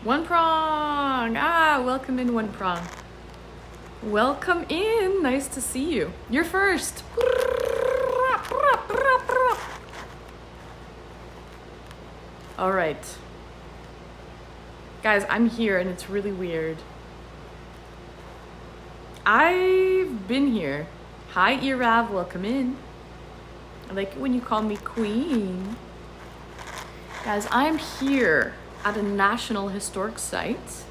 One Prong! Ah, welcome in, One Prong. Welcome in. Nice to see you. You're first. All right. Guys, I'm here and it's really weird. I've been here. Hi, Irav. Welcome in. I like it when you call me queen. Guys, I'm here at a National Historic Site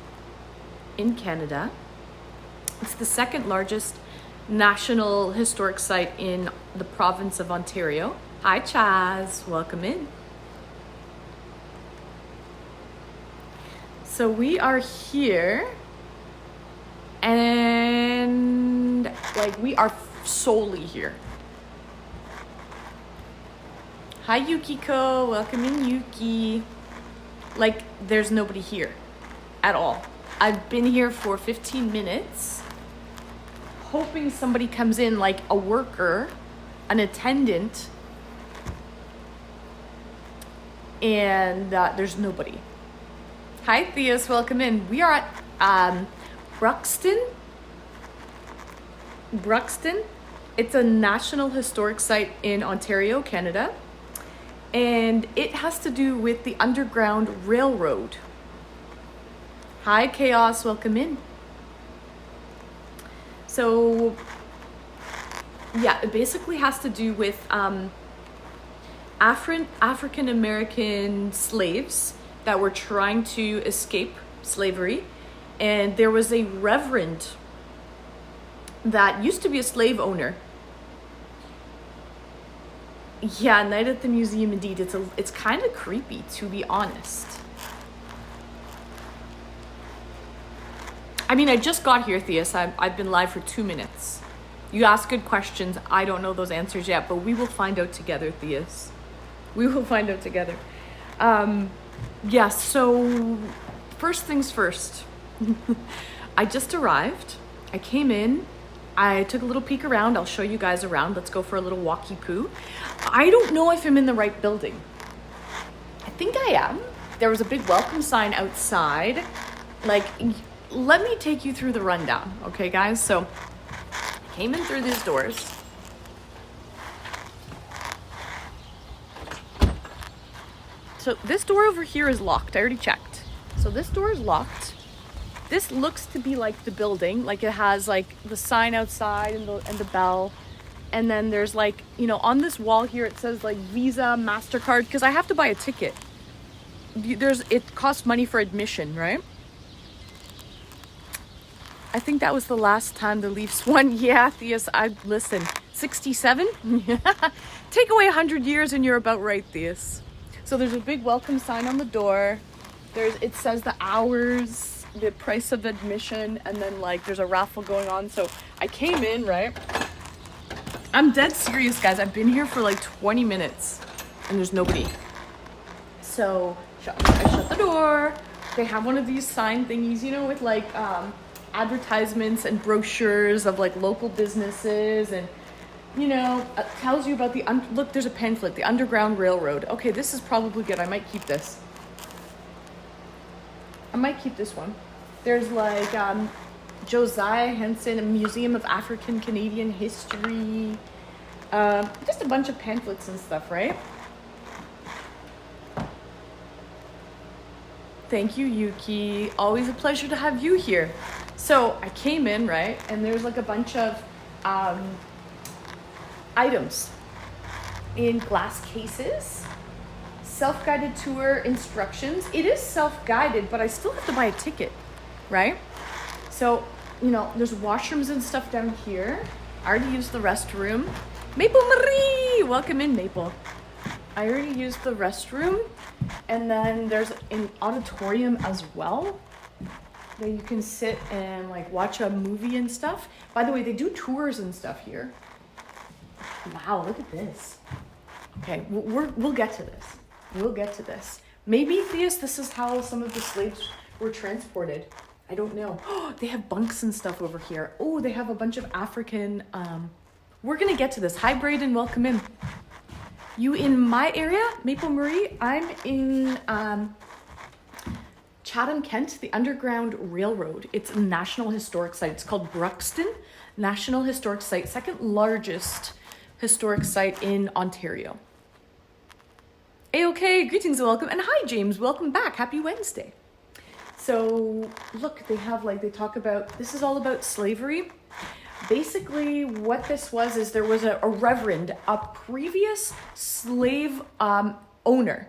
in Canada. It's the second largest National Historic Site in the province of Ontario. Hi, Chaz. Welcome in. So we are here and we are solely here. Hi, Yukiko. Welcome in, Yuki. There's nobody here at all. I've been here for 15 minutes, hoping somebody comes in, like a worker, an attendant, and there's nobody. Hi, Theus. Welcome in. We are at Bruxton. It's a National Historic Site in Ontario, Canada. And it has to do with the Underground Railroad. Hi, Chaos. Welcome in. So, yeah, it basically has to do with African American slaves that were trying to escape slavery. And there was a reverend that used to be a slave owner. Yeah, Night at the Museum, indeed. It's kind of creepy, to be honest. I mean, I just got here, Theus. I've been live for 2 minutes. You ask good questions. I don't know those answers yet, but we will find out together, Theus. We will find out together. Yeah, so first things first. I just arrived. I came in. I took a little peek around. I'll show you guys around. Let's go for a little walkie poo. I don't know if I'm in the right building. I think I am. There was a big welcome sign outside. Let me take you through the rundown, okay, guys? So, I came in through these doors. So, this door over here is locked. I already checked. So, this door is locked. This looks to be like the building, like it has like the sign outside and the bell. And then there's on this wall here, it says like Visa, MasterCard, because I have to buy a ticket. It costs money for admission, right? I think that was the last time the Leafs won. Yeah, Theus, listen, 67? Take away 100 years and you're about right, Theus. So there's a big welcome sign on the door. It says the hours, the price of admission, and then there's a raffle going on. So I came in, right? I'm dead serious, guys. I've been here for 20 minutes and there's nobody. So I shut the door. They have one of these sign thingies, with advertisements and brochures of local businesses, and tells you about look, there's a pamphlet, the Underground Railroad. Okay, this is probably good. I might keep this. I might keep this one. There's Josiah Henson, a Museum of African Canadian History. Just a bunch of pamphlets and stuff, right? Thank you, Yuki. Always a pleasure to have you here. So I came in, right? And there's a bunch of items in glass cases. Self-guided tour instructions. It is self-guided, but I still have to buy a ticket, right? So, there's washrooms and stuff down here. I already used the restroom. Maple Marie! Welcome in, Maple. I already used the restroom. And then there's an auditorium as well, where you can sit and watch a movie and stuff. By the way, they do tours and stuff here. Wow, look at this. Okay, we'll get to this. We'll get to this. Maybe, Theus, this is how some of the slaves were transported. I don't know. Oh, they have bunks and stuff over here. Oh, they have a bunch of African... We're going to get to this. Hi, Braden. Welcome in. You in my area, Maple Marie? I'm in Chatham, Kent, the Underground Railroad. It's a National Historic Site. It's called Bruxton National Historic Site, second largest historic site in Ontario. A-OK, greetings and welcome. And hi, James, welcome back. Happy Wednesday. So look, they talk about, this is all about slavery. Basically what this was is there was a reverend, a previous slave owner.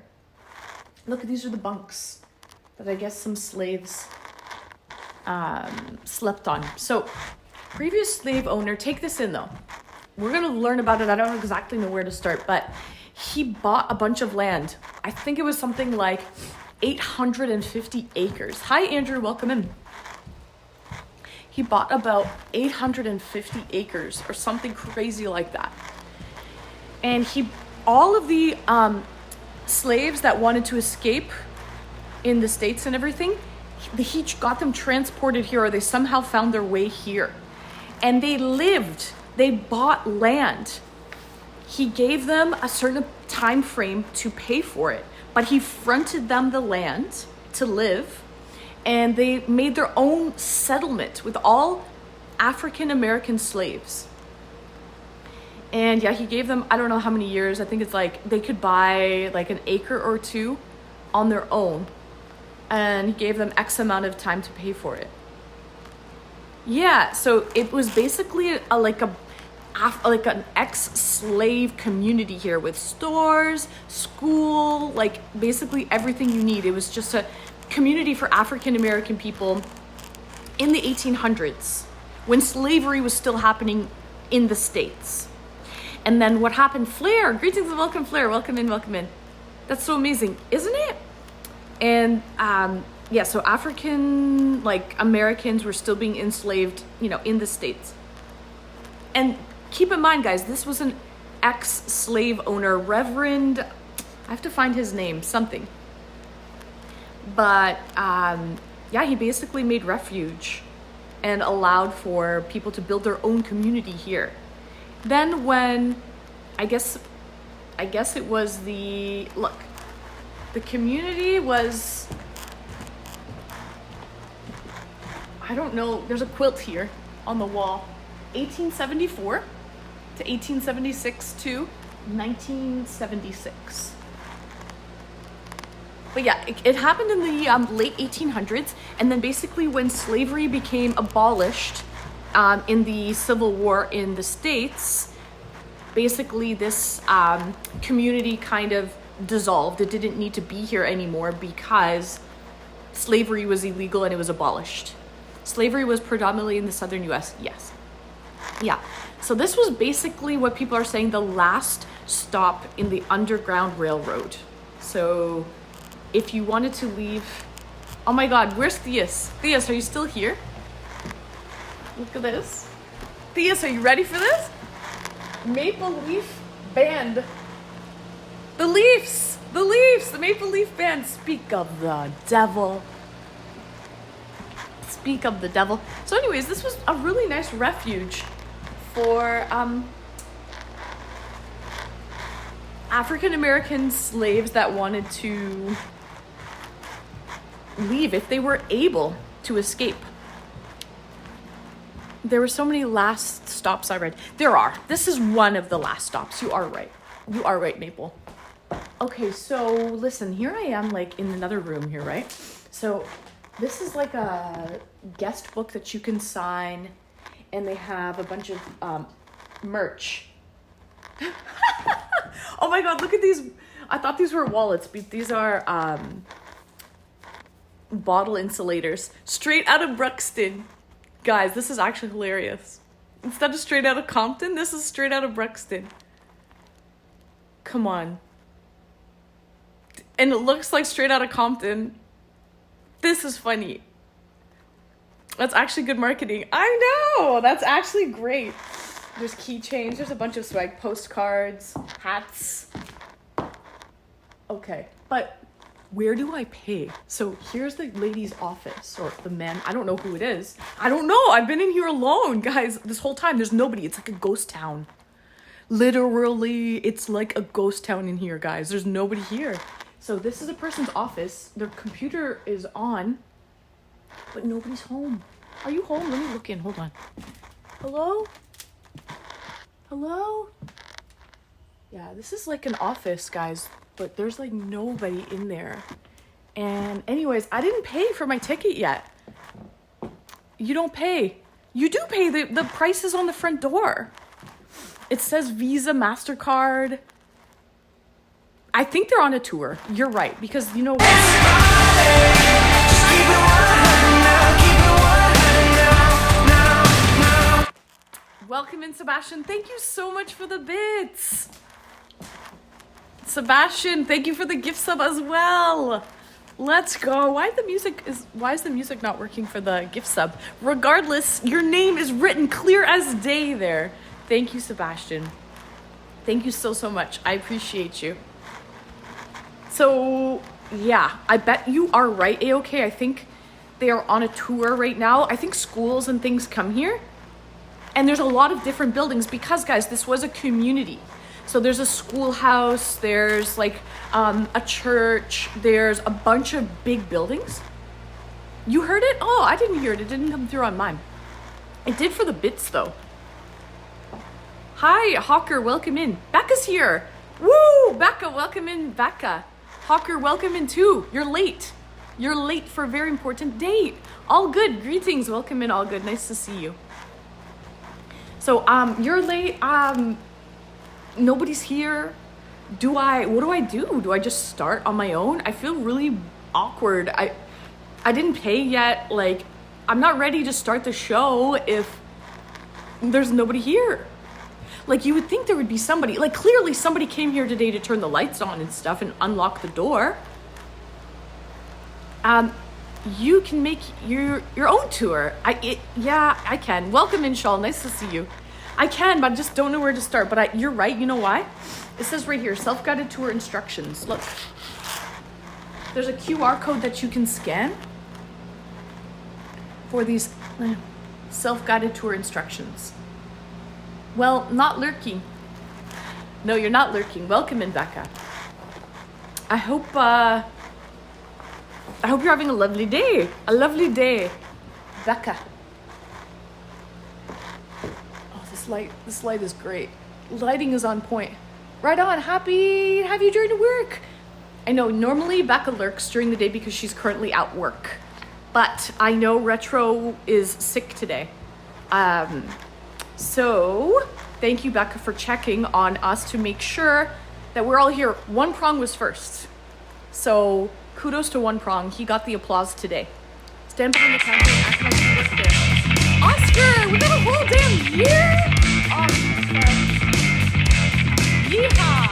Look, these are the bunks that I guess some slaves slept on. So previous slave owner, take this in though. We're going to learn about it. I don't exactly know where to start, but he bought a bunch of land. I think it was something like 850 acres. Hi, Andrew. Welcome in. He bought about 850 acres or something crazy like that. And all of the slaves that wanted to escape in the States and everything, he got them transported here, or they somehow found their way here. And they bought land. He gave them a certain time frame to pay for it, but he fronted them the land to live, and they made their own settlement with all African American slaves. And yeah, he gave them, I don't know how many years, I think it's like they could buy like an acre or two on their own, and he gave them X amount of time to pay for it. Yeah, so it was basically like an ex-slave community here with stores, school, like basically everything you need. It was just a community for African American people in the 1800s when slavery was still happening in the States. And then what happened, Flair, greetings and welcome, Flair, welcome in. That's so amazing, isn't it? And yeah, so African Americans were still being enslaved, in the States. And keep in mind, guys, this was an ex-slave owner, Reverend, I have to find his name, something. But yeah, he basically made refuge and allowed for people to build their own community here. Then when, I guess it was the community was, I don't know, there's a quilt here on the wall, 1874 to 1876 to 1976. But yeah, it happened in the late 1800s, and then basically when slavery became abolished in the Civil War in the States, basically this community kind of dissolved. It didn't need to be here anymore because slavery was illegal and it was abolished. Slavery was predominantly in the southern US, yes. Yeah, so this was basically what people are saying the last stop in the Underground Railroad. So if you wanted to leave, oh my God, where's Theus? Theus, are you still here? Look at this. Theus, are you ready for this? Maple Leaf Band. The Leafs, the Maple Leaf Band. Speak of the devil. Speak of the devil. So anyways, this was a really nice refuge for African American slaves that wanted to leave if they were able to escape. There were so many last stops I read. There are. This is one of the last stops. You are right. You are right, Maple. Okay, so listen, here I am in another room here, right? So this is like a guest book that you can sign, and they have a bunch of merch. Oh my God, look at these. I thought these were wallets, but these are bottle insulators. Straight out of Bruxton. Guys, this is actually hilarious. Instead of straight out of Compton, this is straight out of Bruxton. Come on. And it looks like straight out of Compton. This is funny. That's actually good marketing. I know! That's actually great. There's keychains. There's a bunch of swag. Postcards. Hats. Okay. But where do I pay? So here's the lady's office, or the man. I don't know who it is. I don't know. I've been in here alone, guys. This whole time, there's nobody. It's like a ghost town. Literally, it's like a ghost town in here, guys. There's nobody here. So this is a person's office. Their computer is on, but nobody's home. Are you home? Let me look in. Hold on. Hello? Hello? Yeah, this is like an office, guys, but there's like nobody in there. And anyways, I didn't pay for my ticket yet. You don't pay. You do pay. The price is on the front door. It says Visa, MasterCard. I think they're on a tour. You're right, because you know what? Welcome in, Sebastian. Thank you so much for the bits. Sebastian, thank you for the gift sub as well. Let's go. Why is the music not working for the gift sub? Regardless, your name is written clear as day there. Thank you, Sebastian. Thank you so much. I appreciate you. So, yeah, I bet you are right, A-OK. I think they are on a tour right now. I think schools and things come here. And there's a lot of different buildings because, guys, this was a community. So there's a schoolhouse, there's like a church, there's a bunch of big buildings. You heard it? Oh, I didn't hear it. It didn't come through on mine. It did for the bits, though. Hi, Hawker, welcome in. Becca's here. Woo! Becca, welcome in, Becca. Hawker, welcome in too. You're late. You're late for a very important date. All good. Greetings. Welcome in. All good. Nice to see you. So, you're late. Nobody's here. What do I do? Do I just start on my own? I feel really awkward. I didn't pay yet. Like, I'm not ready to start the show if there's nobody here. Like, you would think there would be somebody. Like, clearly somebody came here today to turn the lights on and stuff and unlock the door. You can make your own tour. Yeah, I can. Welcome in, Shawl. Nice to see you. I can, but I just don't know where to start. But you're right. You know why? It says right here, self-guided tour instructions. Look. There's a QR code that you can scan for these self-guided tour instructions. Well, not lurking. No, you're not lurking. Welcome in, Becca. I hope you're having a lovely day. A lovely day. Becca. Oh, this light is great. Lighting is on point. Right on. Happy to have you during the work. I know normally Becca lurks during the day because she's currently at work. But I know Retro is sick today. So, thank you, Becca, for checking on us to make sure that we're all here. One Prong was first. So, kudos to One Prong. He got the applause today. Stand behind the counter and act like you work there. Oscar, we got a whole damn year? Yeehaw!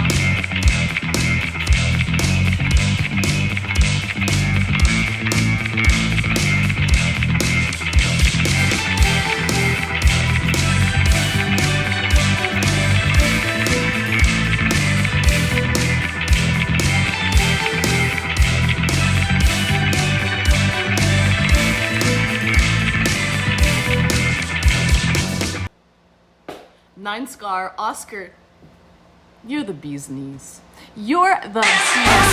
9 Scar, Oscar, you're the bee's knees. You're the bee's knees.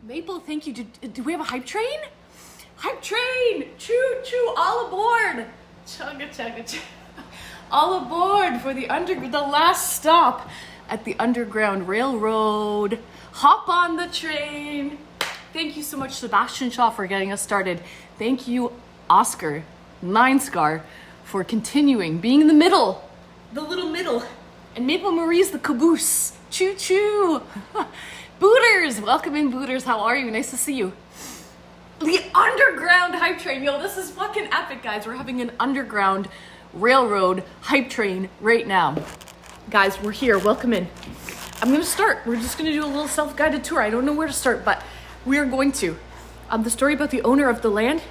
Maple, thank you. Do we have a hype train? Hype train! Choo choo, all aboard! Chugga chugga chugga. All aboard for the last stop at the Underground Railroad. Hop on the train. Thank you so much, Sebastian Shaw, for getting us started. Thank you, Oscar, 9 Scar, for continuing, being in the middle, the little middle. And Maple Marie's the caboose. Choo choo. Booters, welcome in, Booters. How are you? Nice to see you. The Underground Hype Train. Yo, this is fucking epic, guys. We're having an Underground Railroad Hype Train right now. Guys, we're here. Welcome in. I'm going to start. We're just going to do a little self-guided tour. I don't know where to start, but we are going to. The story about the owner of the land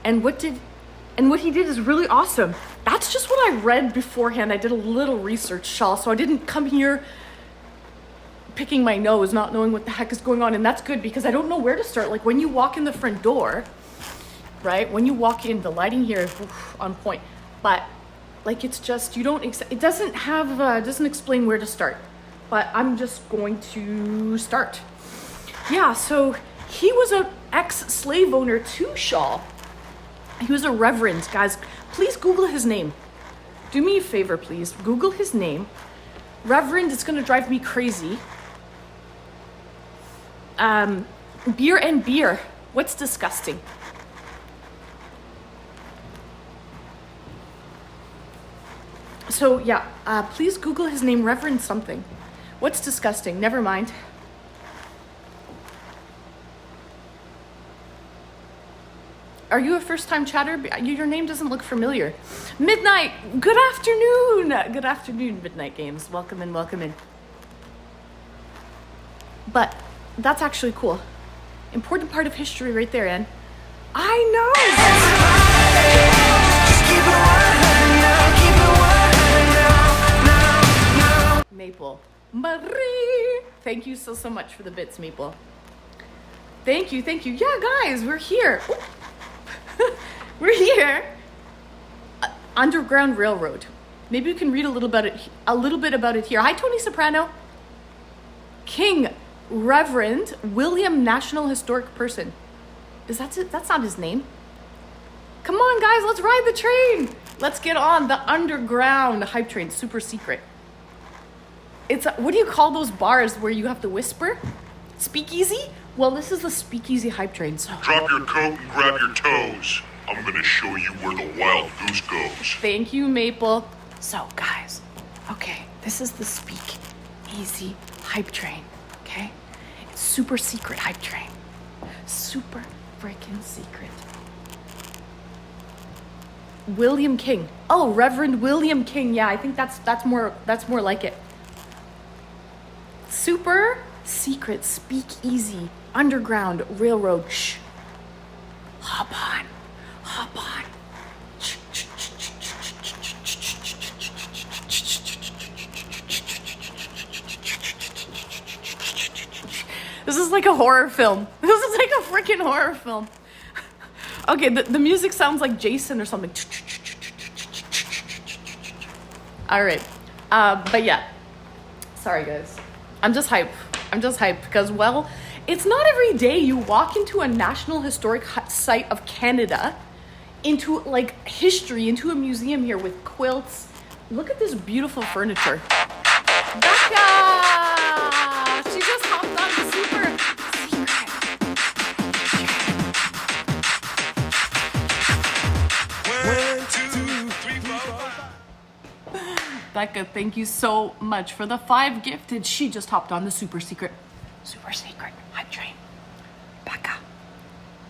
and what he did is really awesome. That's just what I read beforehand. I did a little research, Shaw, so I didn't come here picking my nose, not knowing what the heck is going on. And that's good because I don't know where to start. Like when you walk in the front door, right? When you walk in, the lighting here is on point. But Like it's just, you don't, it doesn't have, doesn't explain where to start. But I'm just going to start. Yeah, so he was an ex-slave owner too, Shaw. He was a reverend. Guys, please Google his name. Do me a favor, please. Google his name. Reverend, it's going to drive me crazy. Beer and beer. What's disgusting? So yeah, please Google his name, Reverend something. What's disgusting? Never mind. Are you a first-time chatter? Your name doesn't look familiar. Midnight, good afternoon. Good afternoon, Midnight Games. Welcome in, welcome in. But that's actually cool. Important part of history right there, Anne. I know. Maple. Marie. Thank you so much for the bits, Maple. Thank you, thank you. Yeah, guys, we're here. We're here. Underground Railroad. Maybe we can read a little bit about it here. Hi, Tony Soprano. King Reverend William National Historic Person. Is that it? That's not his name. Come on, guys, let's ride the train. Let's get on the underground hype train, super secret. It's what do you call those bars where you have to whisper? Speakeasy? Well, this is the speakeasy hype train. So drop your coat and grab your toes. I'm gonna show you where the wild goose goes. Thank you, Maple. So, guys, okay, this is the speakeasy hype train, okay? It's super secret hype train. Super freaking secret. William King. Oh, Reverend William King. Yeah, I think that's more like it. Super secret speakeasy underground railroad. Shh. Hop on. This is like a horror film. This is like a freaking horror film. Okay, the music sounds like Jason or something. All right. But yeah. Sorry, guys. I'm just hype because, well, it's not every day you walk into a National Historic Site of Canada, into like history, into a museum here with quilts. Look at this beautiful furniture. Becca! She just hopped on the super secret. Becca, thank you so much for the 5 gifted. She just hopped on the super secret hype train. Becca,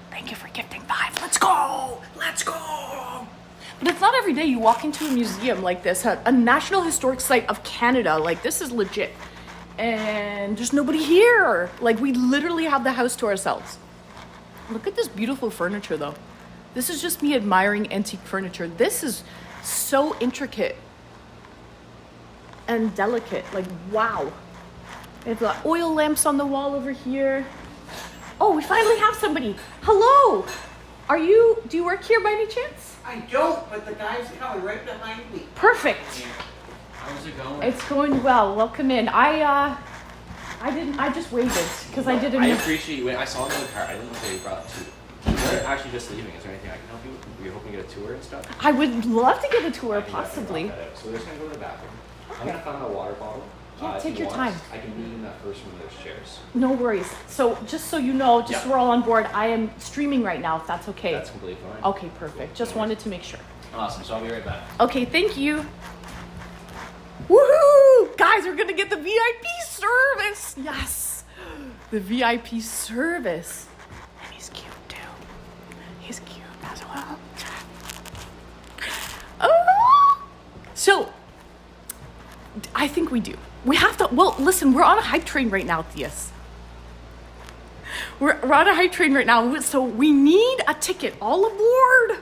thank you for gifting 5. Let's go! But it's not every day you walk into a museum like this, a National Historic Site of Canada. Like, this is legit. And there's nobody here. Like, we literally have the house to ourselves. Look at this beautiful furniture, though. This is just me admiring antique furniture. This is so intricate and delicate. Like, wow. They've got oil lamps on the wall over here. Oh, we finally have somebody. Hello. Do you work here by any chance? I don't, but the guy's coming right behind me. Perfect. How's it going? It's going well. Welcome in. I just waited because I didn't. I appreciate you. I saw another car. I didn't know they brought 2. They're actually just leaving. Is there anything I can help you with? Were you hoping to get a tour and stuff? I would love to get a tour, I can definitely possibly. knock that out. So we're just gonna go to the bathroom. Okay. I'm gonna find a water bottle. Yeah, if take you your want, time. I can meet in that first room. There's chairs. No worries. So just so you know, just so we're all on board, I am streaming right now, if that's okay. That's completely fine. Okay, perfect. Just wanted to make sure. Awesome. So I'll be right back. Okay, thank you. Woohoo! Guys, we're gonna get the VIP service. Yes, the VIP service. And he's cute too. He's cute as well. Oh! So, I think we do. We have to. Well, listen, we're on a hype train right now, Theus. We're on a hype train right now, so we need a ticket. All aboard!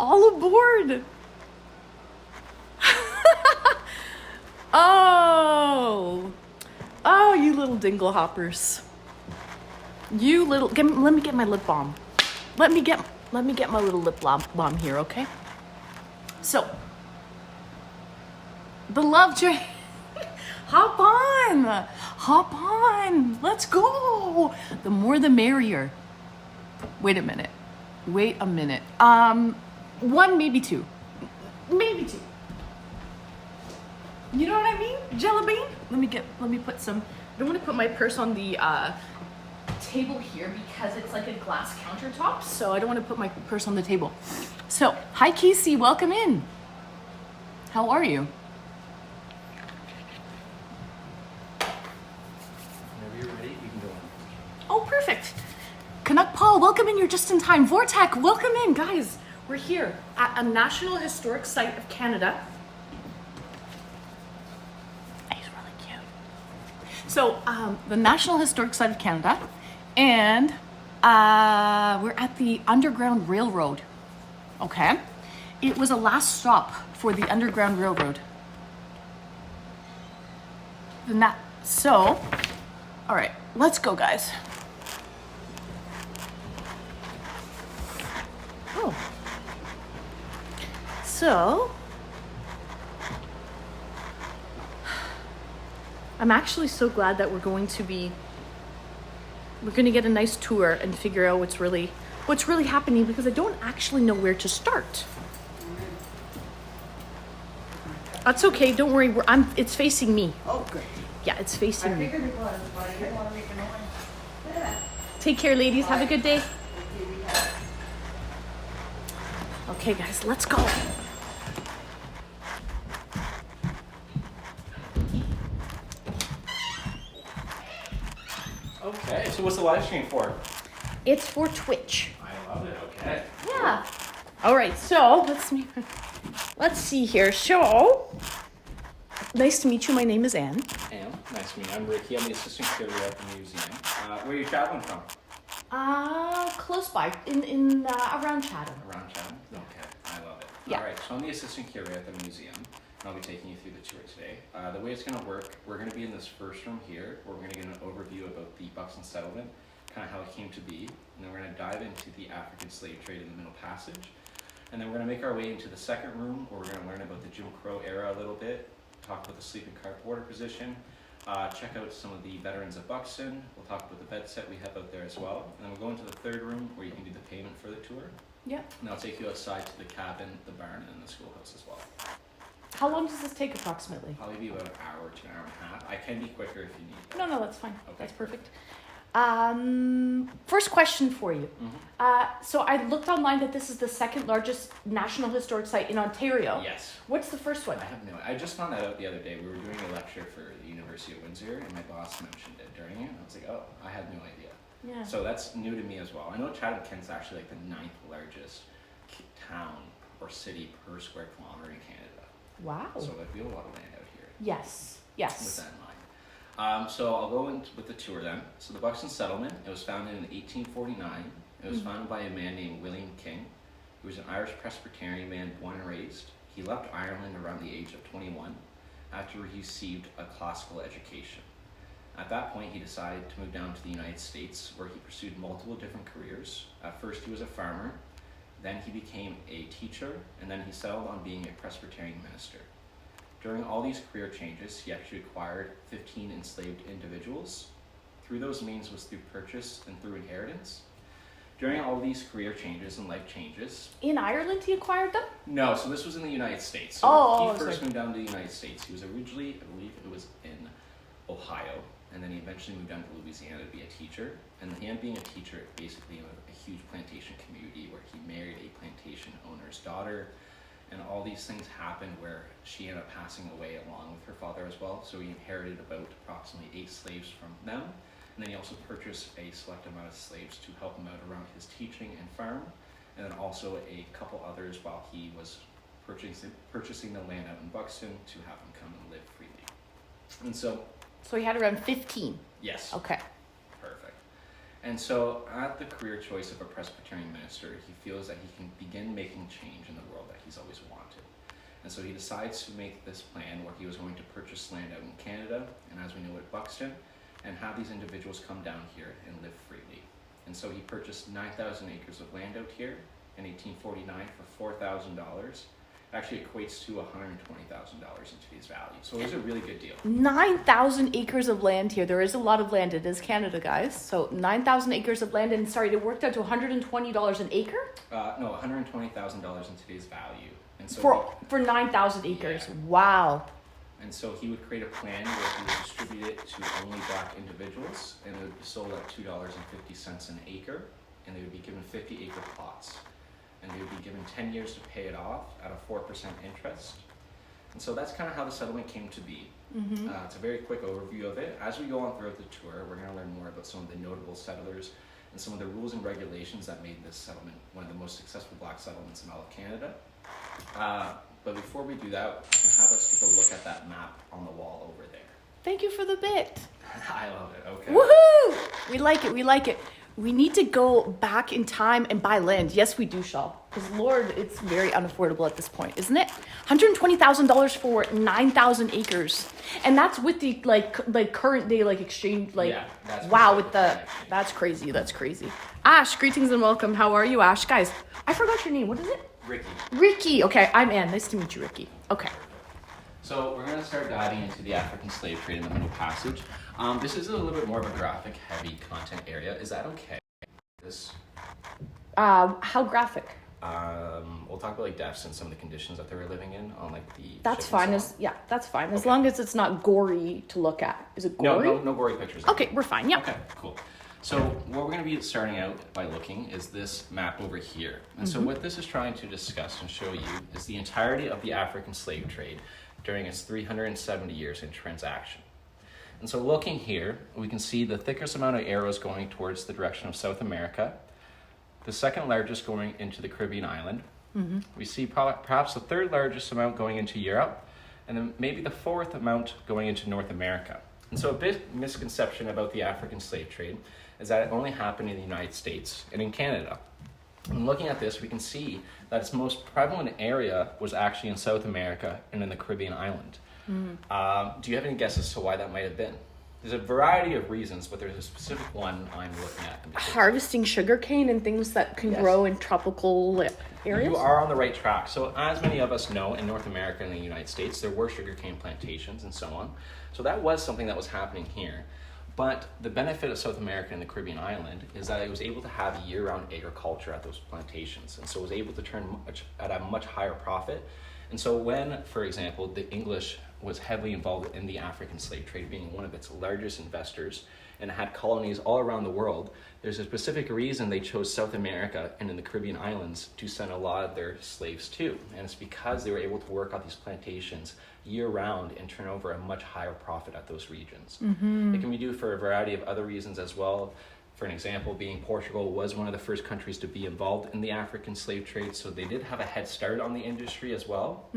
All aboard! Oh, you little dingle hoppers. You little. Let me get my lip balm. Let me get my little lip balm here, okay? So, The love train. Hop on. Hop on. Let's go. The more the merrier. Wait a minute. One, maybe two. Maybe two. You know what I mean? Jelly bean? Let me put some, I don't want to put my purse on the table here because it's like a glass countertop, so I don't want to put my purse on the table. So, hi Casey, welcome in. How are you? Whenever you're ready, you can go in. Oh, perfect. Canuck Paul, welcome in. You're just in time. Vortec, welcome in. Guys, we're here at a National Historic Site of Canada. He's really cute. So, the National Historic Site of Canada, and we're at the Underground Railroad. Okay? It was a last stop for the Underground Railroad. So, all right, let's go, guys. Oh. So, I'm actually so glad that we're going to get a nice tour and figure out what's really happening, because I don't actually know where to start. That's okay, don't worry, it's facing me. Oh, good. Yeah, it's facing me. It was, but I didn't want to make a noise. Yeah. Take care, ladies, have a good day. Okay, guys, let's go. Okay, so what's the live stream for? It's for Twitch. I love it, okay. Yeah. All right, so let's see here. So, nice to meet you. My name is Anne. And nice to meet you. I'm Ricky. I'm the assistant curator at the museum. Where are you traveling from? Close by, in around Chatham. Around Chatham? Okay, I love it. Yeah. All right, so I'm the assistant curator at the museum, and I'll be taking you through the tour today. The way it's going to work, we're going to be in this first room here, where we're going to get an overview about the Buxton settlement, kind of how it came to be, and then we're going to dive into the African slave trade in the Middle Passage, and then we're going to make our way into the second room, where we're going to learn about the Jim Crow era a little bit, talk about the sleeping car porter position, check out some of the veterans of Buxton. We'll talk about the bed set we have out there as well. And then we'll go into the third room where you can do the payment for the tour. Yeah. And I'll take you outside to the cabin, the barn, and the schoolhouse as well. How long does this take approximately? Probably be about an hour to an hour and a half. I can be quicker if you need. No, that's fine. Okay. That's perfect. First question for you. So I looked online that this is the second largest National Historic Site in Ontario. Yes. What's the first one? I have no. I just found that out the other day. We were doing a lecture for the University of Windsor, and my boss mentioned it during it. And I was like, oh, I had no idea. Yeah. So that's new to me as well. I know Chatham-Kent's actually like the 9th largest town or city per square kilometer in Canada. Wow. So like we have a lot of land out here. Yes. With Yes. that in mind. So I'll go in with the tour then. So the Buxton Settlement, it was founded in 1849. It was founded by a man named William King, who was an Irish Presbyterian man born and raised. He left Ireland around the age of 21 after he received a classical education. At that point, he decided to move down to the United States, where he pursued multiple different careers. At first, he was a farmer, then he became a teacher, and then he settled on being a Presbyterian minister. During all these career changes, he actually acquired 15 enslaved individuals. Through those means was through purchase and through inheritance. During all these career changes and life changes. In Ireland, he acquired them? No, so this was in the United States. So he first moved down to the United States. He was originally, I believe it was in Ohio, and then he eventually moved down to Louisiana to be a teacher. And him being a teacher, basically in a huge plantation community where he married a plantation owner's daughter. And all these things happened where she ended up passing away along with her father as well. So he inherited about approximately 8 slaves from them. And then he also purchased a select amount of slaves to help him out around his teaching and farm. And then also a couple others while he was purchasing the land out in Buxton to have him come and live freely. And so... So he had around 15? Yes. Okay. Perfect. And so at the career choice of a Presbyterian minister, he feels that he can begin making change in the world that he's always wanted. And so he decides to make this plan where he was going to purchase land out in Canada, and as we know at Buxton, and have these individuals come down here and live freely. And so he purchased 9,000 acres of land out here in 1849 for $4,000, actually equates to $120,000 in today's value. So it was a really good deal. 9,000 acres of land here. There is a lot of land. It is Canada, guys. So 9,000 acres of land, and sorry, it worked out to $120 an acre No, $120,000 in today's value. And so for 9,000 acres. Yeah. Wow. And so he would create a plan where he would distribute it to only black individuals, and it would be sold at $2.50 an acre, and they would be given 50-acre plots. And they would be given 10 years to pay it off at a 4% interest. And so that's kind of how the settlement came to be. It's a very quick overview of it. As we go on throughout the tour, we're going to learn more about some of the notable settlers and some of the rules and regulations that made this settlement one of the most successful black settlements in all of Canada. But before we do that, I can have us take a look at that map on the wall over there. Thank you for the bit. I love it. Okay. Woohoo! We like it. We like it. We need to go back in time and buy land. Yes, we do, Shaw. Because Lord, it's very unaffordable at this point, isn't it? $120,000 for 9,000 acres, and that's with the like current day exchange. Yeah, that's wow, with with the that's crazy. That's crazy. Ash, greetings and welcome. How are you, Ash? Guys, I forgot your name. What is it? Ricky. Ricky. Okay, I'm Ann. Nice to meet you, Ricky. Okay. So we're going to start diving into the African slave trade in the Middle Passage. This is a little bit more of a graphic-heavy content area. Is that okay? This. How graphic? We'll talk about deaths and some of the conditions that they were living in on the. That's ship fine. and so on. That's fine. As Okay. long as it's not gory to look at. Is it gory? No gory pictures. Okay, we're fine. Yeah. Okay, cool. So what we're going to be starting out by looking is this map over here. And so what this is trying to discuss and show you is the entirety of the African slave trade during its 370 years in transaction. And so looking here, we can see the thickest amount of arrows going towards the direction of South America, the second largest going into the Caribbean island. We see perhaps the third largest amount going into Europe, and then maybe the fourth amount going into North America. And so a big misconception about the African slave trade is that it only happened in the United States and in Canada. And looking at this, we can see that its most prevalent area was actually in South America and in the Caribbean island. Do you have any guesses as to why that might have been? There's a variety of reasons, but there's a specific one I'm looking at. Harvesting sugarcane and things that can Yes. grow in tropical areas. You are on the right track. So as many of us know, in North America and the United States, there were sugarcane plantations and so on. So that was something that was happening here. But the benefit of South America and the Caribbean island is that it was able to have year-round agriculture at those plantations. And so it was able to turn at a much higher profit. And so when, for example, the English was heavily involved in the African slave trade, being one of its largest investors, and had colonies all around the world, there's a specific reason they chose South America and in the Caribbean islands to send a lot of their slaves to. And it's because they were able to work on these plantations year-round and turn over a much higher profit at those regions. It can be due for a variety of other reasons as well. For an example, being Portugal was one of the first countries to be involved in the African slave trade, so they did have a head start on the industry as well.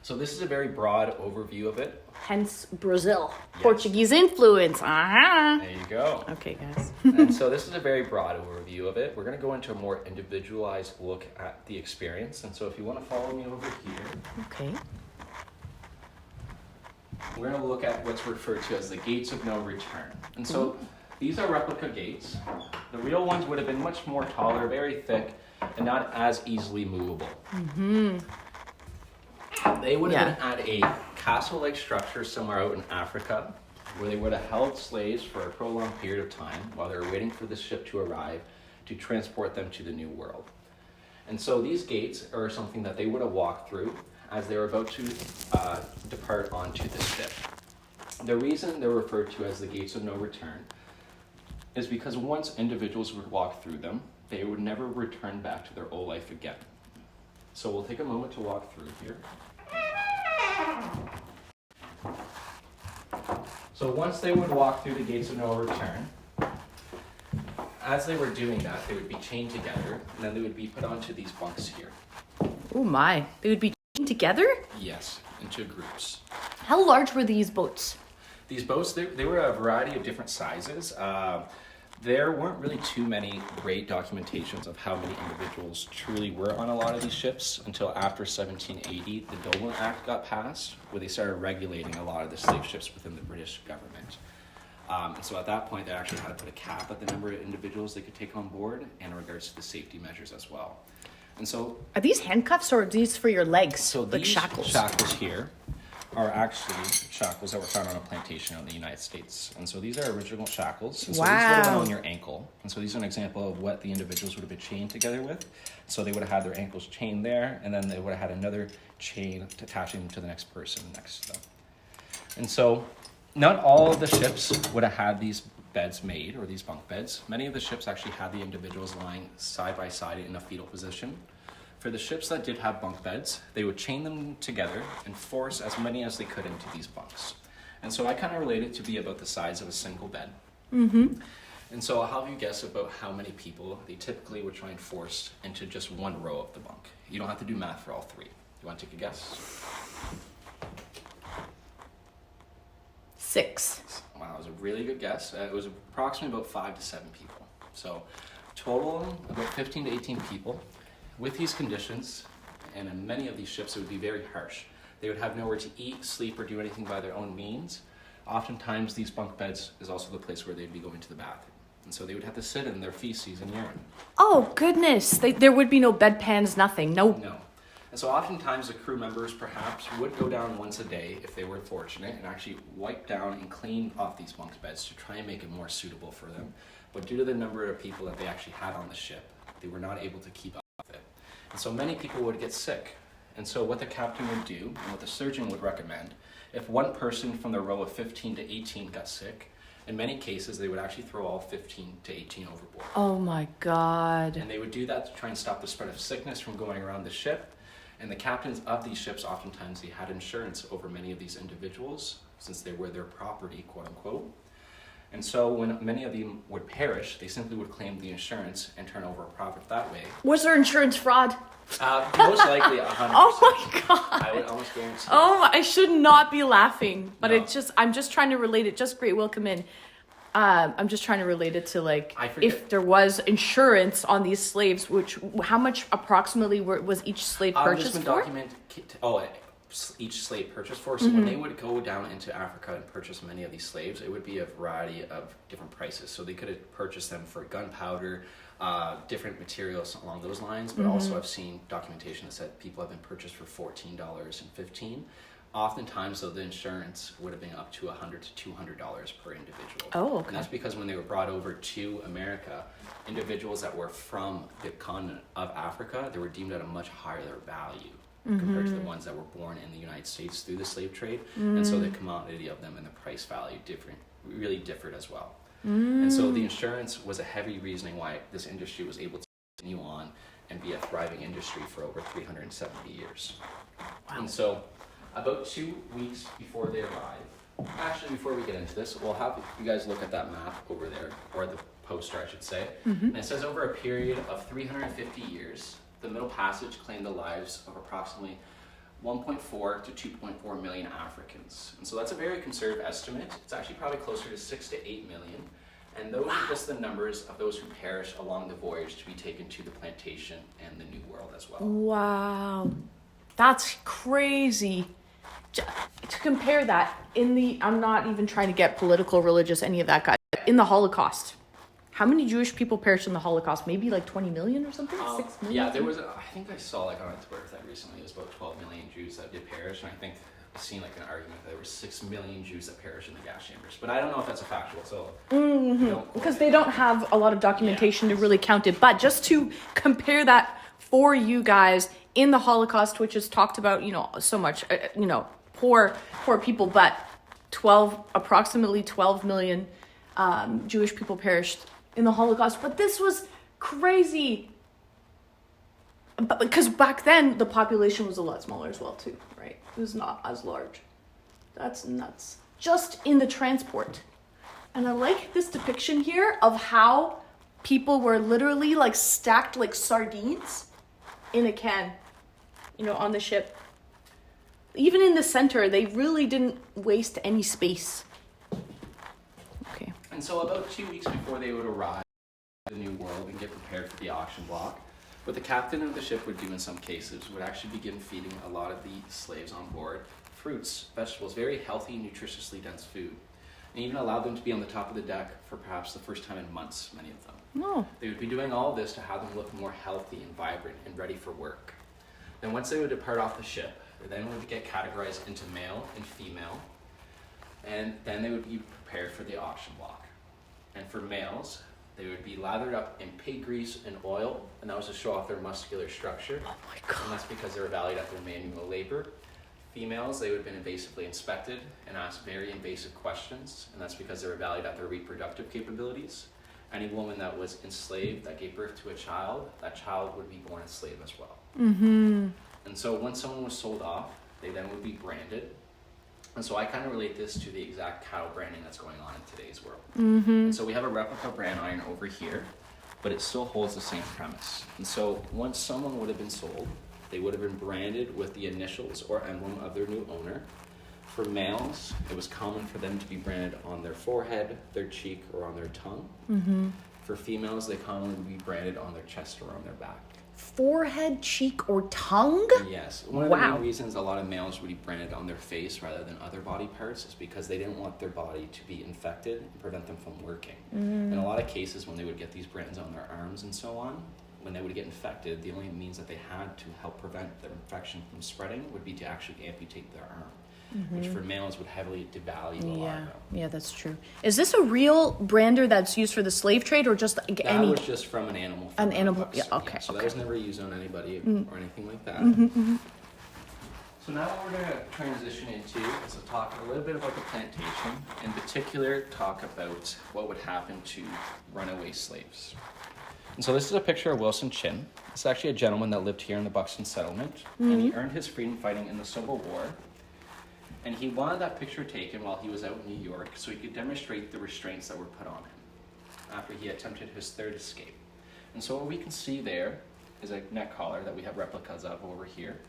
So this is a very broad overview of it. Hence Brazil. Yes. Portuguese influence. There you go. Okay, guys. And so this is a very broad overview of it. We're going to go into a more individualized look at the experience. And so if you want to follow me over here, Okay. we're going to look at what's referred to as the gates of no return. And so these are replica gates. The real ones would have been much more taller, very thick, and not as easily movable. They would have been at a castle-like structure somewhere out in Africa, where they would have held slaves for a prolonged period of time while they were waiting for the ship to arrive to transport them to the New World. And so these gates are something that they would have walked through as they were about to depart onto the ship. The reason they're referred to as the gates of no return is because once individuals would walk through them, they would never return back to their old life again. So we'll take a moment to walk through here. So once they would walk through the gates of no return, as they were doing that, they would be chained together, and then they would be put onto these bunks here. Oh my. They would be chained together? Yes, into groups. How large were these boats? These boats, they were a variety of different sizes. There weren't really too many great documentations of how many individuals truly were on a lot of these ships until after 1780, the Dublin Act got passed, where they started regulating a lot of the slave ships within the British government. And so at that point, they actually had to put a cap at the number of individuals they could take on board in regards to the safety measures as well. And so, Are these handcuffs or are these for your legs? so like these shackles? here are actually shackles that were found on a plantation out in the United States. And so these are original shackles. And so these would have been Wow. on your ankle. And so these are an example of what the individuals would have been chained together with. So they would have had their ankles chained there, and then they would have had another chain attaching them to the next person next to them. And so not all of the ships would have had these beds made, or these bunk beds. Many of the ships actually had the individuals lying side by side in a fetal position. For the ships that did have bunk beds, they would chain them together and force as many as they could into these bunks. And so I kind of relate it to be about the size of a single bed. Mm-hmm. And so I'll have you guess about how many people they typically would try and force into just one row of the bunk. You don't have to do math for all three. You want to take a guess? 6. Wow, that was a really good guess. It was approximately about 5 to 7 people. So total, about 15 to 18 people. With these conditions, and in many of these ships, it would be very harsh. They would have nowhere to eat, sleep, or do anything by their own means. Oftentimes, these bunk beds is also the place where they'd be going to the bathroom. And so they would have to sit in their feces and urine. Oh, goodness. There would be no bedpans, nothing. No. No. And so oftentimes the crew members perhaps would go down once a day if they were fortunate and actually wipe down and clean off these bunk beds to try and make it more suitable for them. But due to the number of people that they actually had on the ship, they were not able to keep up with it. And so many people would get sick. And so what the captain would do, and what the surgeon would recommend, if one person from the row of 15 to 18 got sick, in many cases they would actually throw all 15 to 18 overboard. Oh my God. And they would do that to try and stop the spread of sickness from going around the ship. And the captains of these ships, oftentimes they had insurance over many of there individuals since they were their property, quote unquote. And so when many of them would perish, they simply would claim the insurance and turn over a profit that way. Was there insurance fraud? Most likely 100%. Oh my God. I would almost guarantee. Oh, I should not be laughing, but No. I'm just trying to relate it. Just great, welcome in. I'm just trying to relate it to like I forget. if there was insurance on these slaves, how much approximately was each slave There's purchased been for? each slave purchased for. So when they would go down into Africa and purchase many of these slaves, it would be a variety of different prices. So they could have purchased them for gunpowder, different materials along those lines. But also I've seen documentation that said people have been purchased for $14 and $15. Oftentimes, though, the insurance would have been up to $100 to $200 per individual. Oh, okay. And that's because when they were brought over to America, individuals that were from the continent of Africa, they were deemed at a much higher value compared to the ones that were born in the United States through the slave trade. And so the commodity of them and the price value really differed as well. And so the insurance was a heavy reasoning why this industry was able to continue on and be a thriving industry for over 370 years. Wow. And so about 2 weeks before they arrive, actually before we get into this, we'll have you guys look at that map over there, or the poster I should say. And it says over a period of 350 years, the Middle Passage claimed the lives of approximately 1.4 to 2.4 million Africans. And so that's a very conservative estimate. It's actually probably closer to 6 to 8 million. And those are just the numbers of those who perished along the voyage to be taken to the plantation and the New World as well. Wow, that's crazy. To compare that I'm not even trying to get political, religious, any of that, guys. In the Holocaust, how many Jewish people perished in the Holocaust? Maybe like 20 million or something? 6 million? Yeah, I think I saw like on Twitter that recently it was about 12 million Jews that did perish, and I think I've seen like an argument that there were 6 million Jews that perished in the gas chambers, but I don't know if that's a factual, so Because they don't have a lot of documentation to really count it. But just to compare that for you guys, in the Holocaust, which is talked about, so much, poor people, but approximately 12 million Jewish people perished in the Holocaust. But this was crazy. But because back then the population was a lot smaller as well too, right? It was not as large. That's nuts. Just in the transport. And I like this depiction here of how people were literally like stacked like sardines in a can, on the ship. Even in the center, they really didn't waste any space. Okay. And so about 2 weeks before they would arrive in the New World and get prepared for the auction block, what the captain of the ship would do in some cases would actually begin feeding a lot of the slaves on board fruits, vegetables, very healthy, nutritiously dense food, and even allow them to be on the top of the deck for perhaps the first time in months, many of them. No. They would be doing all this to have them look more healthy and vibrant and ready for work. Then once they would depart off the ship, they then would get categorized into male and female, and then they would be prepared for the auction block. And for males, they would be lathered up in pig grease and oil, and that was to show off their muscular structure. Oh my God. And that's because they were valued at their manual labor. Females, they would have been invasively inspected and asked very invasive questions, and that's because they were valued at their reproductive capabilities. Any woman that was enslaved, that gave birth to a child, that child would be born a slave as well. Mm-hmm. And so once someone was sold off, they then would be branded. And so I kind of relate this to the exact cattle branding that's going on in today's world. Mm-hmm. And so we have a replica brand iron over here, but it still holds the same premise. And so once someone would have been sold, they would have been branded with the initials or emblem of their new owner. For males, it was common for them to be branded on their forehead, their cheek, or on their tongue. Mm-hmm. For females, they commonly would be branded on their chest or on their back. Forehead, cheek, or tongue? Yes. One of the Wow. main reasons a lot of males would be branded on their face rather than other body parts is because they didn't want their body to be infected and prevent them from working. In a lot of cases, when they would get these brands on their arms and so on, when they would get infected, the only means that they had to help prevent the infection from spreading would be to actually amputate their arm, which for males would heavily devalue a lot Yeah, of them. yeah, that's true. Is this a real brander that's used for the slave trade, or just like That any? was just from an animal. An from animal, bucks. yeah, okay, So okay. that was never used on anybody or anything like that. So now what we're going to transition into is to talk a little bit about the plantation, in particular talk about what would happen to runaway slaves. And so this is a picture of Wilson Chin. It's actually a gentleman that lived here in the Buxton settlement, and he earned his freedom fighting in the Civil War. And he wanted that picture taken while he was out in New York so he could demonstrate the restraints that were put on him after he attempted his third escape. And so what we can see there is a neck collar that we have replicas of over here.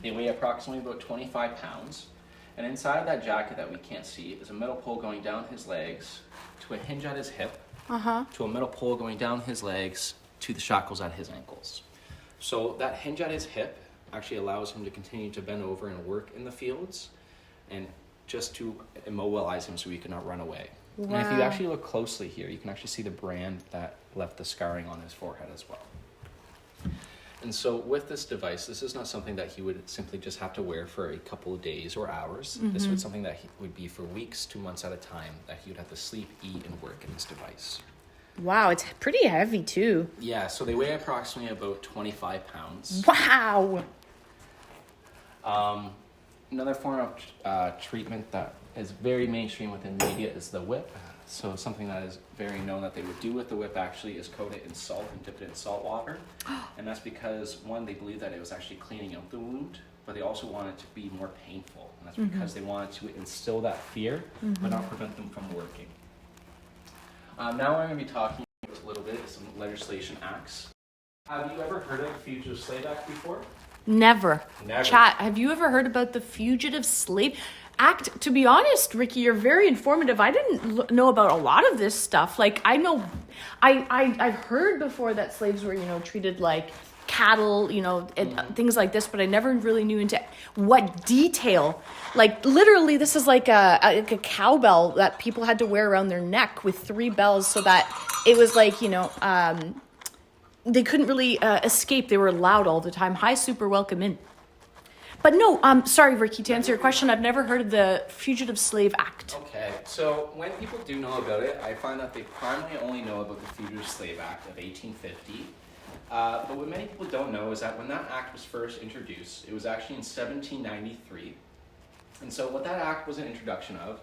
They weigh approximately about 25 pounds. And inside of that jacket that we can't see is a metal pole going down his legs to a hinge at his hip, to a metal pole going down his legs to the shackles at his ankles. So that hinge at his hip actually allows him to continue to bend over and work in the fields, and just to immobilize him so he cannot run away. And if you Wow. actually look closely here, you can actually see the brand that left the scarring on his forehead as well. And so with this device, this is not something that he would simply just have to wear for a couple of days or hours. This would something that would be for weeks to months at a time, that he would have to sleep, eat, and work in this device. Wow, it's pretty heavy too. Yeah, so they weigh approximately about 25 pounds. Wow. Another form of treatment that is very mainstream within media is the whip. So something that is very known that they would do with the whip actually is coat it in salt and dip it in salt water. And that's because, one, they believe that it was actually cleaning out the wound, but they also want it to be more painful. And that's because they wanted to instill that fear, but not prevent them from working. Now we're going to be talking a little bit of some legislation acts. Have you ever heard of the Fugitive Slave Act before? Never. Never. Chat, have you ever heard about the Fugitive Slave Act? To be honest, Ricky, you're very informative. I didn't know about a lot of this stuff. Like, I know, I've heard before that slaves were, treated like cattle, and things like this, but I never really knew into what detail. Like, literally, this is like a cowbell that people had to wear around their neck with 3 bells so that it was like, they couldn't really escape. They were loud all the time. Hi, super, welcome in. But no, sorry, Ricky, to answer your question, I've never heard of the Fugitive Slave Act. Okay, so when people do know about it, I find that they primarily only know about the Fugitive Slave Act of 1850. But what many people don't know is that when that act was first introduced, it was actually in 1793. And so what that act was an introduction of,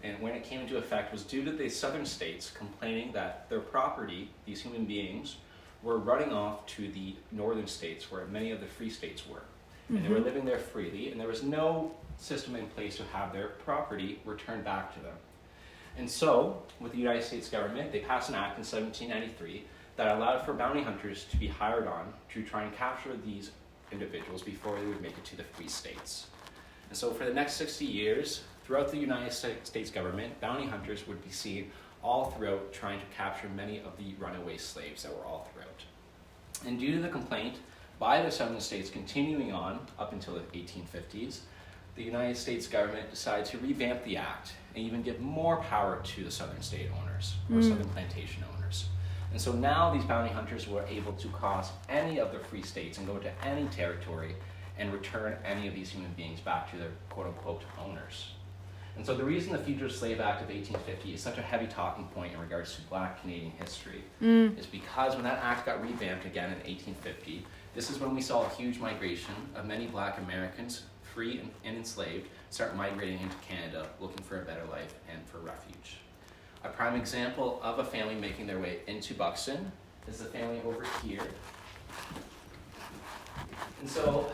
and when it came into effect, was due to the southern states complaining that their property, these human beings, were running off to the northern states where many of the free states were. And they were living there freely, and there was no system in place to have their property returned back to them. And so, with the United States government, they passed an act in 1793 that allowed for bounty hunters to be hired on to try and capture these individuals before they would make it to the free states. And so for the next 60 years, throughout the United States government, bounty hunters would be seen all throughout trying to capture many of the runaway slaves that were all throughout. And due to the complaint by the southern states continuing on up until the 1850s, the United States government decided to revamp the act and even give more power to the southern state owners, or southern plantation owners. And so now these bounty hunters were able to cross any of the free states and go to any territory and return any of these human beings back to their quote-unquote owners. And so the reason the Fugitive Slave Act of 1850 is such a heavy talking point in regards to Black Canadian history is because when that act got revamped again in 1850, this is when we saw a huge migration of many Black Americans, free and enslaved, start migrating into Canada looking for a better life and for refuge. A prime example of a family making their way into Buxton is the family over here. And so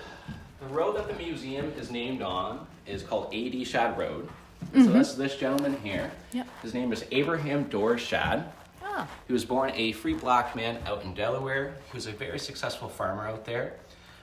the road that the museum is named on is called A.D. Shadd Road. And so that's this gentleman here. Yep. His name is Abraham Dorr Shadd. Ah. He was born a free Black man out in Delaware. He was a very successful farmer out there.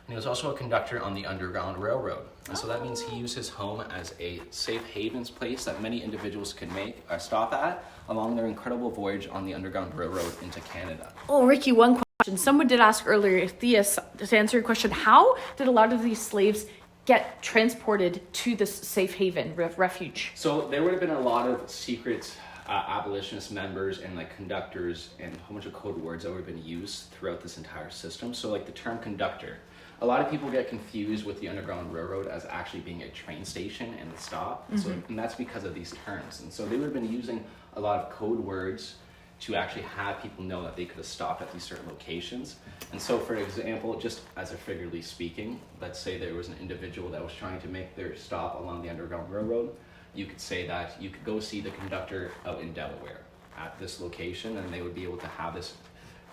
And he was also a conductor on the Underground Railroad. And so that means he used his home as a safe havens place that many individuals could make a stop at along their incredible voyage on the Underground Railroad into Canada. Oh, Ricky, one question. Someone did ask earlier, Theus, to answer your question, how did a lot of these slaves get transported to this safe haven, refuge? So there would have been a lot of secret abolitionist members and like conductors and a whole bunch of code words that would have been used throughout this entire system. So like the term conductor, a lot of people get confused with the Underground Railroad as actually being a train station and the stop. And, and that's because of these terms. And so they would have been using a lot of code words to actually have people know that they could have stopped at these certain locations. And so, for example, just as a figuratively speaking, let's say there was an individual that was trying to make their stop along the Underground Railroad. You could say that you could go see the conductor out in Delaware at this location, and they would be able to have this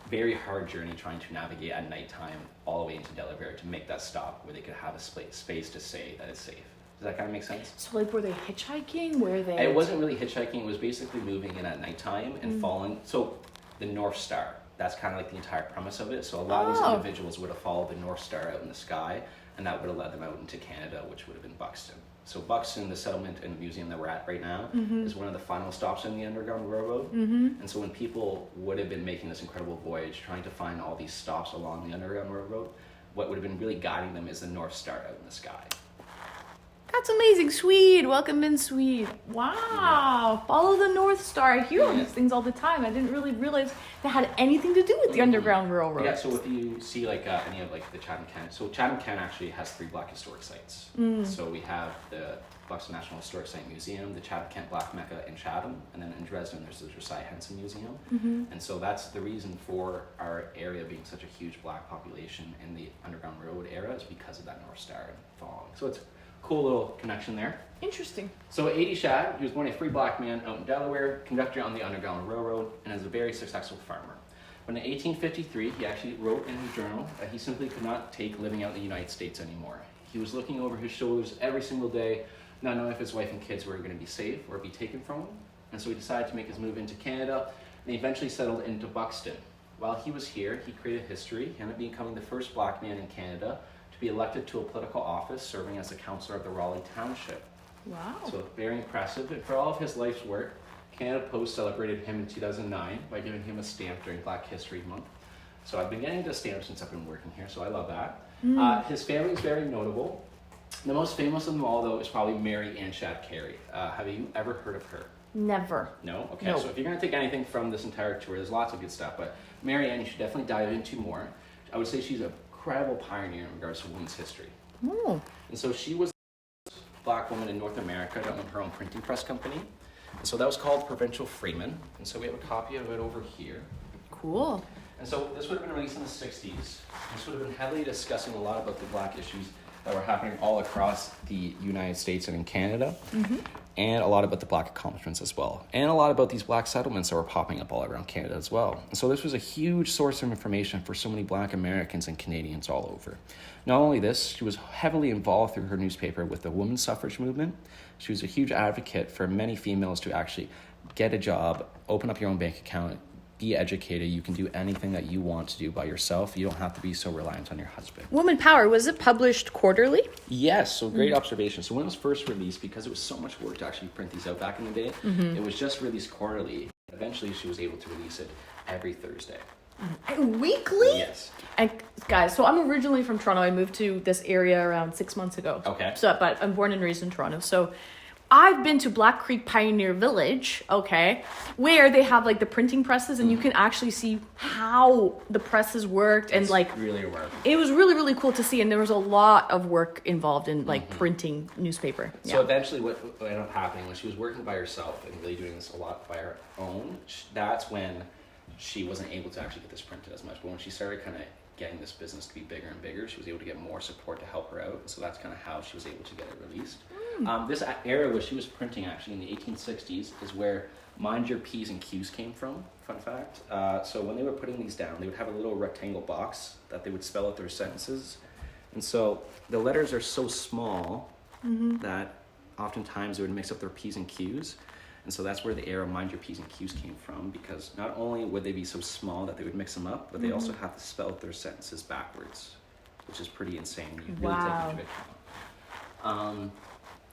very hard journey trying to navigate at nighttime all the way into Delaware to make that stop where they could have a space to say that it's safe. Does that kind of make sense? So, like, were they hitchhiking? Were they? It wasn't really hitchhiking. It was basically moving in at nighttime and following. So, the North Star. That's kind of like the entire premise of it. So, a lot of these individuals would have followed the North Star out in the sky, and that would have led them out into Canada, which would have been Buxton. So, Buxton, the settlement and museum that we're at right now, is one of the final stops in the Underground Railroad. And so, when people would have been making this incredible voyage, trying to find all these stops along the Underground Railroad, what would have been really guiding them is the North Star out in the sky. That's amazing. Swede. Welcome in, Swede. Wow. Follow the North Star. I hear all these things all the time. I didn't really realize that had anything to do with the Underground Railroad. Yeah, so if you see like any of like the Chatham-Kent, so Chatham-Kent actually has 3 Black historic sites. So we have the Buxton National Historic Site Museum, the Chatham-Kent Black Mecca in Chatham, and then in Dresden there's the Josiah Henson Museum. And so that's the reason for our area being such a huge Black population in the Underground Railroad era is because of that North Star and following. So it's cool little connection there. Interesting. So A.D. Shadd, he was born a free Black man out in Delaware, conductor on the Underground Railroad, and is a very successful farmer. But in 1853, he actually wrote in his journal that he simply could not take living out in the United States anymore. He was looking over his shoulders every single day, not knowing if his wife and kids were going to be safe or be taken from him. And so he decided to make his move into Canada, and he eventually settled into Buxton. While he was here, he created history. He ended up becoming the first Black man in Canada to be elected to a political office, serving as a councillor of the Raleigh Township. Wow. So very impressive. And for all of his life's work, Canada Post celebrated him in 2009 by giving him a stamp during Black History Month. So I've been getting into stamps since I've been working here, so I love that. His family is very notable. The most famous of them all, though, is probably Mary Ann Shadd Cary. Have you ever heard of her? Never. No? Okay, No. so if you're going to take anything from this entire tour, there's lots of good stuff, but Mary Ann, you should definitely dive into more. I would say she's a incredible pioneer in regards to women's history. Oh. And so she was the first Black woman in North America to own her own printing press company. And so that was called Provincial Freeman. And so we have a copy of it over here. Cool. And so this would have been released in the 60s. This would have been heavily discussing a lot about the Black issues that were happening all across the United States and in Canada. And a lot about the Black accomplishments as well. And a lot about these Black settlements that were popping up all around Canada as well. And so this was a huge source of information for so many Black Americans and Canadians all over. Not only this, she was heavily involved through her newspaper with the women's suffrage movement. She was a huge advocate for many females to actually get a job, open up your own bank account, be educated. You can do anything that you want to do by yourself. You don't have to be so reliant on your husband. Woman Power, was it published quarterly? Yes, so great observation. So when it was first released, because it was so much work to actually print these out back in the day, it was just released quarterly. Eventually, she was able to release it every Thursday. Weekly? Yes. And guys, so I'm originally from Toronto. I moved to this area around 6 months ago. Okay. So, but I'm born and raised in Toronto. So I've been to Black Creek Pioneer Village, okay, where they have like the printing presses and you can actually see how the presses worked and It's like really work. it was really, really cool to see, and there was a lot of work involved in like printing newspaper. So eventually what ended up happening when she was working by herself and really doing this a lot by her own, that's when she wasn't able to actually get this printed as much. But when she started kind of getting this business to be bigger and bigger, she was able to get more support to help her out. So that's kind of how she was able to get it released. This era where she was printing actually in the 1860s is where Mind Your P's and Q's came from, fun fact. So when they were putting these down, they would have a little rectangle box that they would spell out their sentences. And so the letters are so small that oftentimes they would mix up their P's and Q's. And so that's where the era Mind Your P's and Q's came from, because not only would they be so small that they would mix them up, but they also have to spell out their sentences backwards, which is pretty insane. You really Wow. take into account.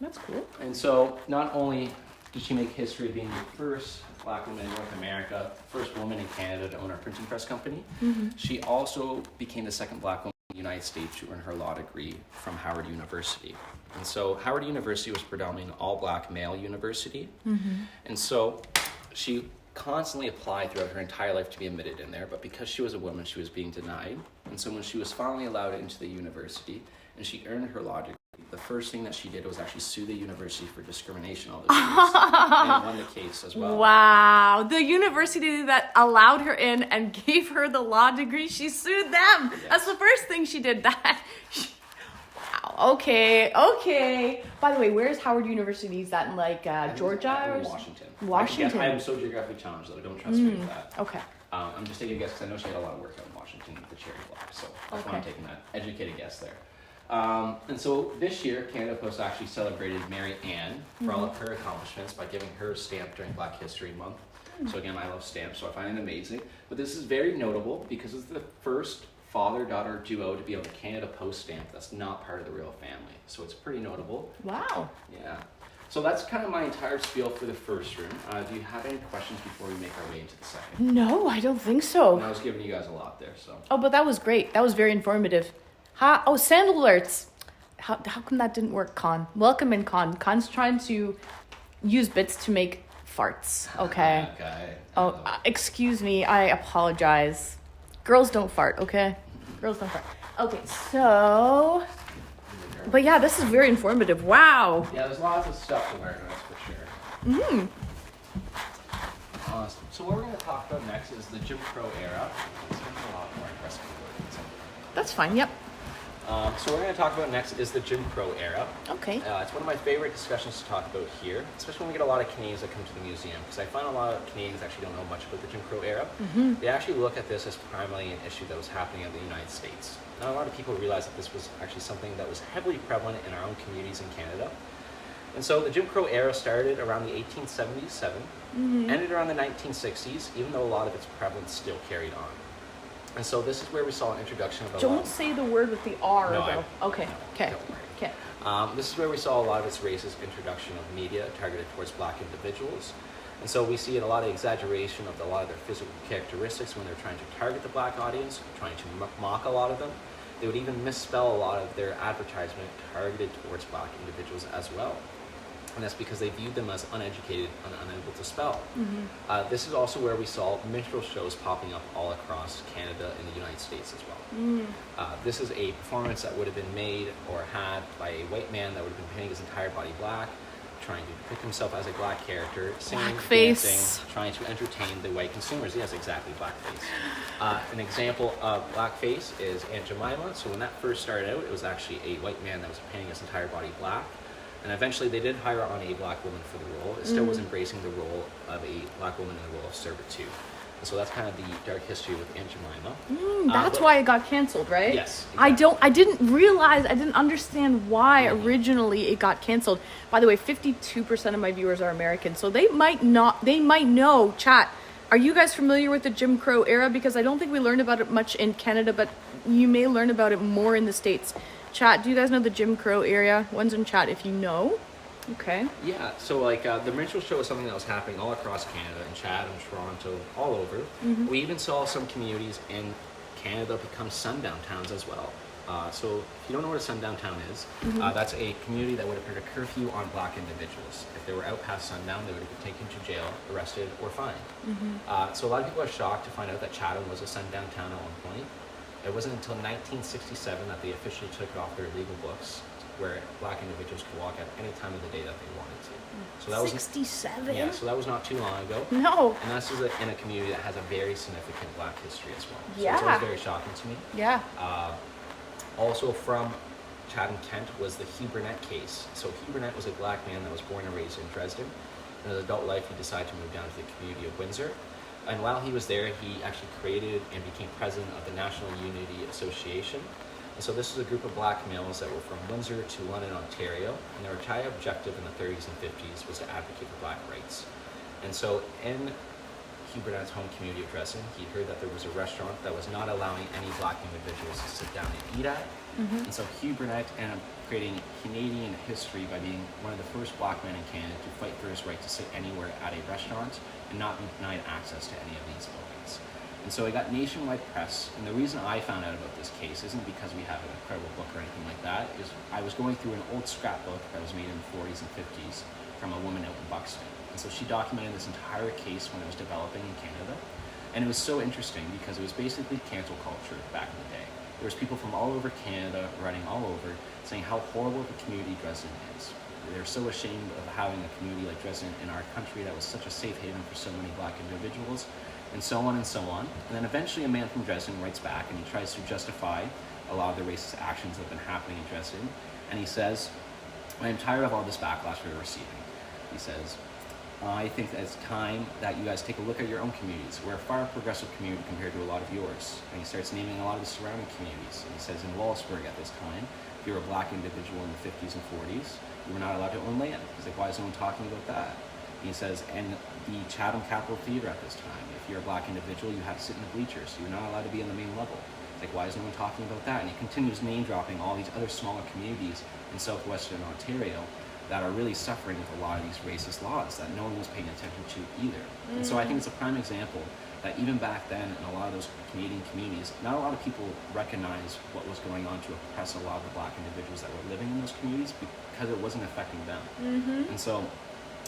That's cool. And so not only did she make history of being the first Black woman in North America, first woman in Canada to own a printing press company, she also became the second Black woman in the United States to earn her law degree from Howard University. And so Howard University was predominantly an all-Black male university. And so she constantly applied throughout her entire life to be admitted in there, but because she was a woman, she was being denied. And so when she was finally allowed into the university and she earned her law degree, the first thing that she did was actually sue the university for discrimination all those years, and won the case as well. Wow. The university that allowed her in and gave her the law degree, she sued them. Yes. That's the first thing she did. Wow. Okay. By the way, where's Howard University? Is that in like Georgia or Washington. Washington. I am so geographically challenged though. Don't trust me with that. Okay. I'm just taking a guess because I know she had a lot of work out in Washington with the cherry block, so that's why I'm taking that educated guess there. And so this year, Canada Post actually celebrated Mary Ann for all of her accomplishments by giving her a stamp during Black History Month. So again, I love stamps, so I find it amazing. But this is very notable because it's the first father-daughter duo to be on the Canada Post stamp that's not part of the royal family. So it's pretty notable. Wow. Yeah. So that's kind of my entire spiel for the first room. Do you have any questions before we make our way into the second? No, I don't think so. And I was giving you guys a lot there, so. Oh, but that was great. That was very informative. Sandal alerts. How come that didn't work, Con? Welcome in, Con. Con's trying to use bits to make farts, okay? Okay. Oh, excuse me. I apologize. Girls don't fart, okay? Girls don't fart. Okay, so... But yeah, this is very informative. Wow. Yeah, there's lots of stuff to learn, that's for sure. Awesome. So what we're going to talk about next is the Jim Crow era. It's going to be a lot more impressive. That's fine, yep. So we're going to talk about next is the Jim Crow era. Okay. It's one of my favorite discussions to talk about here, especially when we get a lot of Canadians that come to the museum, because I find a lot of Canadians actually don't know much about the Jim Crow era. They actually look at this as primarily an issue that was happening in the United States. Not a lot of people realize that this was actually something that was heavily prevalent in our own communities in Canada. And so the Jim Crow era started around the 1877, ended around the 1960s, even though a lot of its prevalence still carried on. And so this is where we saw an introduction of a lot. Don't say the word with the R, No, though. Okay. no, Okay. don't worry. Okay. This is where we saw a lot of its racist introduction of media targeted towards Black individuals. And so we see a lot of exaggeration of a lot of their physical characteristics when they're trying to target the Black audience, trying to mock a lot of them. They would even misspell a lot of their advertisement targeted towards Black individuals as well. And that's because they viewed them as uneducated and unable to spell. This is also where we saw minstrel shows popping up all across Canada and the United States as well. This is a performance that would have been made or had by a white man that would have been painting his entire body black, trying to depict himself as a Black character, singing, Blackface. dancing, trying to entertain the white consumers. Yes, exactly, blackface. An example of blackface is Aunt Jemima. So when that first started out, it was actually a white man that was painting his entire body black. And eventually they did hire on a Black woman for the role. It still was embracing the role of a Black woman in the role of servitude. And so that's kind of the dark history with Aunt Jemima. That's why it got canceled, right? Yes, I didn't realize, I didn't understand why originally it got canceled. By the way, 52% of my viewers are American, so they might know, chat. Are you guys familiar with the Jim Crow era? Because I don't think we learned about it much in Canada, but you may learn about it more in the States. Chat, do you guys know the Jim Crow era? One's in chat if you know. Okay. Yeah, so like the minstrel show was something that was happening all across Canada, in Chatham, Toronto, all over. We even saw some communities in Canada become sundown towns as well. So if you don't know what a sundown town is, that's a community that would have put a curfew on black individuals. If they were out past sundown, they would have been taken to jail, arrested, or fined. So a lot of people are shocked to find out that Chatham was a sundown town at one point. It wasn't until 1967 that they officially took it off their legal books, where black individuals could walk at any time of the day that they wanted to. So that was 67? yeah. So that was not too long ago. No. And this is in a community that has a very significant black history as well. So Yeah. it's always very shocking to me. Yeah. Also from Chatham, Kent was the Hugh Burnett case. So Hugh Burnett was a black man that was born and raised in Dresden. In his adult life, he decided to move down to the community of Windsor. And while he was there, he actually created and became president of the National Unity Association. And so this was a group of black males that were from Windsor to London, Ontario. And their entire objective in the 30s and 50s was to advocate for black rights. And so in Hugh Burnett's home community of Dresden, he heard that there was a restaurant that was not allowing any black individuals to sit down and eat at. And so Hugh Burnett ended up creating Canadian history by being one of the first black men in Canada to fight for his right to sit anywhere at a restaurant and not be denied access to any of these buildings. And so it got nationwide press, and the reason I found out about this case isn't because we have an incredible book or anything like that, is I was going through an old scrapbook that was made in the 40s and 50s from a woman out in Buxton. And so she documented this entire case when it was developing in Canada. And it was so interesting because it was basically cancel culture back in the day. There was people from all over Canada writing all over saying how horrible the community Dresden is. They're so ashamed of having a community like Dresden in our country that was such a safe haven for so many black individuals, and so on and so on. And then eventually a man from Dresden writes back and he tries to justify a lot of the racist actions that have been happening in Dresden. And he says, I am tired of all this backlash we're receiving. He says, I think that it's time that you guys take a look at your own communities. We're a far progressive community compared to a lot of yours. And he starts naming a lot of the surrounding communities. And he says in Wallaceburg at this time, if you were a black individual in the 50s and 40s, you were not allowed to own land. He's like, why is no one talking about that? He says, and the Chatham Capitol Theater at this time, if you're a black individual, you had to sit in the bleachers. So you're not allowed to be on the main level. It's like, why is no one talking about that? And he continues name dropping all these other smaller communities in southwestern Ontario that are really suffering with a lot of these racist laws that no one was paying attention to either. And so I think it's a prime example that even back then in a lot of those Canadian communities, not a lot of people recognized what was going on to oppress a lot of the black individuals that were living in those communities because it wasn't affecting them. And so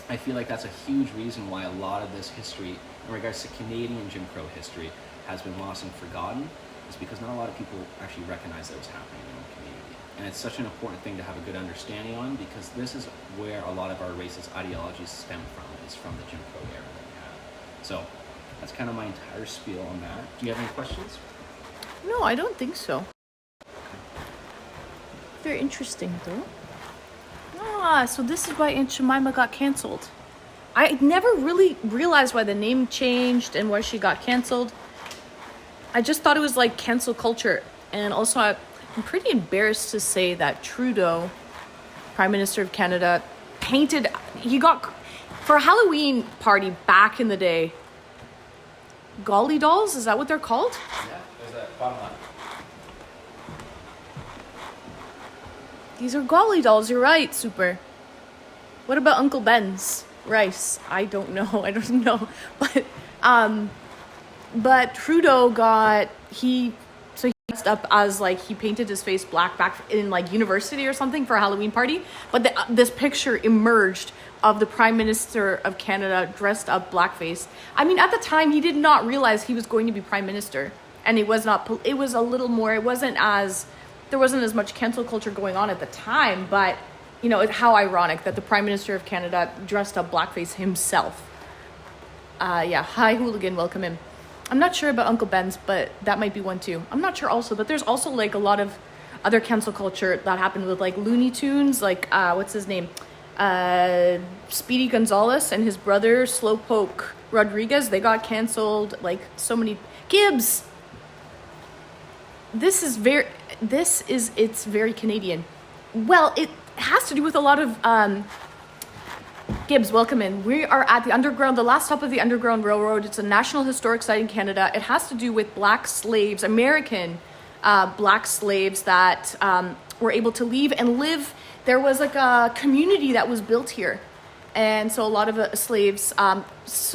I feel like that's a huge reason why a lot of this history in regards to Canadian Jim Crow history has been lost and forgotten, is because not a lot of people actually recognize that it was happening in their own community. And it's such an important thing to have a good understanding on, because this is where a lot of our racist ideologies stem from, is from the Jim Crow era that we have. So that's kind of my entire spiel on that. Do you have any questions? No, I don't think so. Very interesting, though. Ah, so this is why Aunt Jemima got canceled. I never really realized why the name changed and why she got canceled. I just thought it was like cancel culture. And also, I'm pretty embarrassed to say that Trudeau, Prime Minister of Canada, he got, for a Halloween party back in the day, Golly dolls, is that what they're called? Yeah, there's that bottom line. These are Golly dolls, you're right, Super. What about Uncle Ben's rice? I don't know. But Trudeau he dressed up as like, he painted his face black back in like university or something for a Halloween party. But this picture emerged of the Prime Minister of Canada dressed up blackface. I mean, at the time, he did not realize he was going to be Prime Minister. And it was a little more, there wasn't as much cancel culture going on at the time, but, you know, how ironic that the Prime Minister of Canada dressed up blackface himself. Yeah, hi, hooligan, welcome in. I'm not sure about Uncle Ben's, but that might be one too. I'm not sure also, but there's also like a lot of other cancel culture that happened with like Looney Tunes, like, what's his name? Speedy Gonzalez and his brother Slowpoke Rodriguez, they got canceled. Like so many. Gibbs. It's very Canadian. Well, it has to do with a lot of Gibbs, welcome in. We are at the last stop of the Underground Railroad. It's a National Historic Site in Canada. It has to do with black slaves, American black slaves that were able to leave and live. There was like a community that was built here. And so a lot of slaves, seek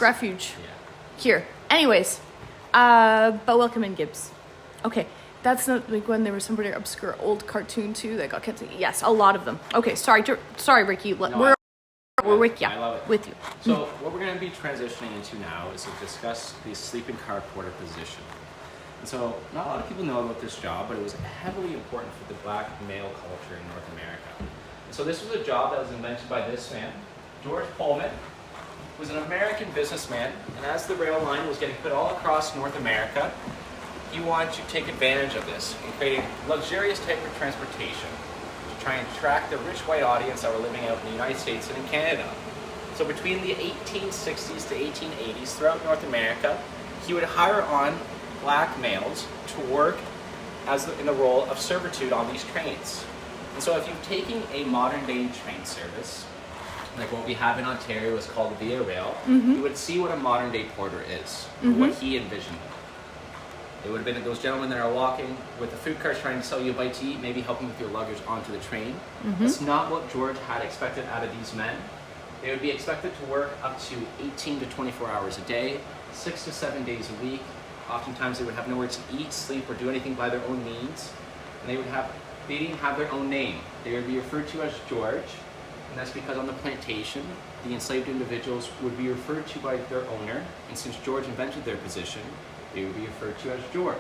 refuge Yeah. here. Anyways, but welcome in, Gibbs. Okay, that's not like when there was somebody obscure old cartoon too that got kept. Yes, a lot of them. Okay, sorry, Ricky. We're with you. I love it. With you. So what we're going to be transitioning into now is to discuss the sleeping car porter position. And so not a lot of people know about this job, but it was heavily important for the black male culture in North America. And so this was a job that was invented by this man, George Pullman, who was an American businessman. And as the rail line was getting put all across North America, he wanted to take advantage of this and create a luxurious type of transportation to try and attract the rich white audience that were living out in the United States and in Canada. So between the 1860s to 1880s, throughout North America, he would hire on black males to work in the role of servitude on these trains. And so if you're taking a modern day train service, like what we have in Ontario is called Via Rail, you would see what a modern day porter is, or what he envisioned. It would have been those gentlemen that are walking with the food carts trying to sell you a bite to eat, maybe helping with your luggage onto the train. That's not what George had expected out of these men. They would be expected to work up to 18 to 24 hours a day, 6 to 7 days a week. Oftentimes they would have nowhere to eat, sleep, or do anything by their own means. And they didn't have their own name. They would be referred to as George, and that's because on the plantation, the enslaved individuals would be referred to by their owner, and since George invented their position, they would be referred to as George.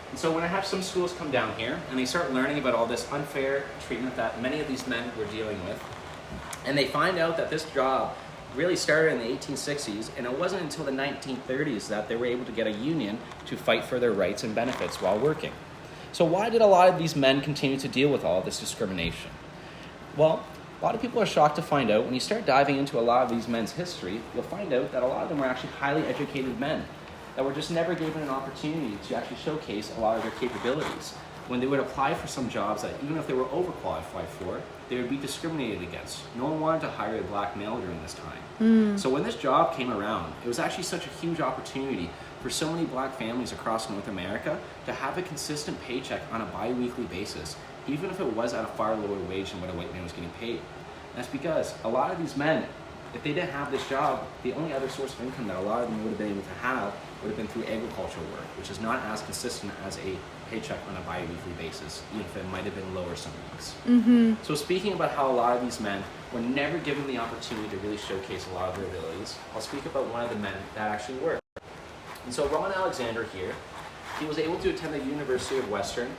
And so when I have some schools come down here, and they start learning about all this unfair treatment that many of these men were dealing with, and they find out that this job really started in the 1860s, and it wasn't until the 1930s that they were able to get a union to fight for their rights and benefits while working. So why did a lot of these men continue to deal with all this discrimination? Well, a lot of people are shocked to find out when you start diving into a lot of these men's history, you'll find out that a lot of them were actually highly educated men that were just never given an opportunity to actually showcase a lot of their capabilities. When they would apply for some jobs that even if they were overqualified for, they would be discriminated against. No one wanted to hire a black male during this time. So when this job came around, it was actually such a huge opportunity for so many black families across North America to have a consistent paycheck on a bi-weekly basis, even if it was at a far lower wage than what a white man was getting paid. And that's because a lot of these men, if they didn't have this job, the only other source of income that a lot of them would have been able to have would have been through agricultural work, which is not as consistent as a paycheck on a bi-weekly basis, even if it might have been lower some weeks. So speaking about how a lot of these men were never given the opportunity to really showcase a lot of their abilities, I'll speak about one of the men that actually were. And so Ron Alexander here, he was able to attend the University of Western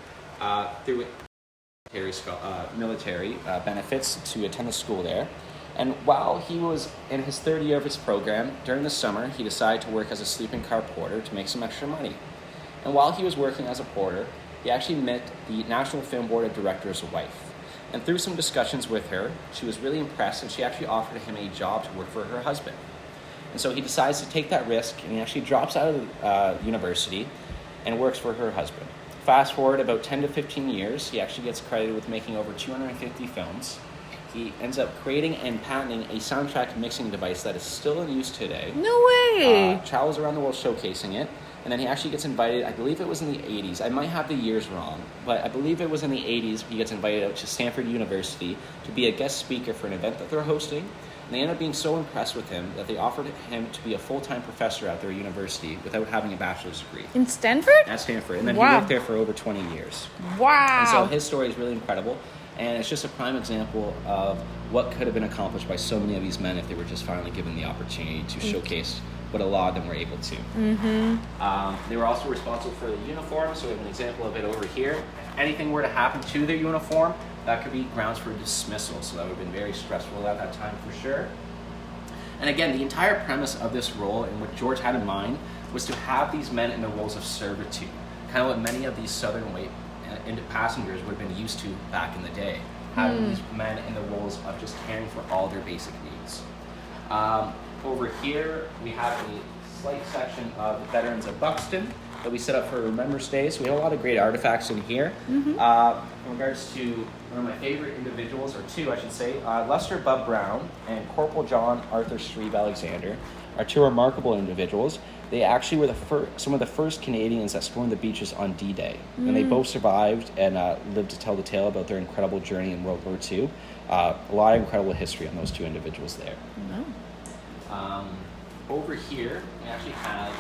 through military benefits to attend the school there. And while he was in his third year of his program, during the summer, he decided to work as a sleeping car porter to make some extra money. And while he was working as a porter, he actually met the National Film Board of Directors' wife. And through some discussions with her, she was really impressed, and she actually offered him a job to work for her husband. And so he decides to take that risk, and he actually drops out of university and works for her husband. Fast forward about 10 to 15 years, he actually gets credited with making over 250 films. He ends up creating and patenting a soundtrack mixing device that is still in use today. No way! Travels around the world showcasing it. And then he actually gets invited, I believe it was in the 80s. I might have the years wrong, but I believe it was in the 80s. He gets invited out to Stanford University to be a guest speaker for an event that they're hosting. And they end up being so impressed with him that they offered him to be a full-time professor at their university without having a bachelor's degree. In Stanford? At Stanford. And then Wow. he worked there for over 20 years. Wow! And so his story is really incredible. And it's just a prime example of what could have been accomplished by so many of these men if they were just finally given the opportunity to showcase what a lot of them were able to. They were also responsible for the uniform, so we have an example of it over here. If anything were to happen to their uniform, that could be grounds for dismissal, so that would have been very stressful at that time for sure. And again, the entire premise of this role and what George had in mind was to have these men in the roles of servitude, kind of what many of these southern white passengers would have been used to back in the day, having these men in the roles of just caring for all their basic needs. Over here, we have a slight section of Veterans of Buxton that we set up for Remembrance Day. So we have a lot of great artifacts in here. In regards to one of my favorite individuals, or two I should say, Lester Bub Brown and Corporal John Arthur Shreve Alexander are two remarkable individuals. They actually were some of the first Canadians that stormed the beaches on D-Day. And they both survived and lived to tell the tale about their incredible journey in World War II. A lot of incredible history on those two individuals there. Over here, we actually have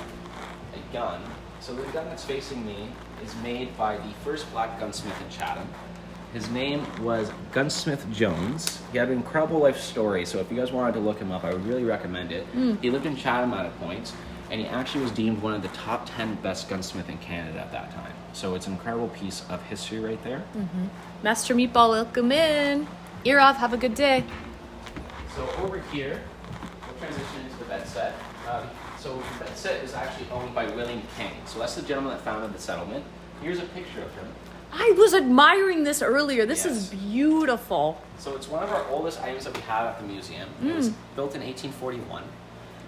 a gun. So the gun that's facing me is made by the first black gunsmith in Chatham. His name was Gunsmith Jones. He had an incredible life story, so if you guys wanted to look him up, I would really recommend it. He lived in Chatham at a point, and he actually was deemed one of the top 10 best gunsmith in Canada at that time. So it's an incredible piece of history right there. Master Meatball, welcome in. Ear off, have a good day. So over here, we'll transition into the bed set. So the bed set is actually owned by William King. So that's the gentleman that founded the settlement. Here's a picture of him. I was admiring this earlier. This is Yes. beautiful. So it's one of our oldest items that we have at the museum. It was built in 1841.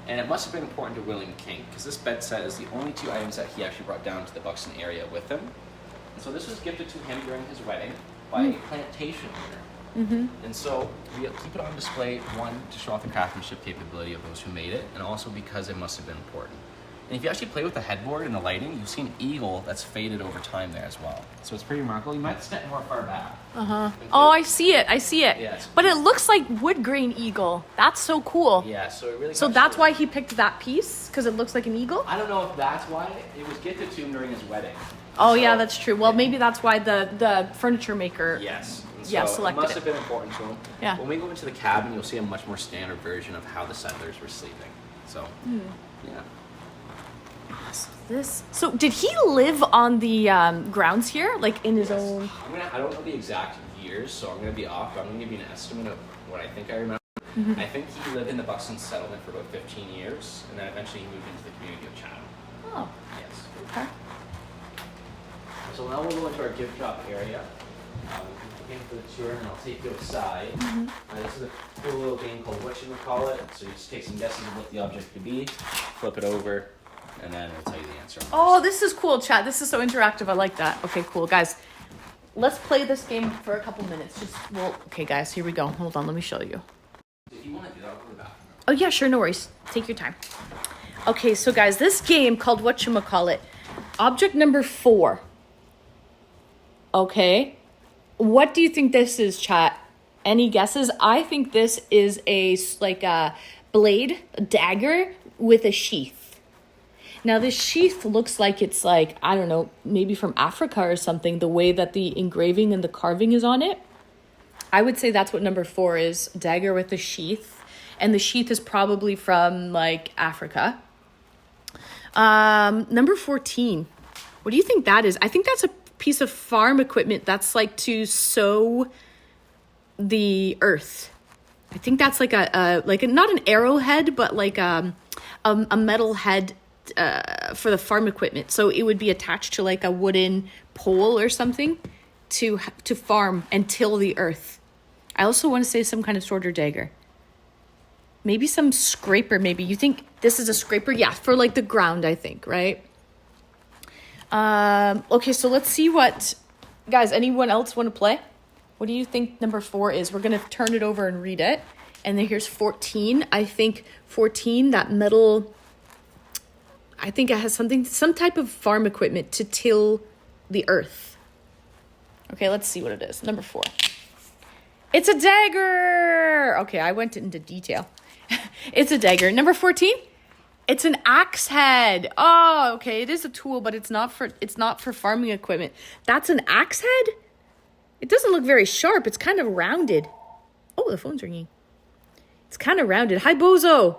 And it must have been important to William King because this bed set is the only two items that he actually brought down to the Buxton area with him. And so this was gifted to him during his wedding by a plantation owner. And so we keep it on display, one, to show off the craftsmanship capability of those who made it, and also because it must have been important. And if you actually play with the headboard and the lighting, you see an eagle that's faded over time there as well. So it's pretty remarkable. You might step more far back. Oh, I see it. Yes. But it looks like wood grain eagle. That's so cool. Yeah, so it really So that's why he picked that piece? Because it looks like an eagle? I don't know if that's why. It was gifted to him during his wedding. Oh, So- yeah, that's true. Well, maybe that's why the furniture maker... Yes. And Yeah, so selected it must it. have been important to him. Yeah. When we go into the cabin, you'll see a much more standard version of how the settlers were sleeping. So, yeah. So did he live on the grounds here? Like in his own... I don't know the exact years, so I'm gonna be off, but I'm gonna give you an estimate of what I think I remember. I think he lived in the Buxton settlement for about 15 years, and then eventually he moved into the community of Chatham. Oh, Yes. okay. So now we'll go into our gift shop area. We're looking for the tour, and I'll take you outside. This is a cool little game called Whatchamacallit. So you just take some guesses of what the object could be, flip it over, and then it'll tell you the answer. Oh, this is cool, chat. This is so interactive. I like that. Okay, cool. Guys, let's play this game for a couple minutes. Okay, guys, here we go. Hold on, let me show you. If you want to do that, I'll go to the bathroom. Oh, yeah, sure, no worries. Take your time. Okay, so guys, this game called Whatchamacallit. Object number 4. Okay. What do you think this is, chat? Any guesses? I think this is a blade, a dagger with a sheath. Now, this sheath looks like it's like, I don't know, maybe from Africa or something, the way that the engraving and the carving is on it. I would say that's what number 4 is, a dagger with a sheath. And the sheath is probably from, like, Africa. Number 14. What do you think that is? I think that's a piece of farm equipment that's like to sow the earth. I think that's like a not an arrowhead, but like a metal head for the farm equipment. So it would be attached to like a wooden pole or something to farm and till the earth. I also want to say some kind of sword or dagger. Maybe some scraper, maybe. You think this is a scraper? Yeah, for like the ground, I think, right? Okay, so let's see what... Guys, anyone else want to play? What do you think number 4 is? We're going to turn it over and read it. And then here's 14. I think 14, that metal... I think it has some type of farm equipment to till the earth. Okay, let's see what it is. Number 4. It's a dagger! Okay, I went into detail. It's a dagger. Number 14? It's an axe head. Oh, okay. It is a tool, but it's not for farming equipment. That's an axe head? It doesn't look very sharp. It's kind of rounded. Oh, the phone's ringing. It's kind of rounded. Hi, Bozo.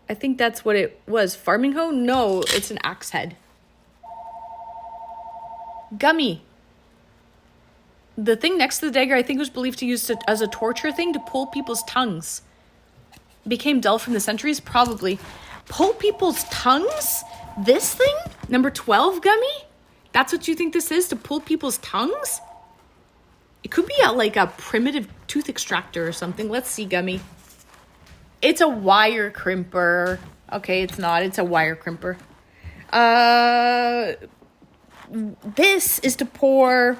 I think that's what it was. Farming hoe? No, it's an axe head. Gummy. The thing next to the dagger, I think, was believed to use it as a torture thing to pull people's tongues. Became dull from the centuries? Probably. Pull people's tongues? This thing? Number 12, Gummy? That's what you think this is? To pull people's tongues? It could be like a primitive tooth extractor or something. Let's see, Gummy. It's a wire crimper. Okay, it's not. It's a wire crimper. This is to pour...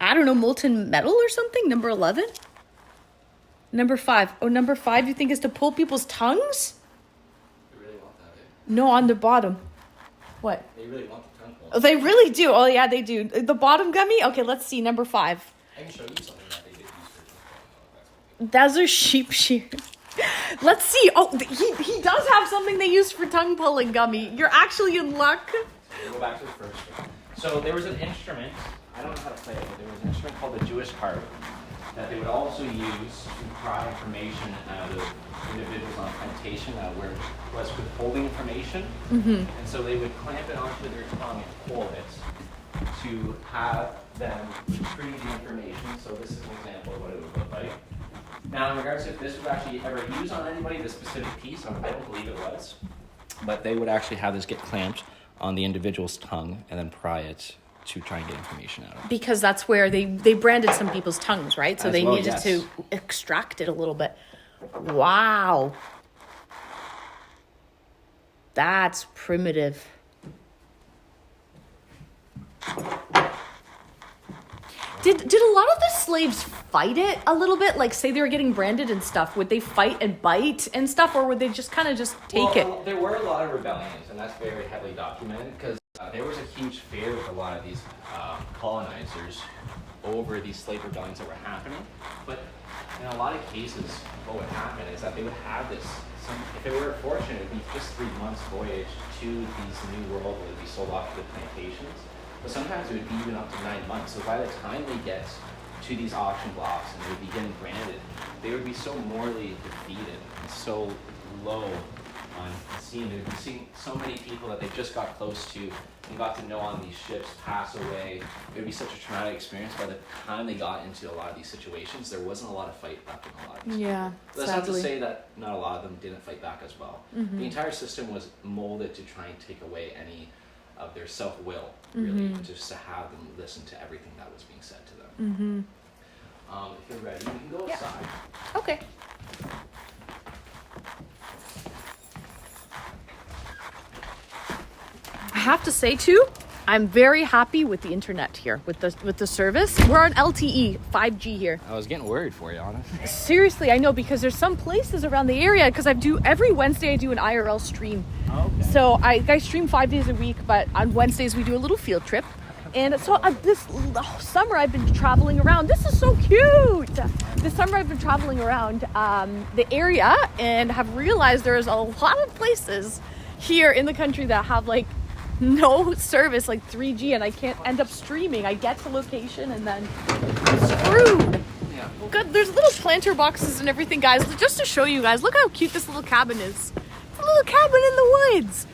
I don't know, molten metal or something? Number 11? Number 5. Oh, number 5 you think is to pull people's tongues? You really want that, eh? No, on the bottom. What? They really want the tongue pulled. Oh, they really do. Oh, yeah, they do. The bottom, Gummy? Okay, let's see. Number 5. I can show you something that they did use for tongue pulling, though, if that's what Those are sheep shears. Let's see. Oh, he does have something they use for tongue pulling, Gummy. You're actually in luck. We'll go back to the first one. So there was an instrument, I don't know how to play it, but there was an instrument called the Jewish harp that they would also use to pry information out of individuals on plantation where it was withholding information. And so they would clamp it onto their tongue and pull it to have them retrieve the information. So this is an example of what it would look like. Now, in regards to if this was actually ever used on anybody, this specific piece, I don't believe it was, but they would actually have this get clamped on the individual's tongue and then pry it to try and get information out of it. Because that's where they branded some people's tongues, right? So As they well, needed yes. to extract it a little bit. Wow. That's primitive. Did a lot of the slaves fight it a little bit? Like, say they were getting branded and stuff, would they fight and bite and stuff, or would they just kind of just take it? There were a lot of rebellions, and that's very heavily documented because there was a huge fear with a lot of these colonizers over these slave rebellions that were happening. But in a lot of cases, what would happen is that they would have this. If they were fortunate, it would be just 3 months voyage to these new world where they'd be sold off to the plantations. But sometimes it would be even up to 9 months. So by the time they get to these auction blocks and they would be getting branded, they would be so morally defeated and so low on seeing. They would be seeing so many people that they just got close to and got to know on these ships pass away. It would be such a traumatic experience. By the time they got into a lot of these situations, there wasn't a lot of fight left in a lot of these. Yeah, That's not to sadly. say that not a lot of them didn't fight back as well. The entire system was molded to try and take away any of their self-will, really, just to have them listen to everything that was being said to them. If you're ready, you can go Yeah. outside. Okay. I have to say too, I'm very happy with the internet here, with the service. We're on LTE 5G here. I was getting worried for you, honestly. Seriously, I know, because there's some places around the area, because every Wednesday I do an IRL stream. Okay. So I stream 5 days a week, but on Wednesdays we do a little field trip. And so this summer I've been traveling around. This is so cute. This summer I've been traveling around the area and have realized there's a lot of places here in the country that have like no service, like 3G, and I can't end up streaming. I get to location and then I'm screwed. Yeah. Good. There's little planter boxes and everything, guys. Just to show you guys, look how cute this little cabin is. It's a little cabin in the woods.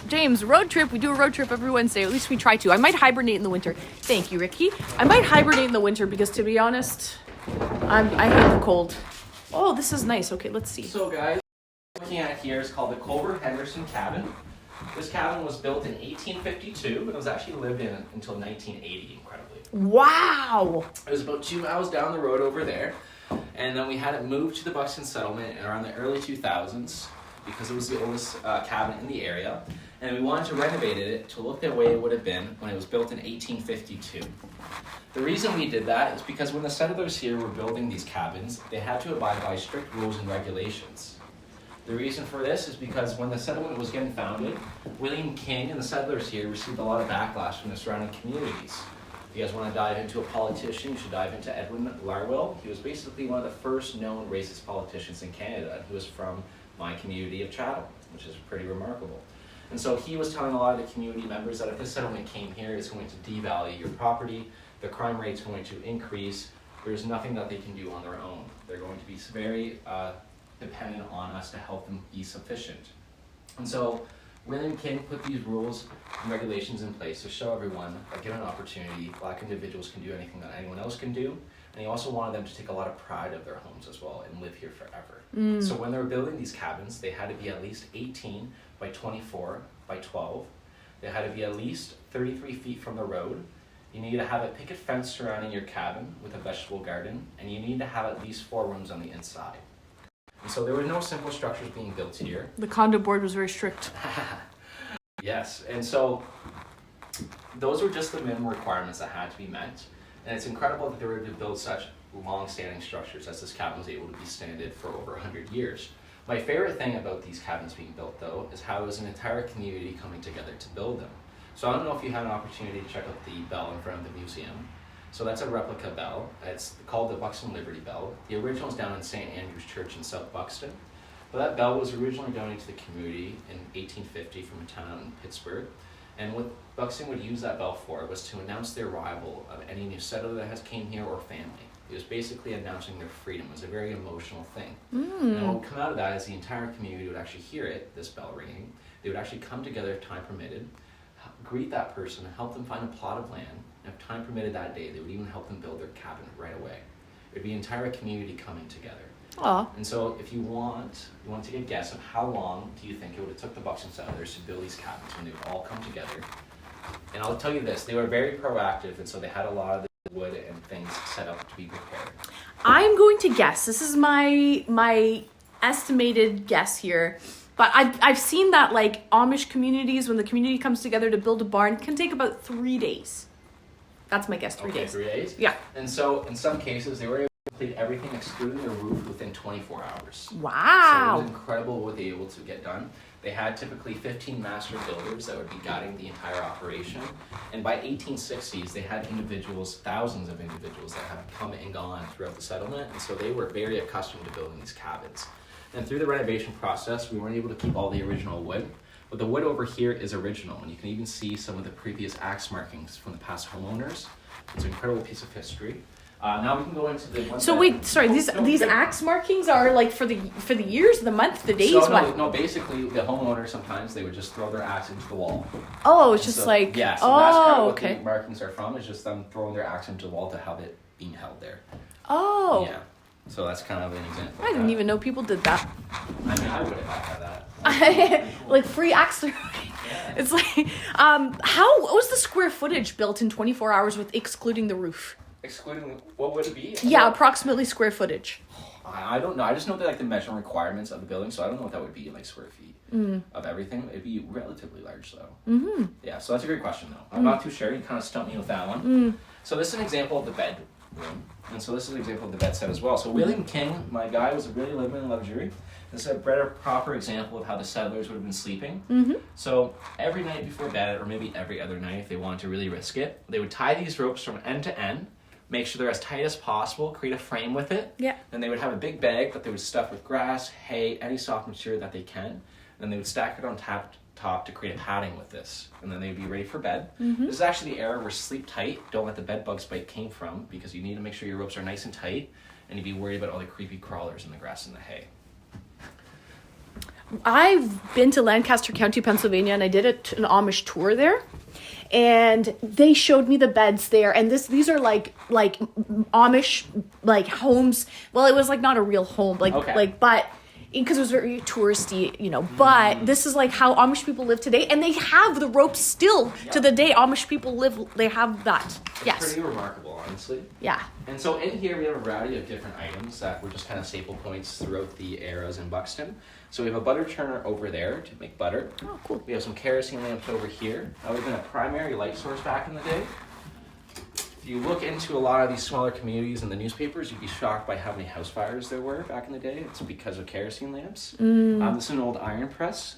James, road trip. We do a road trip every Wednesday. At least we try to. I might hibernate in the winter. Thank you, Ricky. I might hibernate in the winter because, to be honest, I hate the cold. Oh, this is nice. Okay, let's see. So guys, what we're looking at here is called the Culver Henderson Cabin. This cabin was built in 1852, but it was actually lived in until 1980, incredibly. Wow. It was about 2 miles down the road over there, and then we had it moved to the Buxton settlement around the early 2000s because it was the oldest cabin in the area, and we wanted to renovate it to look the way it would have been when it was built in 1852. The reason we did that is because when the settlers here were building these cabins, they had to abide by strict rules and regulations. The reason for this is because when the settlement was getting founded, William King and the settlers here received a lot of backlash from the surrounding communities. If you guys want to dive into a politician, you should dive into Edwin Larwell. He was basically one of the first known racist politicians in Canada. He was from my community of Chatham, which is pretty remarkable. And so he was telling a lot of the community members that if this settlement came here, it's going to devalue your property, the crime rate's going to increase, there's nothing that they can do on their own. They're going to be very dependent on us to help them be sufficient. And so William King put these rules and regulations in place to show everyone that given an opportunity, Black individuals can do anything that anyone else can do. And he also wanted them to take a lot of pride of their homes as well and live here forever. So when they were building these cabins, they had to be at least 18 by 24 by 12. They had to be at least 33 feet from the road. You need to have a picket fence surrounding your cabin with a vegetable garden, and you need to have at least 4 rooms on the inside. And so there were no simple structures being built here. The condo board was very strict. Yes, and so those were just the minimum requirements that had to be met. And it's incredible that they were able to build such long-standing structures as this cabin was able to be standing for over 100 years. My favorite thing about these cabins being built, though, is how it was an entire community coming together to build them. So I don't know if you had an opportunity to check out the bell in front of the museum. So that's a replica bell. It's called the Buxton Liberty Bell. The original is down in St. Andrew's Church in South Buxton. But that bell was originally donated to the community in 1850 from a town in Pittsburgh. And what Buxton would use that bell for was to announce the arrival of any new settler that has came here or family. It was basically announcing their freedom. It was a very emotional thing. And what would come out of that is the entire community would actually hear it, this bell ringing. They would actually come together if time permitted, greet that person, help them find a plot of land. And if time permitted that day, they would even help them build their cabin right away. It would be an entire community coming together. Aw. And so if you want to take a guess of how long do you think it would have took the Buxton settlers to build these cabins when they would all come together. And I'll tell you this, they were very proactive, and so they had a lot of the wood and things set up to be prepared. I'm going to guess. This is my estimated guess here. But I've seen that like Amish communities, when the community comes together to build a barn, can take about 3 days. That's my guess, 3 days. 3 days? Yeah. And so in some cases, they were able to complete everything excluding the roof within 24 hours. Wow. So it was incredible what they were able to get done. They had typically 15 master builders that would be guiding the entire operation. And by 1860s, they had individuals, thousands of individuals that had come and gone throughout the settlement. And so they were very accustomed to building these cabins. And through the renovation process, we weren't able to keep all the original wood. But the wood over here is original. And you can even see some of the previous axe markings from the past homeowners. It's an incredible piece of history. Now we can go into the one. So wait, sorry. These axe markings are like for the years, the month, the days. So what? no. Basically, the homeowner sometimes they would just throw their axe into the wall. Oh, it's And just so, like yeah. So that's kind of what okay. the markings are from. Is just them throwing their axe into the wall to have it being held there. Oh. Yeah. So that's kind of an example. I didn't even know people did that. I mean, I would if I had that. Like free axe throwing. Yeah. It's like how what was the square footage built in 24 hours with excluding the roof? Excluding what would it be? Yeah, approximately square footage. I don't know. I just know that like the measurement requirements of the building, so I don't know what that would be in like square feet of everything. It'd be relatively large though. Mm-hmm. Yeah, so that's a great question though. I'm not too sure. You kind of stumped me with that one. So this is an example of the bedroom, and so this is an example of the bed set as well. So William King, my guy, was really living in luxury. This is a better, proper example of how the settlers would have been sleeping. So every night before bed, or maybe every other night if they wanted to really risk it, they would tie these ropes from end to end, make sure they're as tight as possible, create a frame with it. Yeah. Then they would have a big bag that they would stuff with grass, hay, any soft material that they can. Then they would stack it on top to create a padding with this. And then they'd be ready for bed. This is actually the era where sleep tight, don't let the bed bugs bite came from, because you need to make sure your ropes are nice and tight, and you'd be worried about all the creepy crawlers in the grass and the hay. I've been to Lancaster County, Pennsylvania, and I did an Amish tour there. And they showed me the beds there, and these are like Amish like homes. Well, it was like not a real home, but because it was very touristy, you know. But this is like how Amish people live today, and they have the ropes still to the day Amish people live. They have that. It's pretty remarkable, honestly. Yeah. And so in here we have a variety of different items that were just kind of staple points throughout the eras in Buxton. So we have a butter churner over there to make butter. Oh, cool. We have some kerosene lamps over here. That would have been a primary light source back in the day. If you look into a lot of these smaller communities in the newspapers, you'd be shocked by how many house fires there were back in the day. It's because of kerosene lamps. This is an old iron press.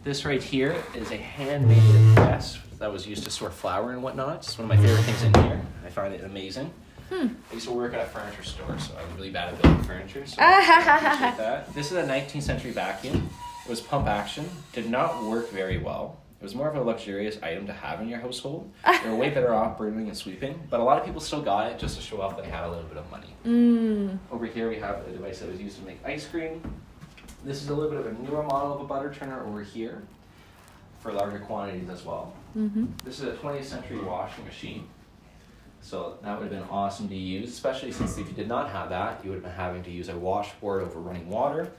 This right here is a handmade press that was used to store flour and whatnot. It's one of my favorite things in here. I find it amazing. I used to work at a furniture store, so I was really bad at building furniture. So I appreciate that. This is a 19th century vacuum. It was pump action. Did not work very well. It was more of a luxurious item to have in your household. They were way better off brooming and sweeping, but a lot of people still got it just to show off that they had a little bit of money. Over here we have a device that was used to make ice cream. This is a little bit of a newer model of a butter churner over here for larger quantities as well. This is a 20th century washing machine. So that would have been awesome to use, especially since if you did not have that, you would have been having to use a washboard over running water,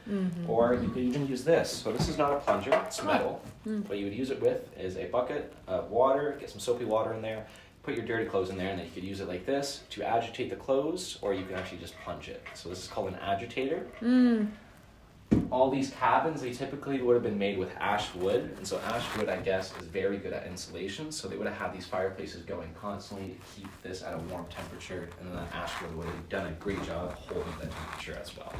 or you could even use this. So this is not a plunger, it's metal. What you would use it with is a bucket of water, get some soapy water in there, put your dirty clothes in there, and then you could use it like this to agitate the clothes, or you can actually just plunge it. So this is called an agitator. All these cabins, they typically would have been made with ash wood, and so ash wood, I guess, is very good at insulation, so they would have had these fireplaces going constantly to keep this at a warm temperature, and then that ash wood would have done a great job holding that temperature as well.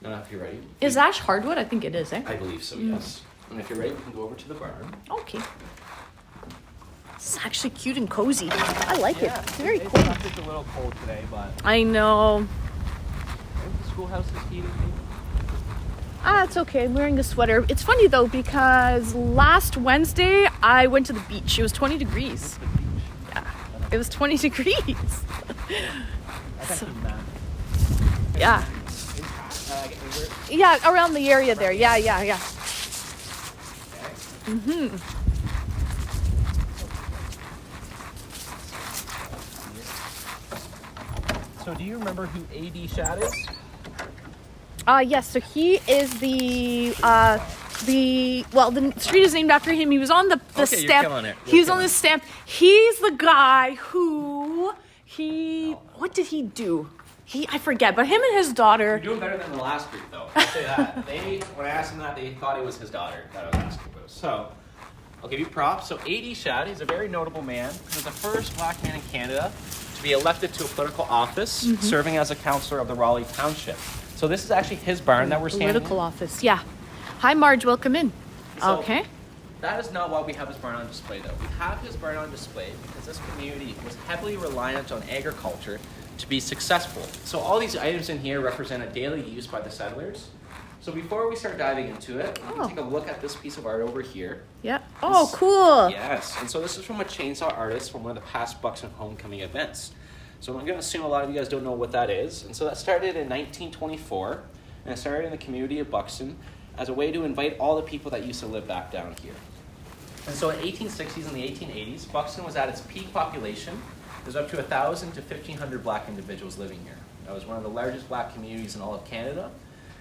Now, if you're ready. Is ash hardwood? I think it is, eh? I believe so, yes. And if you're ready, we can go over to the barn. Okay. This is actually cute and cozy. I like it. It's very It's cool. just a little cold today, but I know. the schoolhouse is heated. It's okay. I'm wearing a sweater. It's funny though because last Wednesday I went to the beach. It was 20 degrees. Yeah, it was 20 degrees. So, yeah. Yeah, around the area there. Yeah. Mm-hmm. So do you remember who A.D. Shad is? Yes, so he is the street is named after him. He was on the Okay, you're stamp. killing it. He was on the stamp. He's the guy who what did he do? I forget, but him and his daughter. You're doing better than the last group, though. I'll say that. When I asked them that, they thought it was his daughter that I was asking about. So, I'll give you props. So A.D. Shad is a very notable man. He was the first black man in Canada to be elected to a political office, serving as a councillor of the Raleigh Township. So this is actually his barn that we're standing Political in. office, yeah. Hi, Marge, welcome in. So, Okay. That is not why we have his barn on display, though. We have his barn on display because this community was heavily reliant on agriculture to be successful. So all these items in here represent a daily use by the settlers. So before we start diving into it, we can take a look at this piece of art over here. Yeah. Oh, cool. Yes, and so this is from a chainsaw artist from one of the past Buxton Homecoming events. So I'm going to assume a lot of you guys don't know what that is. And so that started in 1924, and it started in the community of Buxton as a way to invite all the people that used to live back down here. And so in the 1860s and the 1880s, Buxton was at its peak population. There's up to 1,000 to 1,500 black individuals living here. That was one of the largest black communities in all of Canada.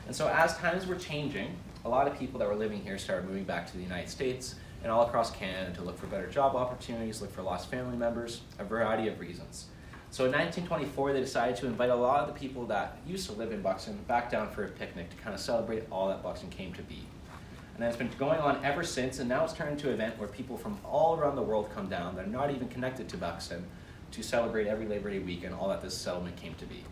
And so as times were changing, a lot of people that were living here started moving back to the United States and all across Canada to look for better job opportunities, look for lost family members, a variety of reasons. So in 1924, they decided to invite a lot of the people that used to live in Buxton back down for a picnic to kind of celebrate all that Buxton came to be. And then it's been going on ever since, and now it's turned into an event where people from all around the world come down that are not even connected to Buxton to celebrate every Labor Day weekend, all that this settlement came to be.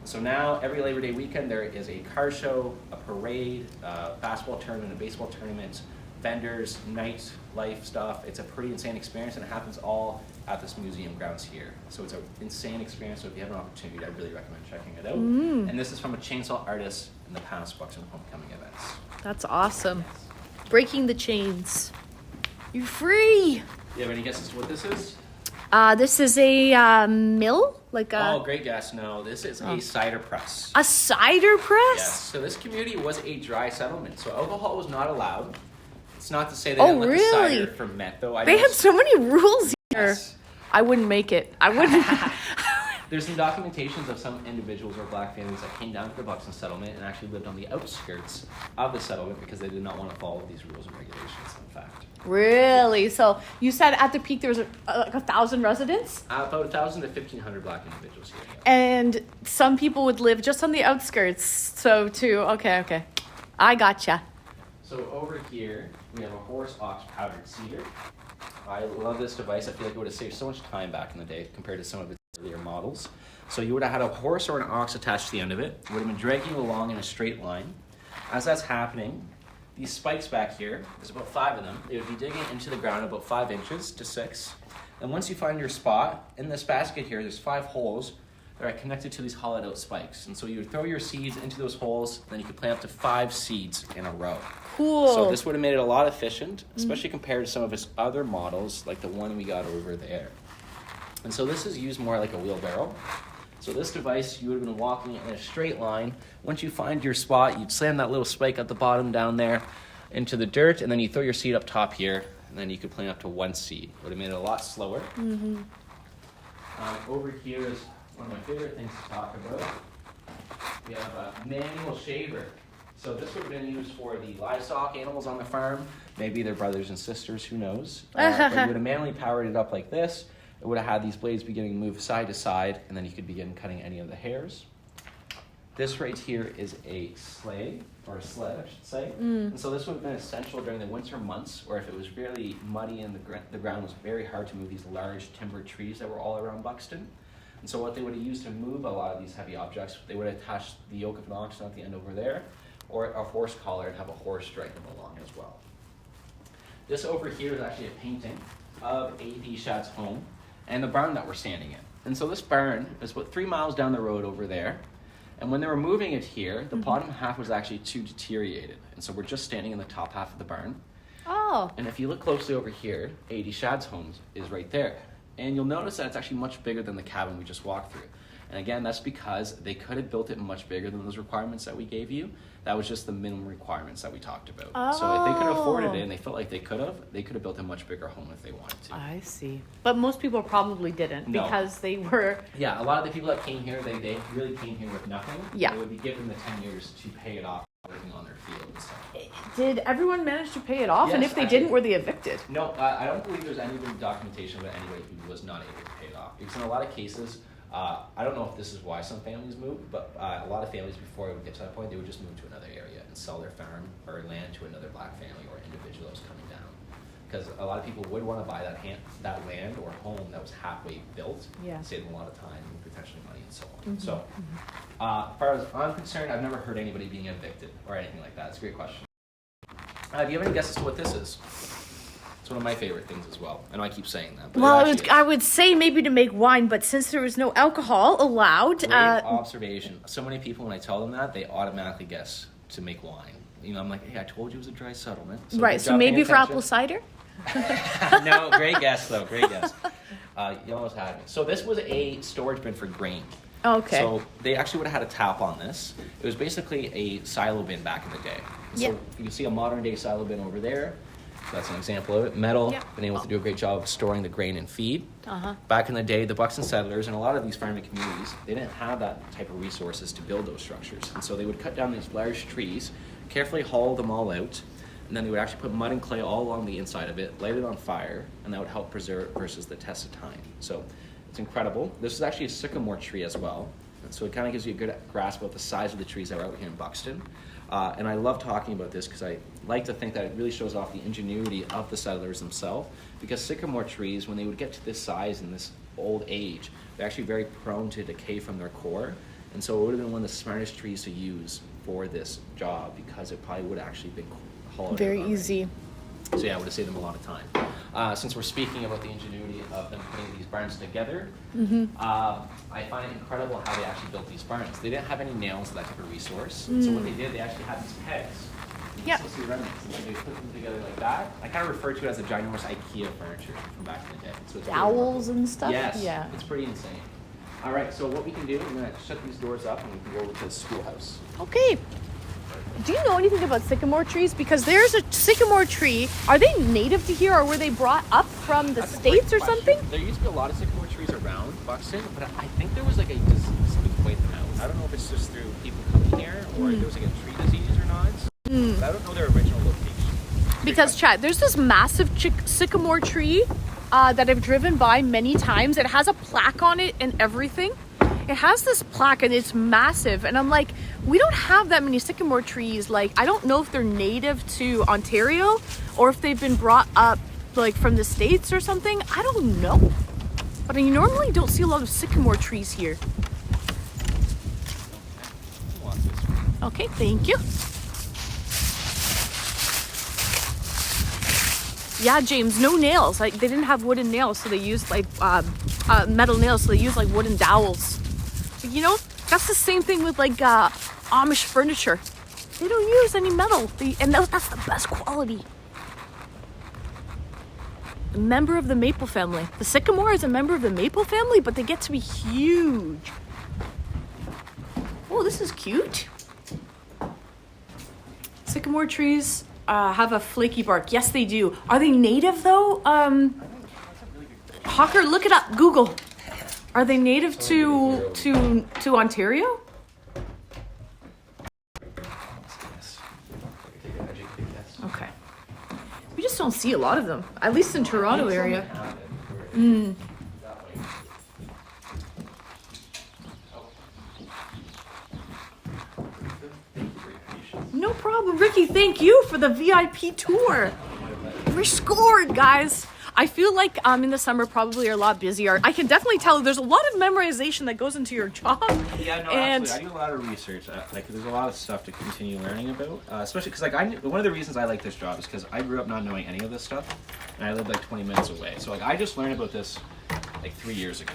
So now, every Labor Day weekend, there is a car show, a parade, a basketball tournament, a baseball tournament, vendors, nightlife stuff. It's a pretty insane experience, and it happens all at this museum grounds here. So it's an insane experience, so if you have an opportunity, I really recommend checking it out. And this is from a chainsaw artist in the past Buxton Homecoming events. That's awesome. Breaking the chains. You're free. Do you have any guesses to what this is? This is a mill? Like a... Oh, great guess. No, this is a cider press. A cider press? Yes. So this community was a dry settlement, so alcohol was not allowed. It's not to say they Oh, didn't let the really? cider ferment, though. They have so many rules here. Yes. I wouldn't make it. I wouldn't. There's some documentations of some individuals or black families that came down to the Buxton settlement and actually lived on the outskirts of the settlement because they did not want to follow these rules and regulations, in fact. Really? So you said at the peak there was like 1,000 residents? About 1,000 to 1,500 black individuals here. Yeah. And some people would live just on the outskirts. So too. Okay. I gotcha. So over here, we have a horse ox powdered cedar. I love this device. I feel like it would have saved so much time back in the day compared to some of its earlier models. So you would have had a horse or an ox attached to the end of it. It would have been dragging along in a straight line. As that's happening, these spikes back here, there's about 5 of them. They would be digging into the ground about 5 inches to 6. And once you find your spot, in this basket here, there's 5 holes that are connected to these hollowed out spikes. And so you would throw your seeds into those holes, then you could plant up to 5 seeds in a row. Cool. So this would have made it a lot efficient, especially compared to some of its other models, like the one we got over there. And so this is used more like a wheelbarrow. So this device, you would have been walking in a straight line. Once you find your spot, you'd slam that little spike at the bottom down there into the dirt, and then you throw your seed up top here, and then you could plant up to 1 seed. Would have made it a lot slower. Over here is one of my favorite things to talk about. We have a manual shaver. So this would have been used for the livestock animals on the farm, maybe their brothers and sisters, who knows. But you would have manually powered it up like this. It would have had these blades beginning to move side to side, and then you could begin cutting any of the hairs. This right here is a sleigh, or a sled, I should say. And so this would have been essential during the winter months, or if it was really muddy and the ground was very hard to move these large timber trees that were all around Buxton. And so what they would have used to move a lot of these heavy objects, they would have attached the yoke of an oxen at the end over there, or a horse collar and have a horse drag them along as well. This over here is actually a painting of A.D. Shad's home and the barn that we're standing in. And so this barn is about 3 miles down the road over there. And when they were moving it here, the bottom half was actually too deteriorated. And so we're just standing in the top half of the barn. Oh. And if you look closely over here, A.D. Shad's home is right there. And you'll notice that it's actually much bigger than the cabin we just walked through. And again, that's because they could have built it much bigger than those requirements that we gave you. That was just the minimum requirements that we talked about. Oh. So if they could have afforded it and they felt like they could have built a much bigger home if they wanted to. I see. But most people probably didn't No. because they were. Yeah, a lot of the people that came here, they really came here with nothing. Yeah. They would be given the 10 years to pay it off working on their field and stuff. Did everyone manage to pay it off? And Yes, if they actually. didn't, were they evicted? No, I don't believe there's any documentation about anybody who was not able to pay it off. Because in a lot of cases, I don't know if this is why some families moved, but a lot of families before it would get to that point, they would just move to another area and sell their farm or land to another black family or individual that was coming down. Because a lot of people would want to buy that land or home that was halfway built, Yeah. save them a lot of time and potentially money and so on. So, as far as I'm concerned, I've never heard anybody being evicted or anything like that. It's a great question. Do you have any guesses to what this is? It's one of my favorite things as well. I know I keep saying that. But Well, it actually is. I would say maybe to make wine, but since there was no alcohol allowed, Great observation. So many people, when I tell them that, they automatically guess to make wine. You know, I'm like, hey, I told you it was a dry settlement. So right. good So job maybe paying for apple attention. cider. No, great guess though. Great guess. You almost had me. So this was a storage bin for grain. Okay. So they actually would have had a tap on this. It was basically a silo bin back in the day. So Yeah. you can see a modern day silo bin over there. That's an example of it. Metal, Yeah. been able to do a great job of storing the grain and feed. Uh-huh. Back in the day, the Buxton settlers and a lot of these farming communities, they didn't have that type of resources to build those structures. And so they would cut down these large trees, carefully haul them all out, and then they would actually put mud and clay all along the inside of it, light it on fire, and that would help preserve it versus the test of time. So it's incredible. This is actually a sycamore tree as well. And so it kind of gives you a good grasp of the size of the trees that are out here in Buxton. And I love talking about this because I like to think that it really shows off the ingenuity of the settlers themselves. Because sycamore trees, when they would get to this size and this old age, they're actually very prone to decay from their core. And so it would have been one of the smartest trees to use for this job because it probably would have actually been hollowed out Very already. easy. So yeah, it would have saved them a lot of time. Since we're speaking about the ingenuity of them putting these barns together, I find it incredible how they actually built these barns. They didn't have any nails or that type of resource. So what they did, they actually had these pegs. You Yep. can still see remnants. And they put them together like that. I kind of refer to it as a ginormous IKEA furniture from back in the day. So it's pretty Dowels remarkable. and stuff? Yes, Yeah. it's pretty insane. All right, so what we can do, we're going to shut these doors up and we can go over to the schoolhouse. Okay. Do you know anything about sycamore trees? Because there's a sycamore tree. Are they native to here or were they brought up from the That's a great States or question. something? There used to be a lot of sycamore trees around Buxton, but I think there was like a disease that wiped them out. I don't know if it's just through people coming here or if there was like a tree disease or not. But I don't know their original location. Because, Chad, there's this massive sycamore tree that I've driven by many times. It has a plaque on it and everything. It has this plaque and it's massive. And I'm like, we don't have that many sycamore trees. Like, I don't know if they're native to Ontario or if they've been brought up like from the States or something. I don't know. But I normally don't see a lot of sycamore trees here. Okay, thank you. Yeah, James, no nails. Like they didn't have wooden nails, so they used like metal nails. So they used like wooden dowels. But, you know, that's the same thing with like Amish furniture. They don't use any metal, and that's the best quality. A member of the maple family. The sycamore is a member of the maple family, but they get to be huge. Oh, this is cute. Sycamore trees have a flaky bark. Yes, they do. Are they native though? Hawker, look it up. Google. Are they native to Ontario? Okay. We just don't see a lot of them. At least in Toronto area. No problem, Ricky. Thank you for the VIP tour. We're scored, guys. I feel like in the summer probably are a lot busier. I can definitely tell there's a lot of memorization that goes into your job. Yeah, no, and absolutely. I do a lot of research. Like, there's a lot of stuff to continue learning about, especially because, like, one of the reasons I like this job is because I grew up not knowing any of this stuff, and I lived like 20 minutes away. So, like, I just learned about this like 3 years ago.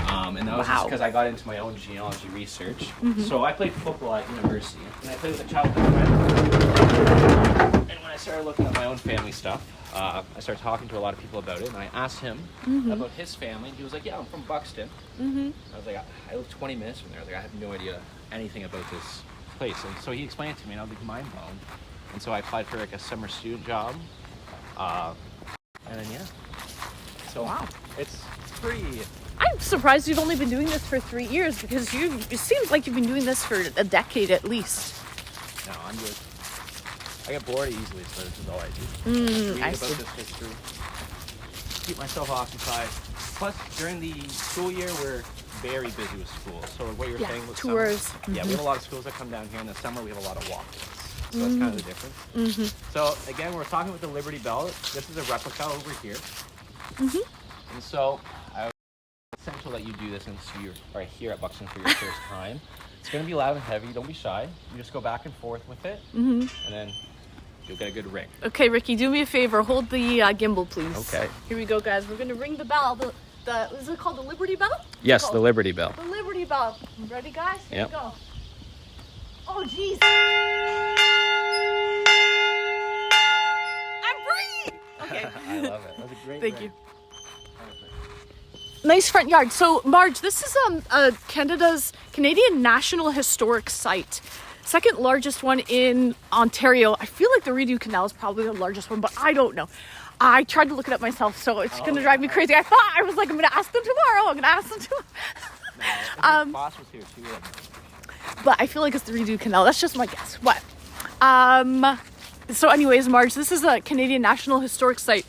And that was just because I got into my own genealogy research. So I played football at university, and I played with a childhood friend. And when I started looking at my own family stuff, I started talking to a lot of people about it, and I asked him about his family. He was like, "Yeah, I'm from Buxton." I was like, "I live 20 minutes from there." I was like, "I have no idea anything about this place." And so he explained it to me, and I was like, mind blown. And so I applied for like a summer student job, and then yeah. So it's pretty. I'm surprised you've only been doing this for 3 years because it seems like you've been doing this for a decade at least. No, I'm good. I get bored easily, so this is all I do. Read I about see. this history, keep myself occupied. Plus, during the school year, we're very busy with school. So what you're saying with tours. Summer, yeah, we have a lot of schools that come down here. In the summer, we have a lot of walk-ins. So that's kind of the difference. So again, we're talking with the Liberty Bell. This is a replica over here. And so it's essential that you do this since you are here at Buxton for your first time. It's going to be loud and heavy. Don't be shy. You just go back and forth with it, and then you'll get a good ring. Okay, Ricky, do me a favor. Hold the gimbal, please. Okay. Here we go, guys. We're going to ring the bell. The is it called the Liberty Bell? Yes, the Liberty Bell. The Liberty Bell. Ready, guys? Here Yep. we go. Oh, jeez. I'm free! Okay. I love it. That was a great Thank ring. you. Nice front yard. So, Marge, this is Canada's Canadian National Historic Site. Second largest one in Ontario. I feel like the Rideau Canal is probably the largest one, but I don't know. I tried to look it up myself, so it's going to drive me crazy. I was like, I'm going to ask them tomorrow. My boss was here too. But I feel like it's the Rideau Canal. That's just my guess. What? So anyways, Marge, this is a Canadian National Historic Site.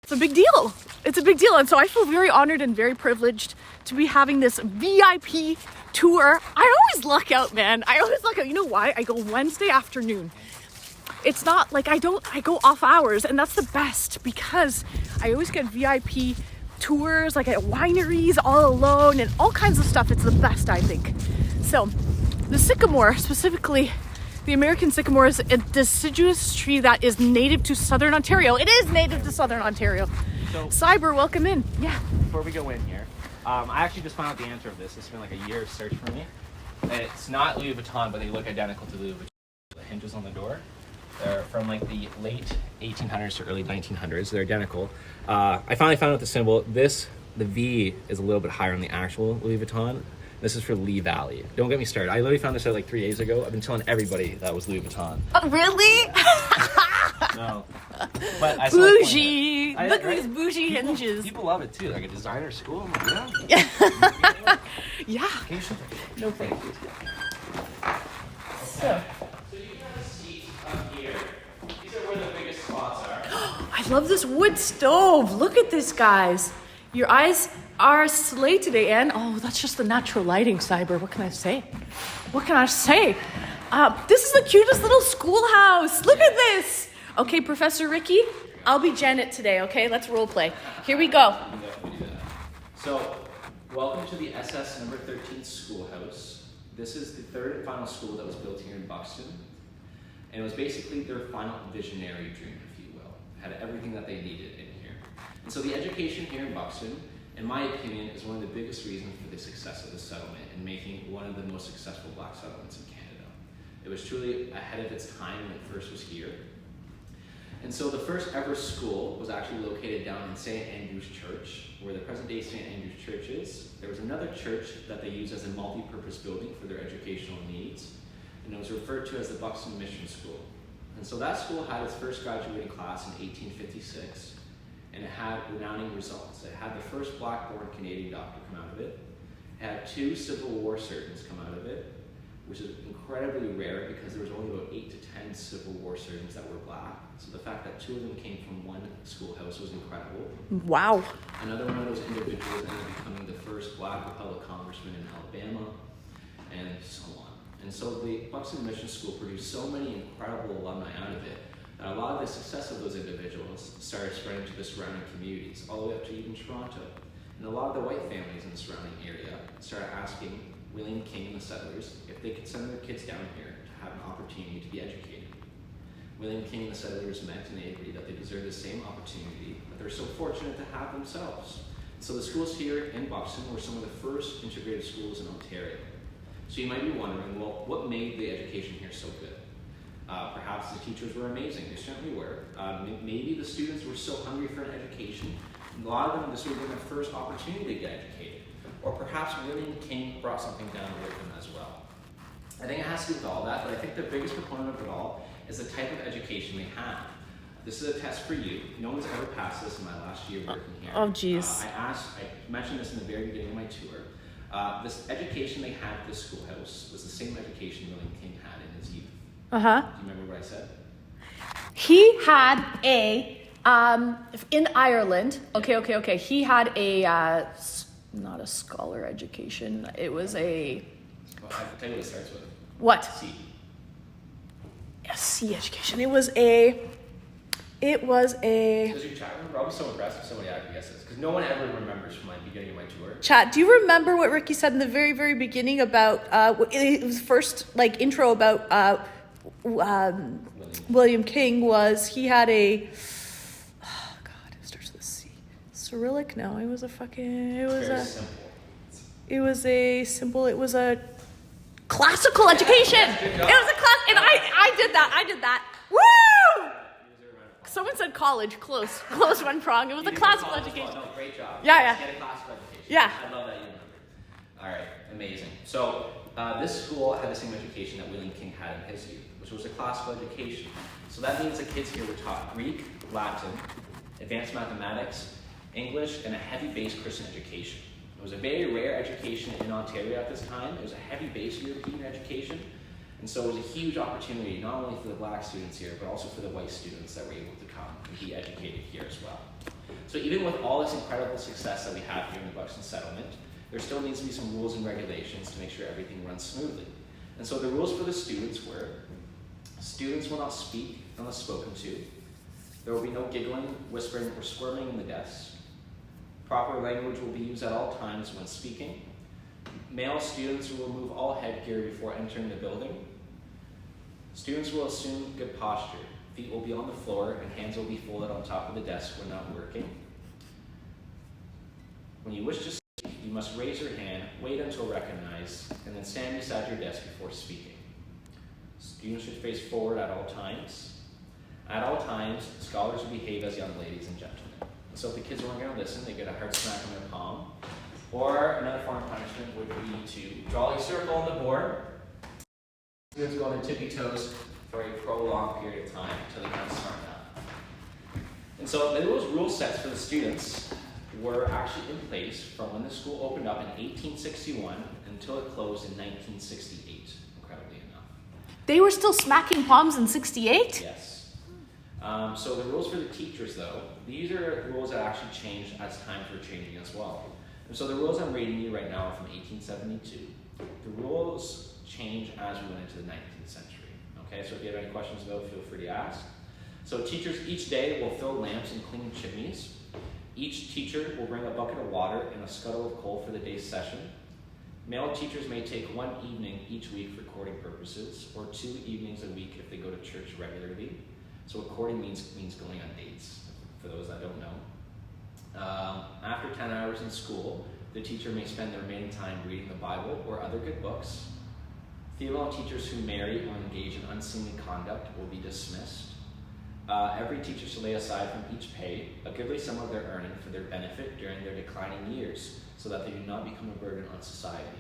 It's a big deal. It's a big deal. And so I feel very honored and very privileged to be having this VIP tour. I always luck out, man. I always luck out. You know why? I go Wednesday afternoon. It's not like I go off hours, and that's the best because I always get VIP tours, like at wineries all alone and all kinds of stuff. It's the best, I think. So the sycamore, specifically the American sycamore, is a deciduous tree that is native to Southern Ontario. It is native to Southern Ontario. So, Cyber, welcome in. Yeah. before we go in here, I actually just found out the answer of this. It's been like a year of search for me. It's not Louis Vuitton, but they look identical to Louis Vuitton. The hinges on the door, they're from like the late 1800s to early 1900s. They're identical. I finally found out the symbol. The V is a little bit higher on the actual Louis Vuitton. This is for Lee Valley. Don't get me started. I literally found this out like 3 days ago. I've been telling everybody that was Louis Vuitton. Oh, really? No. But I saw the point of it. Bougie. I- Look at right? these bougie hinges. People love it too. Like a designer school. I'm like, yeah. Yeah. Can you show that? No thank you. So, So you have a seat up here. These are where the biggest spots are. I love this wood stove. Look at this, guys. Your eyes are slay today, Anne. Oh, that's just the natural lighting, Cyber. What can I say? What can I say? This is the cutest little schoolhouse. Look at this. Okay, Professor Ricky, I'll be Janet today, okay? Let's role play. Here we go. So, welcome to the SS number 13 schoolhouse. This is the third and final school that was built here in Buxton. And it was basically their final visionary dream, if you will. It had everything that they needed in here. And so the education here in Buxton, in my opinion, is one of the biggest reasons for the success of the settlement and making one of the most successful black settlements in Canada. It was truly ahead of its time when it first was here. And so the first ever school was actually located down in St. Andrew's Church, where the present day St. Andrew's Church is. There was another church that they used as a multi-purpose building for their educational needs, and it was referred to as the Buxton Mission School. And so that school had its first graduating class in 1856, and it had renowned results. It had the first black-born Canadian doctor come out of it. It had 2 Civil War surgeons come out of it, which is incredibly rare because there was only about 8 to 10 Civil War surgeons that were black. So the fact that 2 of them came from one schoolhouse was incredible. Wow. Another one of those individuals ended up becoming the first black Republican congressman in Alabama, and so on. And so the Buxton Mission School produced so many incredible alumni out of it that a lot of the success of those individuals started spreading to the surrounding communities, all the way up to even Toronto. And a lot of the white families in the surrounding area started asking William King and the settlers if they could send their kids down here to have an opportunity to be educated. William King and the settlers met and they agreed that they deserved the same opportunity that they're so fortunate to have themselves. So the schools here in Buxton were some of the first integrated schools in Ontario. So you might be wondering, well, what made the education here so good? Perhaps the teachers were amazing, they certainly were. Maybe the students were so hungry for an education, a lot of them, this would have been their first opportunity to get educated. Or perhaps William King brought something down with him as well. I think it has to do with all that, but I think the biggest component of it all is the type of education they have. This is a test for you. No one's ever passed this in my last year working here. Oh, geez. I mentioned this in the very beginning of my tour. This education they had at the schoolhouse was the same education William King had in his youth. Uh-huh. Do you remember what I said? He had in Ireland, okay. He had not a scholar education. It was a... Well, I can tell you what it starts with. What? C. A C education. It was a... Does your chat room? Rob was so impressed with somebody actually guesses, because no one ever remembers from my beginning of my tour. Chat, do you remember what Ricky said in the very, very beginning about, it was first, intro about William King was, he had a, oh God, it starts with a C. Cyrillic? No, it was a classical education. It was a class, and I did that. Woo! Someone said college, close one prong. It was a classical education. No, great job. Yeah. Get a classical education. Yeah. I love that you remember. All right, amazing. So this school had the same education that William King had in his youth, which was a classical education. So that means the kids here were taught Greek, Latin, advanced mathematics, English, and a heavy-based Christian education. It was a very rare education in Ontario at this time. It was a heavy-based European education. And so it was a huge opportunity, not only for the black students here, but also for the white students that were able to come and be educated here as well. So even with all this incredible success that we have here in the Buxton settlement, there still needs to be some rules and regulations to make sure everything runs smoothly. And so the rules for the students were, students will not speak unless spoken to. There will be no giggling, whispering, or squirming in the desks. Proper language will be used at all times when speaking. Male students will remove all headgear before entering the building. Students will assume good posture. Feet will be on the floor and hands will be folded on top of the desk when not working. When you wish to speak, you must raise your hand, wait until recognized, and then stand beside your desk before speaking. Students should face forward at all times. At all times, scholars will behave as young ladies and gentlemen. So if the kids weren't going to listen, they get a hard smack on their palm. Or another form of punishment would be to draw a circle on the board. Students go on their tippy toes for a prolonged period of time until they kind of smart enough. And so those rule sets for the students were actually in place from when the school opened up in 1861 until it closed in 1968, incredibly enough. They were still smacking palms in 68? Yes. So the rules for the teachers, though, these are rules that actually changed as times were changing as well. And so the rules I'm reading you right now are from 1872. The rules change as we went into the 19th century. Okay, so if you have any questions about it, feel free to ask. So teachers each day will fill lamps and clean chimneys. Each teacher will bring a bucket of water and a scuttle of coal for the day's session. Male teachers may take one evening each week for courting purposes, or 2 evenings a week if they go to church regularly. So what courting means going on dates, for those that don't know. After 10 hours in school, the teacher may spend the remaining time reading the Bible or other good books. Female teachers who marry or engage in unseemly conduct will be dismissed. Every teacher should lay aside from each pay a goodly sum of their earning for their benefit during their declining years, so that they do not become a burden on society.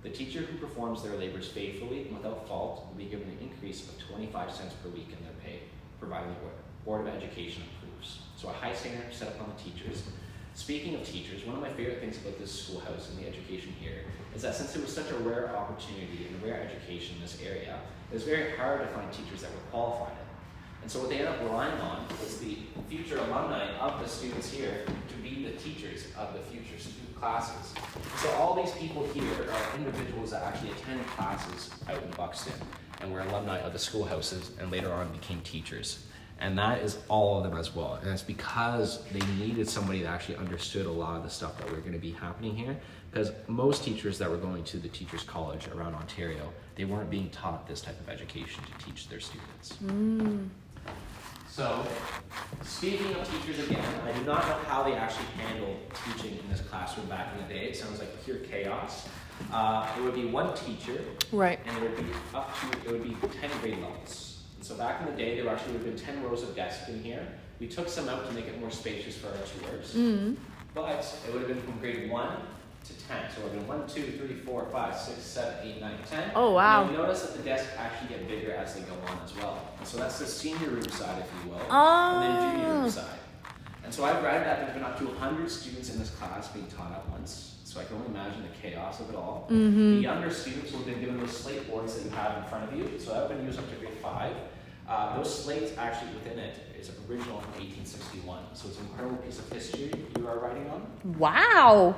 The teacher who performs their labors faithfully and without fault will be given an increase of 25 cents per week in their pay, providing the Board of Education approves. So a high standard set upon the teachers. Speaking of teachers, one of my favorite things about this schoolhouse and the education here is that since it was such a rare opportunity and a rare education in this area, it was very hard to find teachers that were qualified. And so what they ended up relying on was the future alumni of the students here to be the teachers of the future student classes. So all these people here are individuals that actually attended classes out in Buxton and were alumni of the schoolhouses and later on became teachers. And that is all of them as well. And it's because they needed somebody that actually understood a lot of the stuff that were going to be happening here. Because most teachers that were going to the Teachers College around Ontario, they weren't being taught this type of education to teach their students. So, speaking of teachers again, I do not know how they actually handled teaching in this classroom back in the day. It sounds like pure chaos. It would be one teacher, Right. and it would be 10 grade levels. And so back in the day, there actually would have been 10 rows of desks in here. We took some out to make it more spacious for our tours. But it would have been from grade 1 to 10. So it would have been 1, 2, 3, 4, 5, 6, 7, 8, 9, 10. Oh, wow. And you'll notice that the desks actually get bigger as they go on as well. And so that's the senior room side, if you will, and then junior room side. And so I've read that there's been up to 100 students in this class being taught at once. So I can only imagine the chaos of it all. The younger students will have been given those slate boards that you have in front of you. So that would have been used up to grade 5. Those slates actually within it is original from 1861. So it's an incredible piece of history you are writing on. Wow.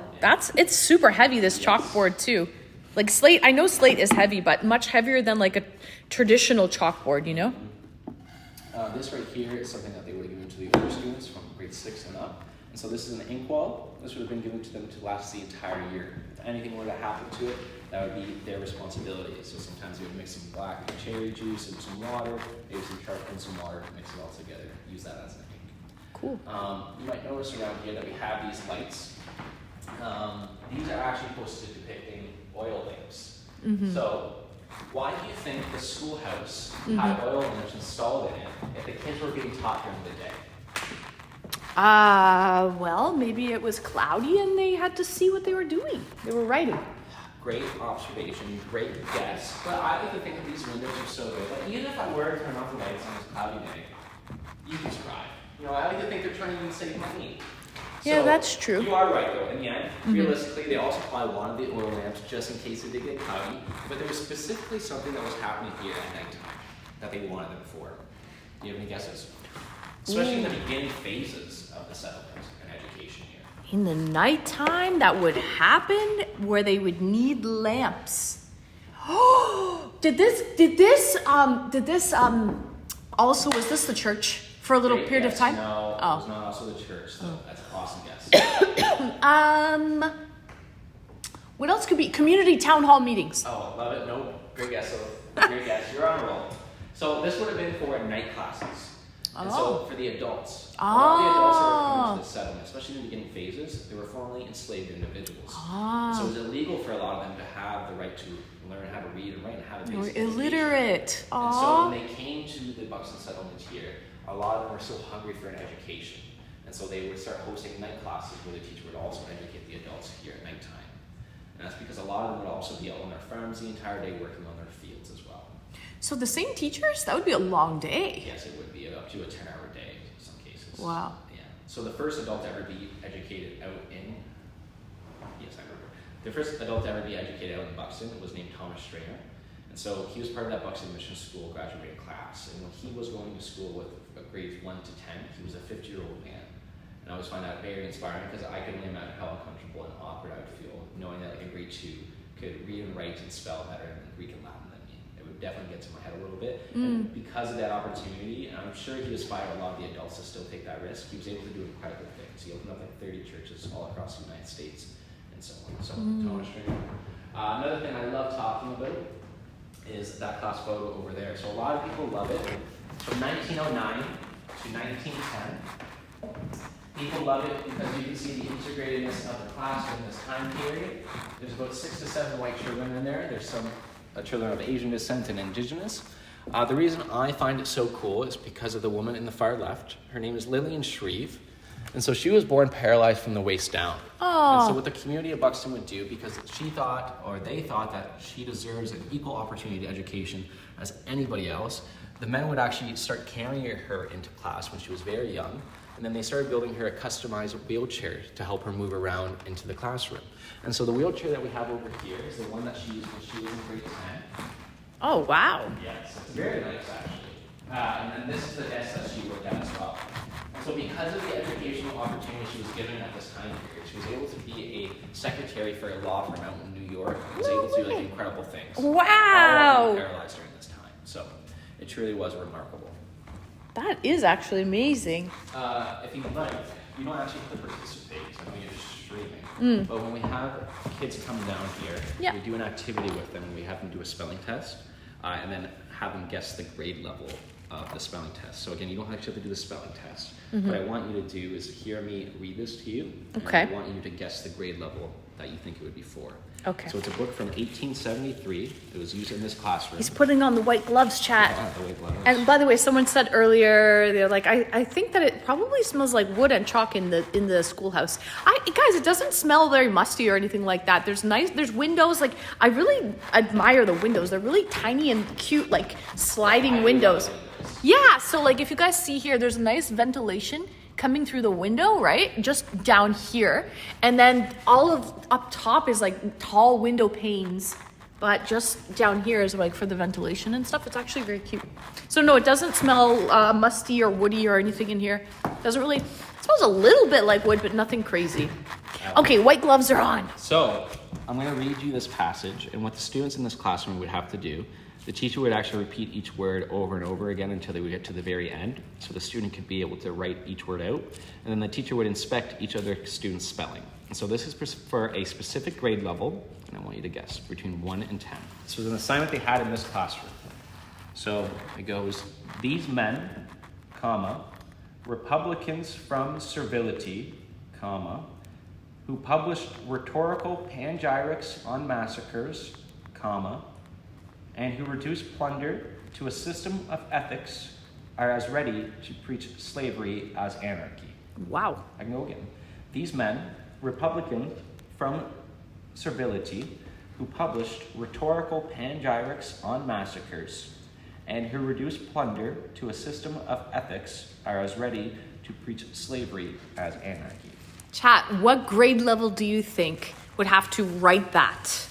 It's super heavy, this chalkboard too. Like slate, I know slate is heavy, but much heavier than like a traditional chalkboard, you know? This right here is something that they would have given to the older students from grade 6 and up. And so this is an inkwell. This would have been given to them to last the entire year. If anything were to happen to it, that would be their responsibility. So sometimes they would mix some black cherry juice and some water, maybe some sharp and some water, mix it all together, use that as an ink. Cool. You might notice around here that we have these lights. These are actually supposed to depicting oil lamps. So why do you think the schoolhouse had oil lamps installed in it if the kids were being taught during the day? Well, maybe it was cloudy and they had to see what they were doing. They were writing. Great observation, great guess. But I like to think that these windows are so good. Like, even if I were to turn off the lights on this cloudy day, you'd be surprised. You know, I like to think they're trying to save money. Yeah, So, that's true. You are right, though. In the end, realistically, they also supply one of the oil lamps just in case it did get cloudy. But there was specifically something that was happening here at nighttime that they wanted them for. Do you have any guesses? Especially in the beginning phases of the settlement and education here. In the nighttime, that would happen where they would need lamps. Oh, did this also, was this the church for a little Great period guess. of time? No, it Oh. was not also the church, though. That's an awesome guess. What else could be? Community town hall meetings. Oh, love it. Nope. Great guess, though. Great guess. You're on a roll. So this would have been for night classes. And so for the adults. A lot of the adults that were coming to the settlement, especially in the beginning phases, they were formerly enslaved individuals. So it was illegal for a lot of them to have the right to learn how to read and write and have a They were basic education. illiterate. And so when they came to the Buxton settlement here, a lot of them were so hungry for an education. And so they would start hosting night classes where the teacher would also educate the adults here at nighttime. And that's because a lot of them would also be out on their farms the entire day working on their fields as well. So the same teachers? That would be a long day. Yes, it would be up to a 10-hour day in some cases. Wow. Yeah. So the first adult to ever be educated out in, yes, I remember. The first adult to ever be educated out in Buxton was named Thomas Stringer. And so he was part of that Buxton Mission School graduating class. And when he was going to school with grades 1 to 10, he was a 50-year-old man. And I always find that very inspiring because I could only imagine how uncomfortable and awkward I would feel knowing that like a grade 2 could read and write and spell better than Greek and Latin than me. It would definitely get to my head a little bit. And because of that opportunity, and I'm sure he inspired a lot of the adults to still take that risk, he was able to do incredible things. He opened up like 30 churches all across the United States and so on. So Thomas Stringer. Another thing I love talking about is that class photo over there. So a lot of people love it. From 1909 to 1910. People love it because you can see the integratedness of the class in this time period. There's about 6 to 7 white children in there. There's some children of Asian descent and indigenous. The reason I find it so cool is because of the woman in the far left. Her name is Lillian Shreve. And so she was born paralyzed from the waist down. Oh. And so what the community of Buxton would do, because she thought, or they thought that she deserves an equal opportunity education as anybody else, the men would actually start carrying her into class when she was very young. And then they started building her a customized wheelchair to help her move around into the classroom. And so the wheelchair that we have over here is the one that she used when she was in grade 10. Oh, wow. Yes, it's very nice actually. And then this is the desk that she worked at as well. And so because of the educational opportunity she was given at this time period, she was able to be a secretary for a law firm out in New York and was able to do like incredible things. All while Wow. being paralyzed during this time. So it truly was remarkable. That is actually amazing. If you like, you don't actually have to participate. I mean, you're just streaming. But when we have kids come down here, Yeah. we do an activity with them. We have them do a spelling test, and then have them guess the grade level of the spelling test. So again, you don't actually have to do the spelling test. What I want you to do is hear me read this to you. Okay. And I want you to guess the grade level that you think it would be for. Okay. So it's a book from 1873. It was used in this classroom. He's putting on the white gloves, chat. The way gloves. And by the way, someone said earlier, they're like, I think that it probably smells like wood and chalk in the schoolhouse. Guys, it doesn't smell very musty or anything like that. There's windows. Like, I really admire the windows. They're really tiny and cute, like sliding windows. Yeah, so like if you guys see here, there's a nice ventilation coming through the window, right? Just down here. And then all of up top is like tall window panes. But just down here is like for the ventilation and stuff. It's actually very cute. So no, it doesn't smell musty or woody or anything in here. It smells a little bit like wood, but nothing crazy. Okay, white gloves are on. So I'm going to read you this passage, and what the students in this classroom would have to do, the teacher would actually repeat each word over and over again until they would get to the very end, so the student could be able to write each word out, and then the teacher would inspect each other student's spelling. And so this is for a specific grade level, and I want you to guess, between 1 and 10. This was an assignment they had in this classroom. So it goes, these men, comma, Republicans from servility, comma, who published rhetorical panegyrics on massacres, comma, and who reduced plunder to a system of ethics, are as ready to preach slavery as anarchy. Wow. I can go again. These men, Republican from servility, who published rhetorical panegyrics on massacres, and who reduced plunder to a system of ethics, are as ready to preach slavery as anarchy. Chat, what grade level do you think would have to write that?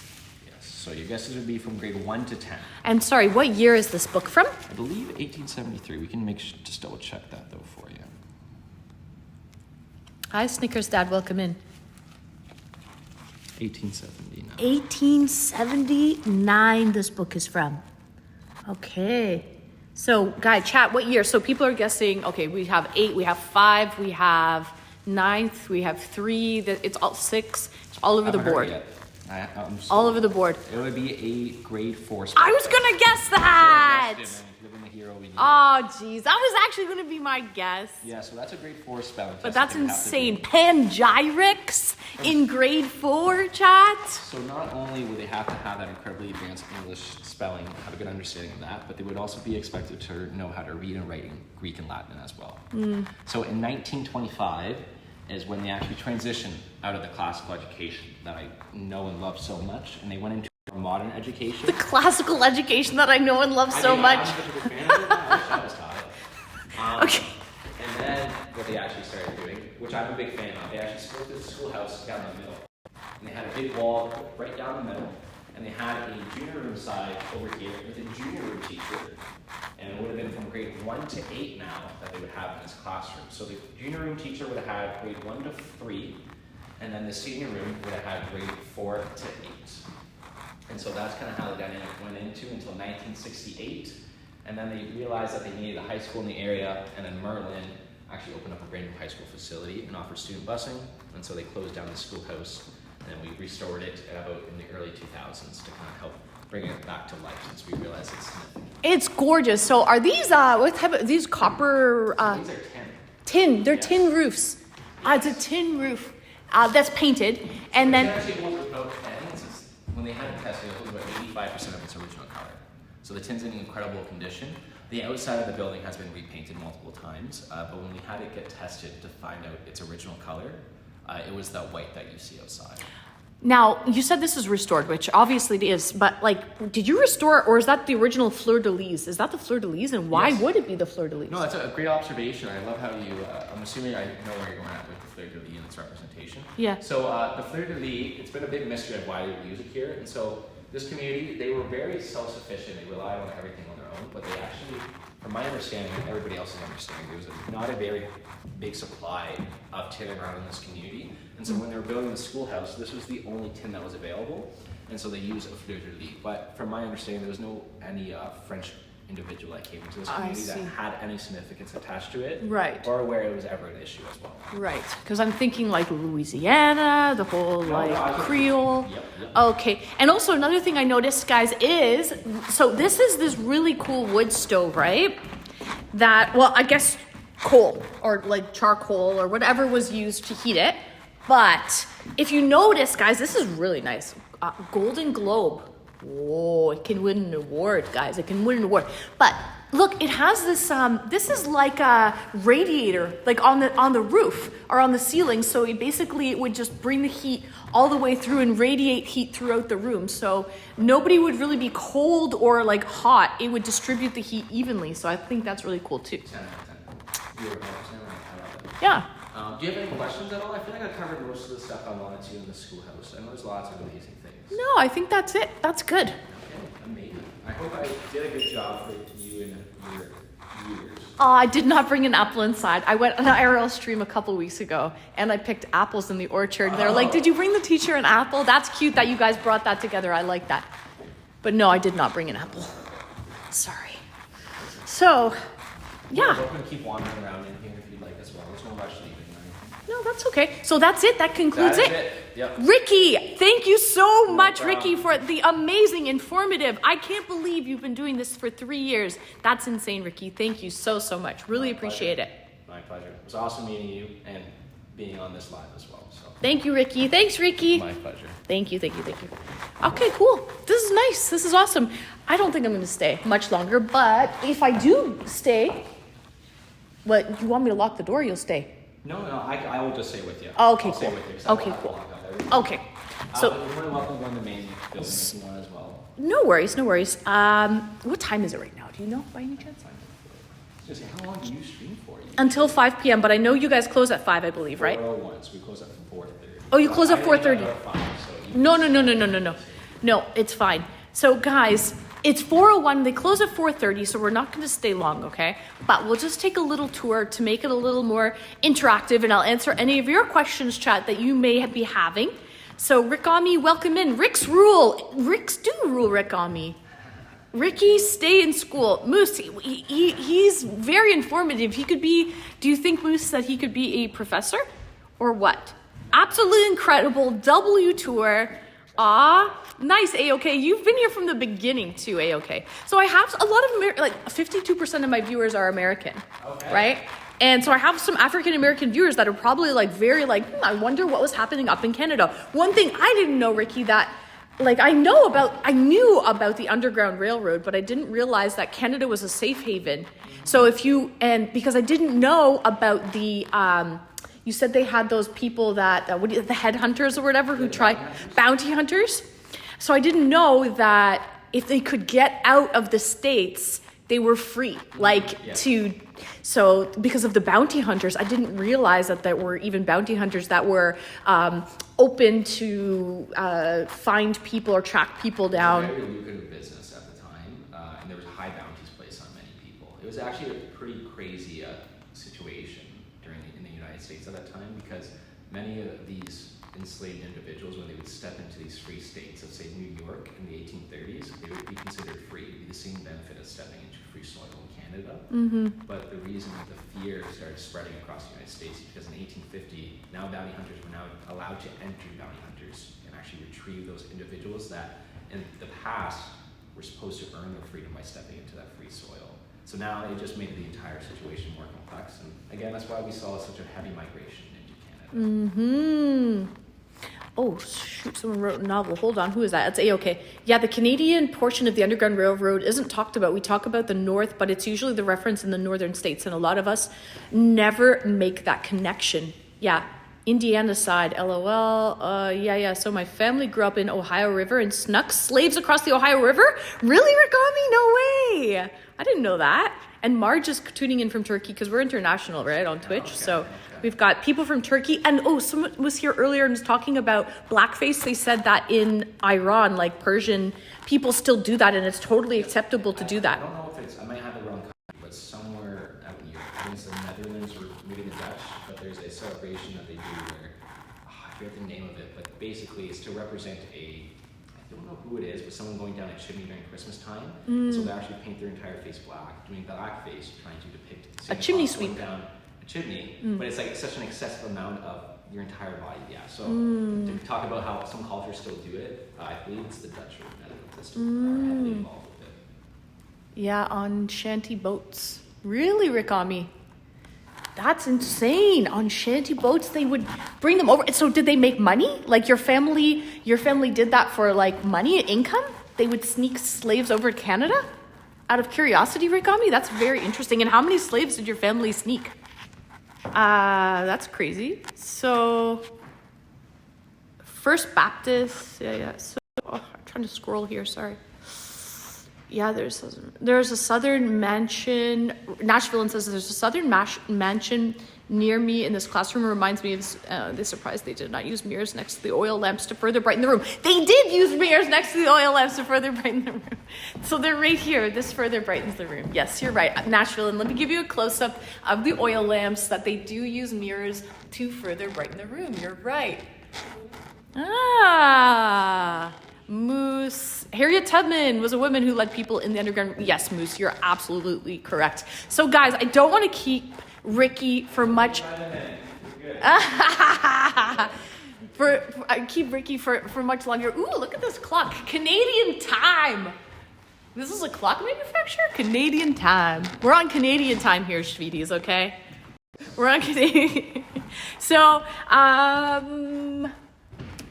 So your guesses would be from grade 1 to 10. And sorry, what year is this book from? I believe 1873. We can just double check that though for you. Hi, Snickers Dad, welcome in. 1879. 1879 this book is from. Okay. So, chat, what year? So people are guessing, okay, we have 8, we have 5, we have 9th, we have 3, it's all 6, it's all over the board. All over the board. It would be a grade 4 I was gonna guess that! Oh, jeez. That was actually going to be my guess. Yeah, so that's a grade 4 spelling test. But that's insane. Panegyrics in grade 4, chat? So not only would they have to have that incredibly advanced English spelling, have a good understanding of that, but they would also be expected to know how to read and write in Greek and Latin as well. So in 1925 is when they actually transitioned out of the classical education that I know and love so much, and they went into modern education. The classical education that I know and love so much. I'm such a big fan of it. I was taught it. Okay. And then what they actually started doing, which I'm a big fan of, they actually split the schoolhouse down the middle. And they had a big wall right down the middle. And they had a junior room side over here with a junior room teacher. And it would have been from grade 1 to 8 now that they would have in this classroom. So the junior room teacher would have had grade 1 to 3. And then the senior room would have had grade 4 to 8. And so that's kind of how the dynamic went into until 1968. And then they realized that they needed a high school in the area, and then Merlin actually opened up a brand new high school facility and offered student busing. And so they closed down the schoolhouse, and then we restored it about in the early 2000s to kind of help bring it back to life since we realized it's significant. It's gorgeous. So are these, what type of, these copper? These are tin. Tin. They're tin roofs. It's a tin roof that's painted. And then... When they had it tested, it was about 85% of its original color. So the tin's in incredible condition. The outside of the building has been repainted multiple times, but when we had it get tested to find out its original color, it was that white that you see outside. Now, you said this is restored, which obviously it is, but like, did you restore it, or is that the original fleur-de-lis? Is that the fleur-de-lis, and why would it be the fleur-de-lis? No, that's a great observation. I love how you, I'm assuming I know where you're going at with the fleur-de-lis and its representation. Yeah. So the fleur-de-lis, it's been a big mystery of why they would use it here, and so this community, they were very self-sufficient. They relied on everything on their own, but they actually, from my understanding and everybody else's understanding, there was not a very big supply of tin around in this community. And so when they were building the schoolhouse, this was the only tin that was available. And so they used a fleur-de-lis. But from my understanding, there was any French individual that came into this community that had any significance attached to it. Right. Or where it was ever an issue as well. Right. Because I'm thinking like Louisiana, the whole Creole. Yep. Okay. And also another thing I noticed, guys, is, so this is this really cool wood stove, right? that, well, I guess coal or like charcoal or whatever was used to heat it. But if you notice, guys, this is really nice. Golden Globe. Whoa, it can win an award, guys. It can win an award. But look, it has this, this is like a radiator, like on the roof or on the ceiling. So it would just bring the heat all the way through and radiate heat throughout the room. So nobody would really be cold or like hot. It would distribute the heat evenly. So I think that's really cool too. 10 out of 10. You're 100% right. I love it. Yeah. Do you have any questions at all? I feel like I covered most of the stuff I wanted to in the schoolhouse. I know there's lots of amazing things. No, I think that's it. That's good. Okay, amazing. I hope I did a good job for you and your viewers. I did not bring an apple inside. I went on an IRL stream a couple weeks ago and I picked apples in the orchard. They're like, did you bring the teacher an apple? That's cute that you guys brought that together. I like that. But no, I did not bring an apple. Sorry. So, yeah. We're welcome to keep wandering around in here if you'd like as well. There's no rush leaving or anything. No, that's okay. So that's it. That concludes That is it. it. Yep. Ricky, thank you so much, problem. Ricky, for the amazing, informative. I can't believe you've been doing this for 3 years. That's insane, Ricky. Thank you so much. Really appreciate it. My pleasure. It was awesome meeting you and being on this live as well. So Thank you, Ricky. Thanks, Ricky. my pleasure. Thank you. Okay, cool. This is nice. This is awesome. I don't think I'm going to stay much longer, but if I do stay, what, you want me to lock the door? You'll stay. No, I will just stay with you. Oh, okay, I'll stay cool. with you 'cause I Okay, will have to cool. lock up everything. Okay. So, you're more than welcome to go in the main building if you want as well. no worries. What time is it right now? Do you know by any chance? Just how long do you stream for? Until 5 p.m., but I know you guys close at 5, I believe, right? 4:01, so we close at 4:30. Oh, you close at I think 4:30. I'm at 5, so you- No. No, it's fine. So, guys, it's 4:01. They close at 4:30, so we're not going to stay long, okay? But we'll just take a little tour to make it a little more interactive, and I'll answer any of your questions, chat, that you may be having. So, Rick Ami, welcome in. Rick's do rule, Rick Ami. Ricky, stay in school. Moose, he's very informative. Do you think, Moose, that he could be a professor? Or what? Absolutely incredible. W tour. Nice, A-OK. You've been here from the beginning too, A-OK. So I have a lot of, 52% of my viewers are American, right? And so I have some African-American viewers that are probably I wonder what was happening up in Canada. One thing I didn't know, Ricky, that I knew about the Underground Railroad, but I didn't realize that Canada was a safe haven. So because I didn't know about the, you said they had those people that, the headhunters or whatever who try, bounty hunters. So I didn't know that if they could get out of the States, they were free, so because of the bounty hunters, I didn't realize that there were even bounty hunters that were open to find people or track people down. It was a very lucrative business at the time, and there was high bounties placed on many people. It was actually a pretty crazy situation in the United States at that time, because many of these enslaved individuals, when they would step into these free states of, say, New York in the 1830s, they would be considered free. It would be the same benefit as stepping into free soil in Canada. Mm-hmm. But the reason that the fear started spreading across the United States is because in 1850, now bounty hunters were now allowed to enter bounty hunters and actually retrieve those individuals that in the past were supposed to earn their freedom by stepping into that free soil. So now it just made the entire situation more complex. And again, that's why we saw such a heavy migration into Canada. Mm-hmm. Oh, shoot, someone wrote a novel. Hold on, who is that? That's A-OK. Yeah, the Canadian portion of the Underground Railroad isn't talked about. We talk about the North, but it's usually the reference in the northern states, and a lot of us never make that connection. Yeah, Indiana side, LOL. Yeah, so my family grew up in Ohio River and snuck slaves across the Ohio River? Really, Rikami? No way! I didn't know that. And Marge is tuning in from Turkey, because we're international, right, on Twitch, so... We've got people from Turkey, and someone was here earlier and was talking about blackface. They said that in Iran, Persian people still do that, and it's totally acceptable to do that. I don't know if I might have the wrong country, but somewhere out in Europe, I think it's the Netherlands or maybe the Dutch, but there's a celebration that they do where, I forget the name of it, but basically it's to represent I don't know who it is, but someone going down a chimney during Christmas time. And so they actually paint their entire face black, doing blackface, trying to depict A chimney sweep. down chimney, but it's such an excessive amount of your entire body. Yeah, so to talk about how some cultures still do it, I believe it's the Dutch or Netherlands that still are heavily involved with it. Yeah, on shanty boats. Really, Rikami? That's insane. On shanty boats, they would bring them over. So did they make money? Like your family did that for like money, income? They would sneak slaves over to Canada? Out of curiosity, Rikami? That's very interesting. And how many slaves did your family sneak? That's crazy. So, First Baptist, yeah. So, I'm trying to scroll here, sorry. Yeah, there's a southern mansion. Nashville says there's a southern mansion near me in this classroom. Reminds me of the surprise they did not use mirrors next to the oil lamps to further brighten the room. They did use mirrors next to the oil lamps to further brighten the room. So they're right here. This further brightens the room. Yes, you're right, Nashville. And let me give you a close up of the oil lamps that they do use mirrors to further brighten the room. You're right. Moose. Harriet Tubman was a woman who led people in the underground. Yes, Moose, you're absolutely correct. So, guys, I don't want to keep Ricky for much. Keep Ricky for much longer. Ooh, look at this clock. Canadian time. This is a clock manufacturer? Canadian time. We're on Canadian time here, Schweeties, okay? We're on Canadian. So,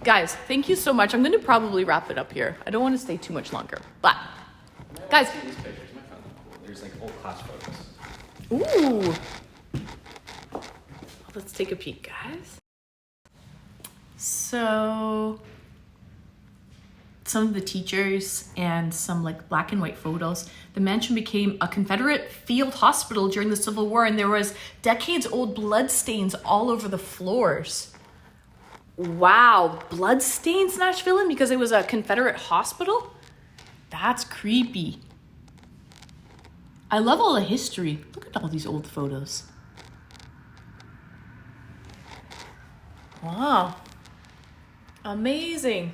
guys, thank you so much. I'm going to probably wrap it up here. I don't want to stay too much longer. But, guys. These pictures, I found them cool. There's like old class photos. Ooh. Let's take a peek, guys. So, some of the teachers and some like black and white photos. The mansion became a Confederate field hospital during the Civil War, and there was decades old blood stains all over the floors. Wow, blood stains, Nashville, because it was a Confederate hospital? That's creepy. I love all the history. Look at all these old photos. Wow. Amazing.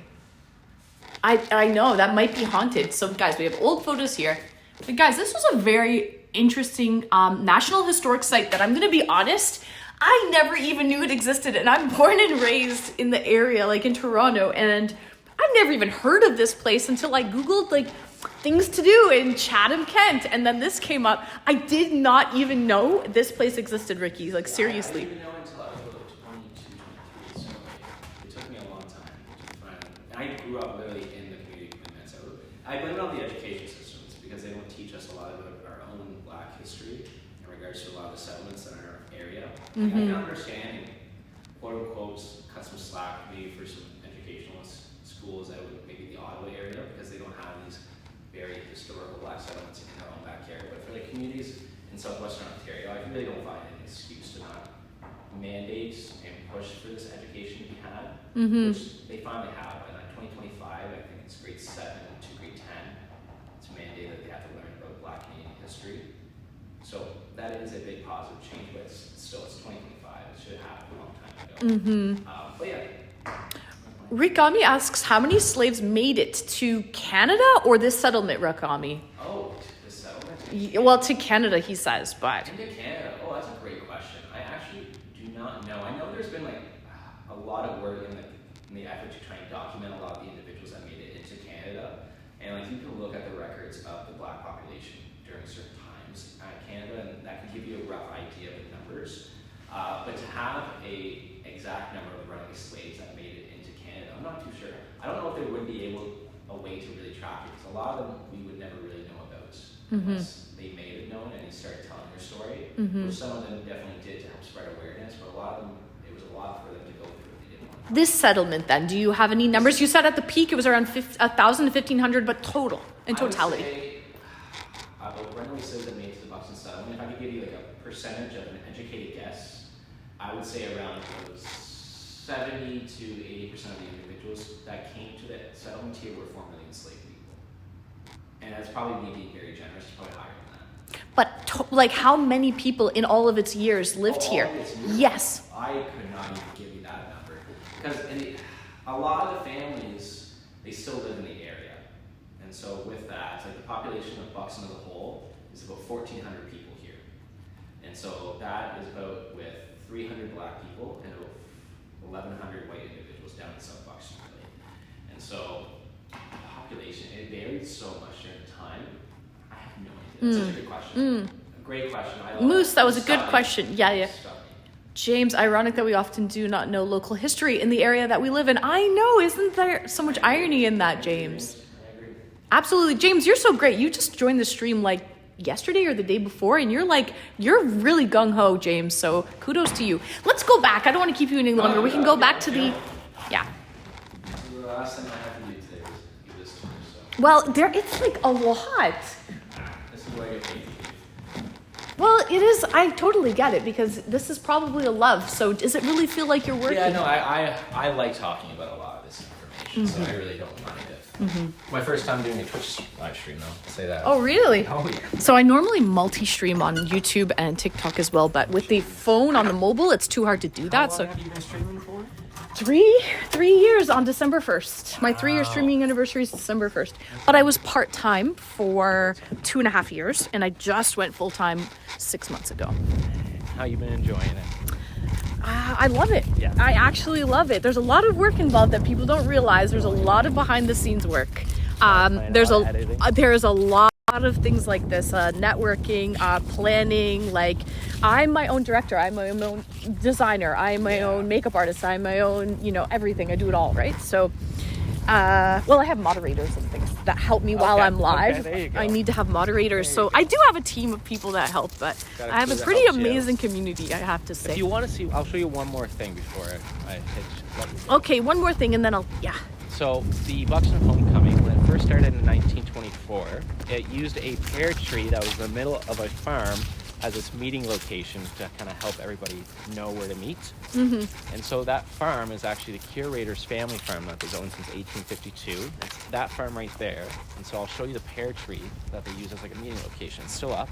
I know, that might be haunted. So, guys, we have old photos here. But, guys, this was a very interesting National Historic Site that I'm going to be honest, I never even knew it existed, and I'm born and raised in the area, like in Toronto, and I've never even heard of this place until I Googled like things to do in Chatham, Kent, and then this came up. I did not even know this place existed, Ricky, like seriously. I didn't even know until I was about 22, 23, so like, it took me a long time to find. And I grew up literally in the community commitment, so I blame it on the education systems because they don't teach us a lot about our own Black history in regards to a lot of the settlements in our area. I can understand, quote unquote, cut some slack maybe for some educational schools out maybe the Ottawa area because they don't have these very historical Black settlements in their own backyard. But for the communities in southwestern Ontario, I really don't find any excuse to not mandate and push for this education to be had, which they finally have. And in 2025, I think it's grade 7 to grade 10, it's mandated that they have to learn about Black Canadian history. So that is a big positive change, but it's 2025. It should have happened a long time ago. But yeah. Rikami asks, how many slaves made it to Canada or this settlement, Rikami? Oh, to the settlement? Well, to Canada, he says, but... Into Canada? Oh, that's a great question. I actually do not know. I know there's been like a lot of work in the effort to try and document a lot of the individuals that made it into Canada. And like you can look at the records of the Black population during certain times at Canada, and that can give you a rough idea of the numbers. But to have a exact number of runaway slaves that made it into Canada, I'm not too sure. I don't know if there would be a way to really track it, because a lot of them we would never really know about unless they made it known and they started telling their story. Which some of them definitely did to help spread awareness, but a lot of them, it was a lot for them to go through if they didn't want to. This settlement, then, do you have any numbers? You said at the peak it was around 1,000 to 1,500, but in totality. I would say, about runaway slaves that made it to the Buxton settlement, if I could give you like a percentage of an educated guess, I would say around 70 to 80% of the individuals that came to the settlement here were formerly enslaved people. And that's probably me being very generous, probably higher than that. But like how many people in all of its years lived here? Yes. I could not even give you that number. Because a lot of the families, they still live in the area. And so with that, like the population of Buxton as a whole is about 1,400 people here. And so that is about with 300 Black people and 1,100 white individuals down in South Buxton, really. And so the population, it varied so much during the time. I have no idea. That's such a good question. Great question. Moose, that was a good question. Yeah. James, ironic that we often do not know local history in the area that we live in. I know, isn't there so much irony in that, James? Absolutely. James, you're so great. You just joined the stream like yesterday or the day before, and you're really gung-ho, James, so kudos to you. Let's go back. I don't want to keep you any longer. We can go back to the... Yeah. The last thing I have to do today was do this tour, so Well, it's like a lot. this is where I get paid. Well, it is. I totally get it because this is probably a love. So does it really feel like you're working? Yeah, no, I like talking about a lot of this information, so I really don't mind it. My first time doing a Twitch live stream, though. I'll say that. Oh, really? Oh, yeah. So I normally multi-stream on YouTube and TikTok as well, but with the phone on the mobile, it's too hard to do that. How So long have you been streaming for? three years on December 1st. My 3-year streaming anniversary is December 1st. But I was part-time for 2.5 years, and I just went full-time 6 months ago. How you been enjoying it? I love it. Yeah. I actually love it. There's a lot of work involved that people don't realize. There's a lot of behind-the-scenes work. There's a lot of editing. there's a lot of things like this, networking, planning. Like, I'm my own director. I'm my own designer. I'm my own makeup artist. I'm my own, everything. I do it all, right? So, well, I have moderators and things that help me while Okay, I'm live. okay, there you go. I need to have moderators. So I do have a team of people that help, but Got a I have crew a that pretty helps you out. amazing community, I have to say. If you want to see, I'll show you one more thing before I hit. Okay, one more thing and then yeah. So the Buxton Homecoming, when it first started in 1924, it used a pear tree that was in the middle of a farm as its meeting location to kind of help everybody know where to meet. Mm-hmm. And so that farm is actually the curator's family farm that they've owned since 1852. It's that farm right there. And so I'll show you the pear tree that they use as like a meeting location. It's still up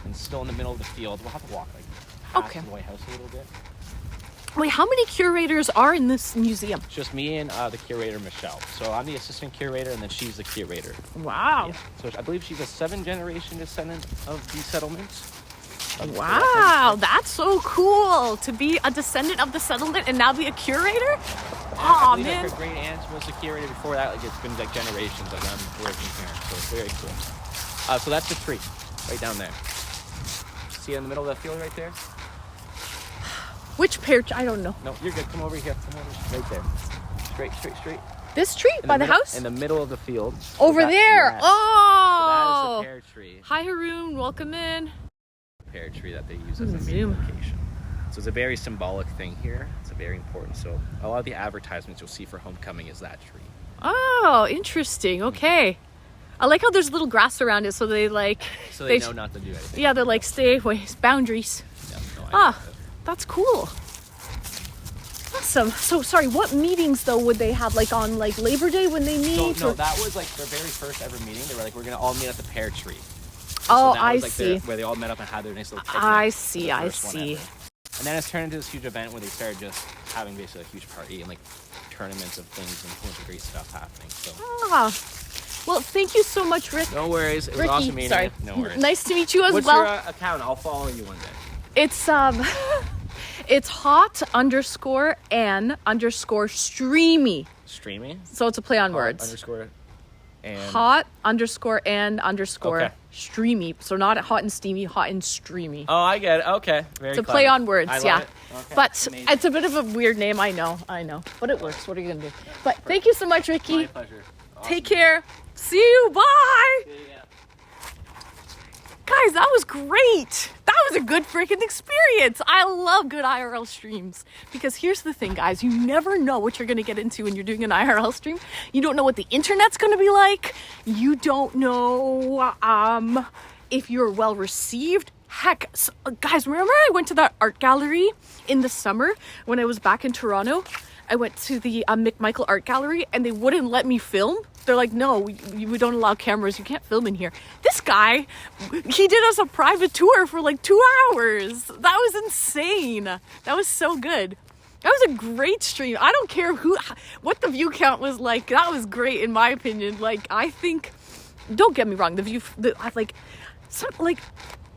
and still in the middle of the field. We'll have to walk like past the White House a little bit. Wait, how many curators are in this museum? It's just me and the curator, Michelle. So I'm the assistant curator, and then she's the curator. Wow. Yeah. So I believe she's a 7th-generation descendant of the settlement. Wow, that's so cool to be a descendant of the settlement and now be a curator. I Oh believe, man. like, her great aunt was the curator before that. Like, it's been like generations of them working here, so it's very cool. So that's the tree right down there. See it in the middle of the field right there? Which pear? I don't know. No, you're good. Come over here. Come over. Right there. Straight. This tree In by the middle- house? In the middle of the field. Over there. Yes. Oh. So that is the pear tree. Hi Haroon, welcome in. Pear tree that they use as a meeting location. So it's a very symbolic thing here. It's a very important. So a lot of the advertisements you'll see for homecoming is that tree. Oh, interesting. Okay. I like how there's little grass around it, so they like. So they know not to do anything. Yeah, they're like stay away, get No, That's cool. Awesome. So sorry, what meetings though would they have? Like on like Labor Day when they meet? So, no, or- that was like their very first ever meeting. They were like, we're gonna all meet at the pear tree. Oh, So that I was, like, see. where they all met up and had their nice little picnic. I for see. the I first one see. ever. And then it's turned into this huge event where they started just having basically a huge party and like tournaments of things and a bunch of great stuff happening. So Ah. Well, thank you so much, Rick. no worries. It was Ricky, awesome meeting sorry. you. No worries. Nice to meet you as What's well. your account? I'll follow you one day. It's it's hot_and_streamy. Streamy? So it's a play on words. Underscore and Hot_and__ Okay. streamy. So not hot and steamy, hot and streamy. Oh, I get it. Okay. Very It's a clever. play on words, I love yeah. it. Okay. But Amazing. it's a bit of a weird name, I know. But it works. What are you gonna do? But thank you so much, Ricky. My pleasure. Take care. See you. Bye. Yeah. Guys, that was great. That was a good freaking experience. I love good IRL streams because here's the thing, guys. You never know what you're going to get into when you're doing an IRL stream. You don't know what the internet's going to be like. You don't know if you're well received. Heck, guys, remember I went to that art gallery in the summer when I was back in Toronto? I went to the McMichael Art Gallery and they wouldn't let me film. They're like, no, we don't allow cameras. You can't film in here. This guy, he did us a private tour for like 2 hours. That was insane. That was so good. That was a great stream. I don't care what the view count was like. That was great in my opinion. Like, I think, don't get me wrong.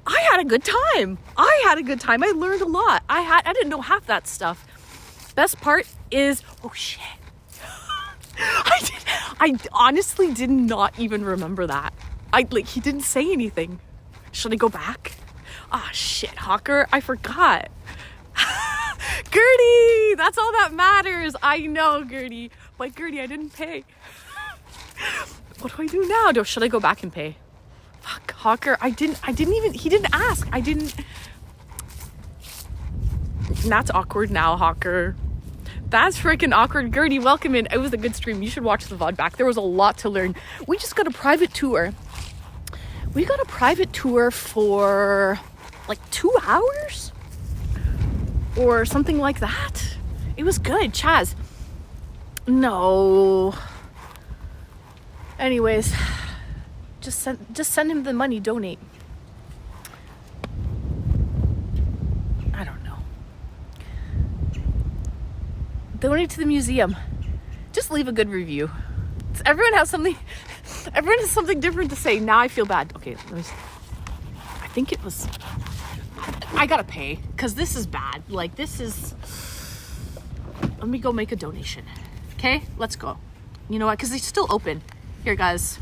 I had a good time. I learned a lot. I didn't know half that stuff. Best part is, oh shit. I honestly did not even remember that. He didn't say anything. Should I go back? Ah, shit, Hawker, I forgot. Gertie, that's all that matters. I know, Gertie. But Gertie, I didn't pay. What do I do now? Should I go back and pay? Fuck, Hawker, he didn't ask. That's awkward now, Hawker. That's freaking awkward. Gertie, welcome in. It was a good stream. You should watch the VOD back. There was a lot to learn. We just got a private tour. We got a private tour for like 2 hours or something like that. It was good. Chaz. No. Anyways, just send him the money. Donate. I don't know. Donate to the museum. Just leave a good review. Everyone has something different to say. Now I feel bad. Okay, let me see. I think it was, I gotta pay because this is bad. Like, this is, let me go make a donation. Okay, let's go. You know what? Because it's still open. Here, guys.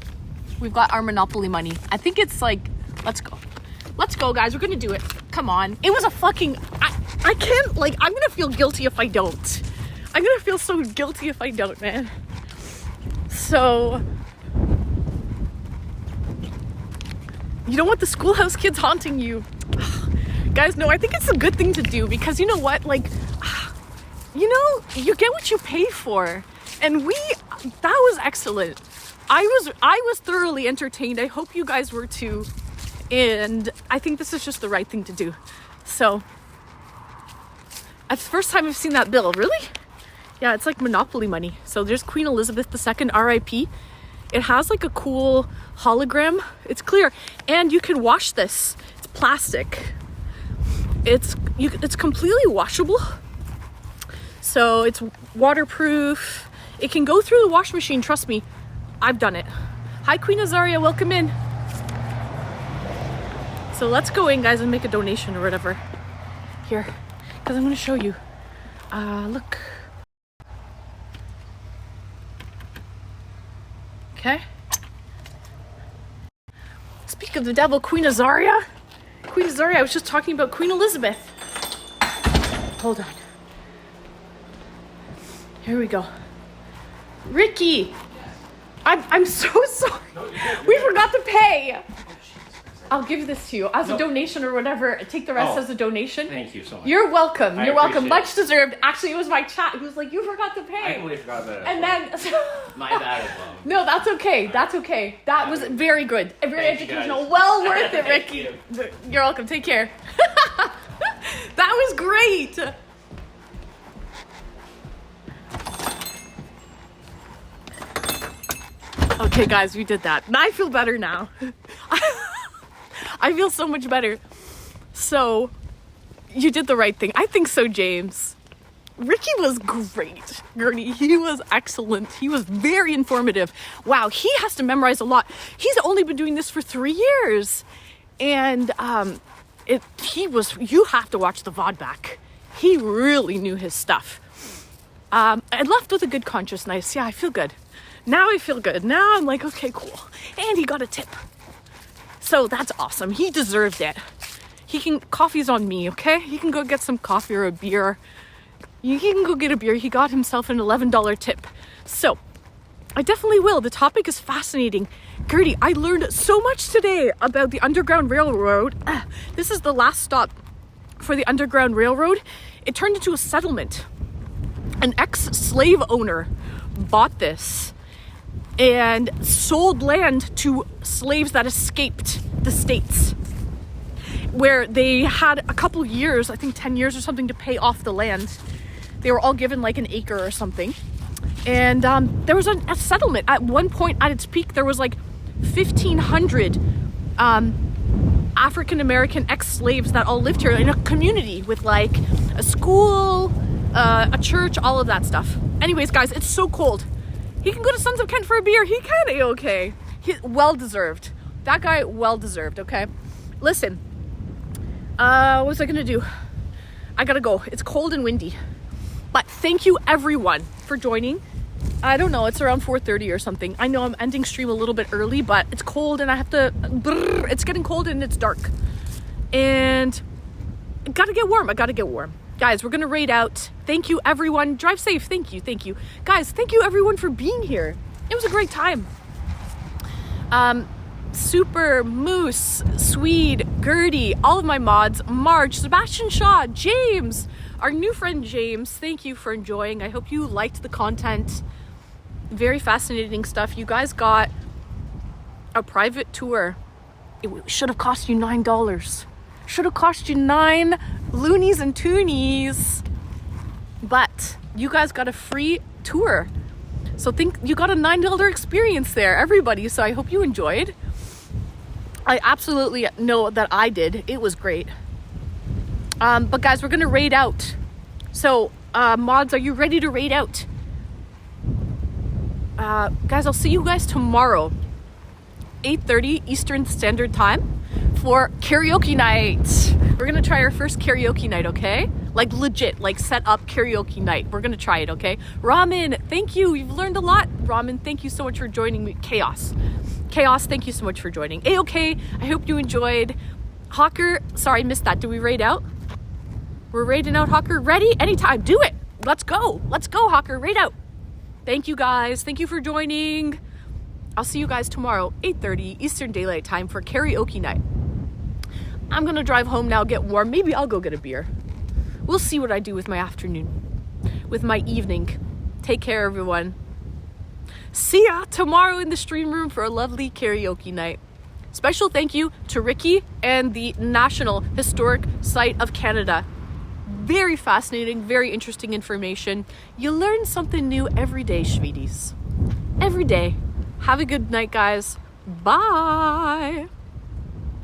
We've got our Monopoly money. I think it's like, let's go. Let's go, guys. We're gonna do it. Come on. It was a fucking, I can't, like, I'm gonna feel guilty if I don't. I'm gonna feel so guilty if I don't, man. So, you don't want the schoolhouse kids haunting you. Guys, no, I think it's a good thing to do because you know what? Like, you know, you get what you pay for. And that was excellent. I was thoroughly entertained. I hope you guys were too. And I think this is just the right thing to do. So, it's the first time I've seen that bill. Really? Yeah, it's like Monopoly money. So there's Queen Elizabeth II, RIP. It has like a cool hologram. It's clear. And you can wash this. It's plastic. It's completely washable. So it's waterproof. It can go through the wash machine, trust me. I've done it. Hi, Queen Azaria, welcome in. So let's go in, guys, and make a donation or whatever. Here, because I'm going to show you. Look. Okay. Speak of the devil, Queen Azaria. Queen Azaria, I was just talking about Queen Elizabeth. Hold on. Here we go. Ricky, I'm so sorry. We forgot to pay. I'll give this to you as a donation or whatever. Take the rest as a donation. Thank you so much. You're welcome. I You're welcome. appreciate Much deserved. Actually, it was my chat who was like, you forgot to pay. I completely forgot about it. And then... My bad as well. No, that's okay. That's okay. That was very good. Very Thank you, educational. guys. Well worth it, Thank Ricky. you. You're welcome. Take care. That was great. Okay, guys, we did that. I feel better now. I feel so much better. So, you did the right thing. I think so, James. Ricky was great, Gertie. He was excellent. He was very informative. Wow, he has to memorize a lot. He's only been doing this for 3 years. And you have to watch the VOD back. He really knew his stuff. I left with a good consciousness. Yeah, I feel good. Now I feel good. Now I'm like, okay, cool. And he got a tip. So that's awesome. He deserved it. Coffee's on me, okay? He can go get some coffee or a beer. He can go get a beer. He got himself an $11 tip. So, I definitely will. The topic is fascinating. Gertie, I learned so much today about the Underground Railroad. This is the last stop for the Underground Railroad. It turned into a settlement. An ex-slave owner bought this and sold land to slaves that escaped the States, where they had a couple years, I think 10 years or something, to pay off the land. They were all given like an acre or something. And there was a settlement. At one point at its peak, there was like 1,500 African-American ex-slaves that all lived here in a community with like a school, a church, all of that stuff. Anyways, guys, it's so cold. He can go to Sons of Kent for a beer. He can A-okay. Well-deserved. That guy, well-deserved, okay? Listen, what was I gonna do? I gotta go. It's cold and windy. But thank you, everyone, for joining. I don't know, it's around 4:30 or something. I know I'm ending stream a little bit early, but it's cold and I have to... It's getting cold and it's dark. And I gotta get warm. Guys, we're gonna raid out. Thank you, everyone. Drive safe. Thank you. Guys, thank you, everyone, for being here. It was a great time. Super, Moose, Swede, Gertie, all of my mods, Marge, Sebastian Shaw, James, our new friend James. Thank you for enjoying. I hope you liked the content. Very fascinating stuff. You guys got a private tour. It should have cost you $9. Should have cost you 9 loonies and toonies. But you guys got a free tour. So think you got a $9 experience there, everybody. So I hope you enjoyed. I absolutely know that I did. It was great. But guys, we're gonna raid out. So mods, are you ready to raid out? Guys, I'll see you guys tomorrow, 8:30 Eastern Standard Time, for karaoke night. We're gonna try our first karaoke night, okay? Like legit, like set up karaoke night. We're gonna try it, okay? Ramen, thank you. You've learned a lot. Ramen, thank you so much for joining me. Chaos, thank you so much for joining. A-okay, I hope you enjoyed. Hawker, sorry, I missed that. Did we raid out? We're raiding out, Hawker. Ready? Anytime, do it. Let's go, Hawker, raid out. Thank you, guys. Thank you for joining. I'll see you guys tomorrow, 8:30 Eastern Daylight Time, for karaoke night. I'm gonna drive home now, get warm. Maybe I'll go get a beer. We'll see what I do with my afternoon, with my evening. Take care, everyone. See ya tomorrow in the stream room for a lovely karaoke night. Special thank you to Ricky and the National Historic Site of Canada. Very fascinating, very interesting information. You learn something new every day, Schweedies. Every day. Have a good night, guys. Bye.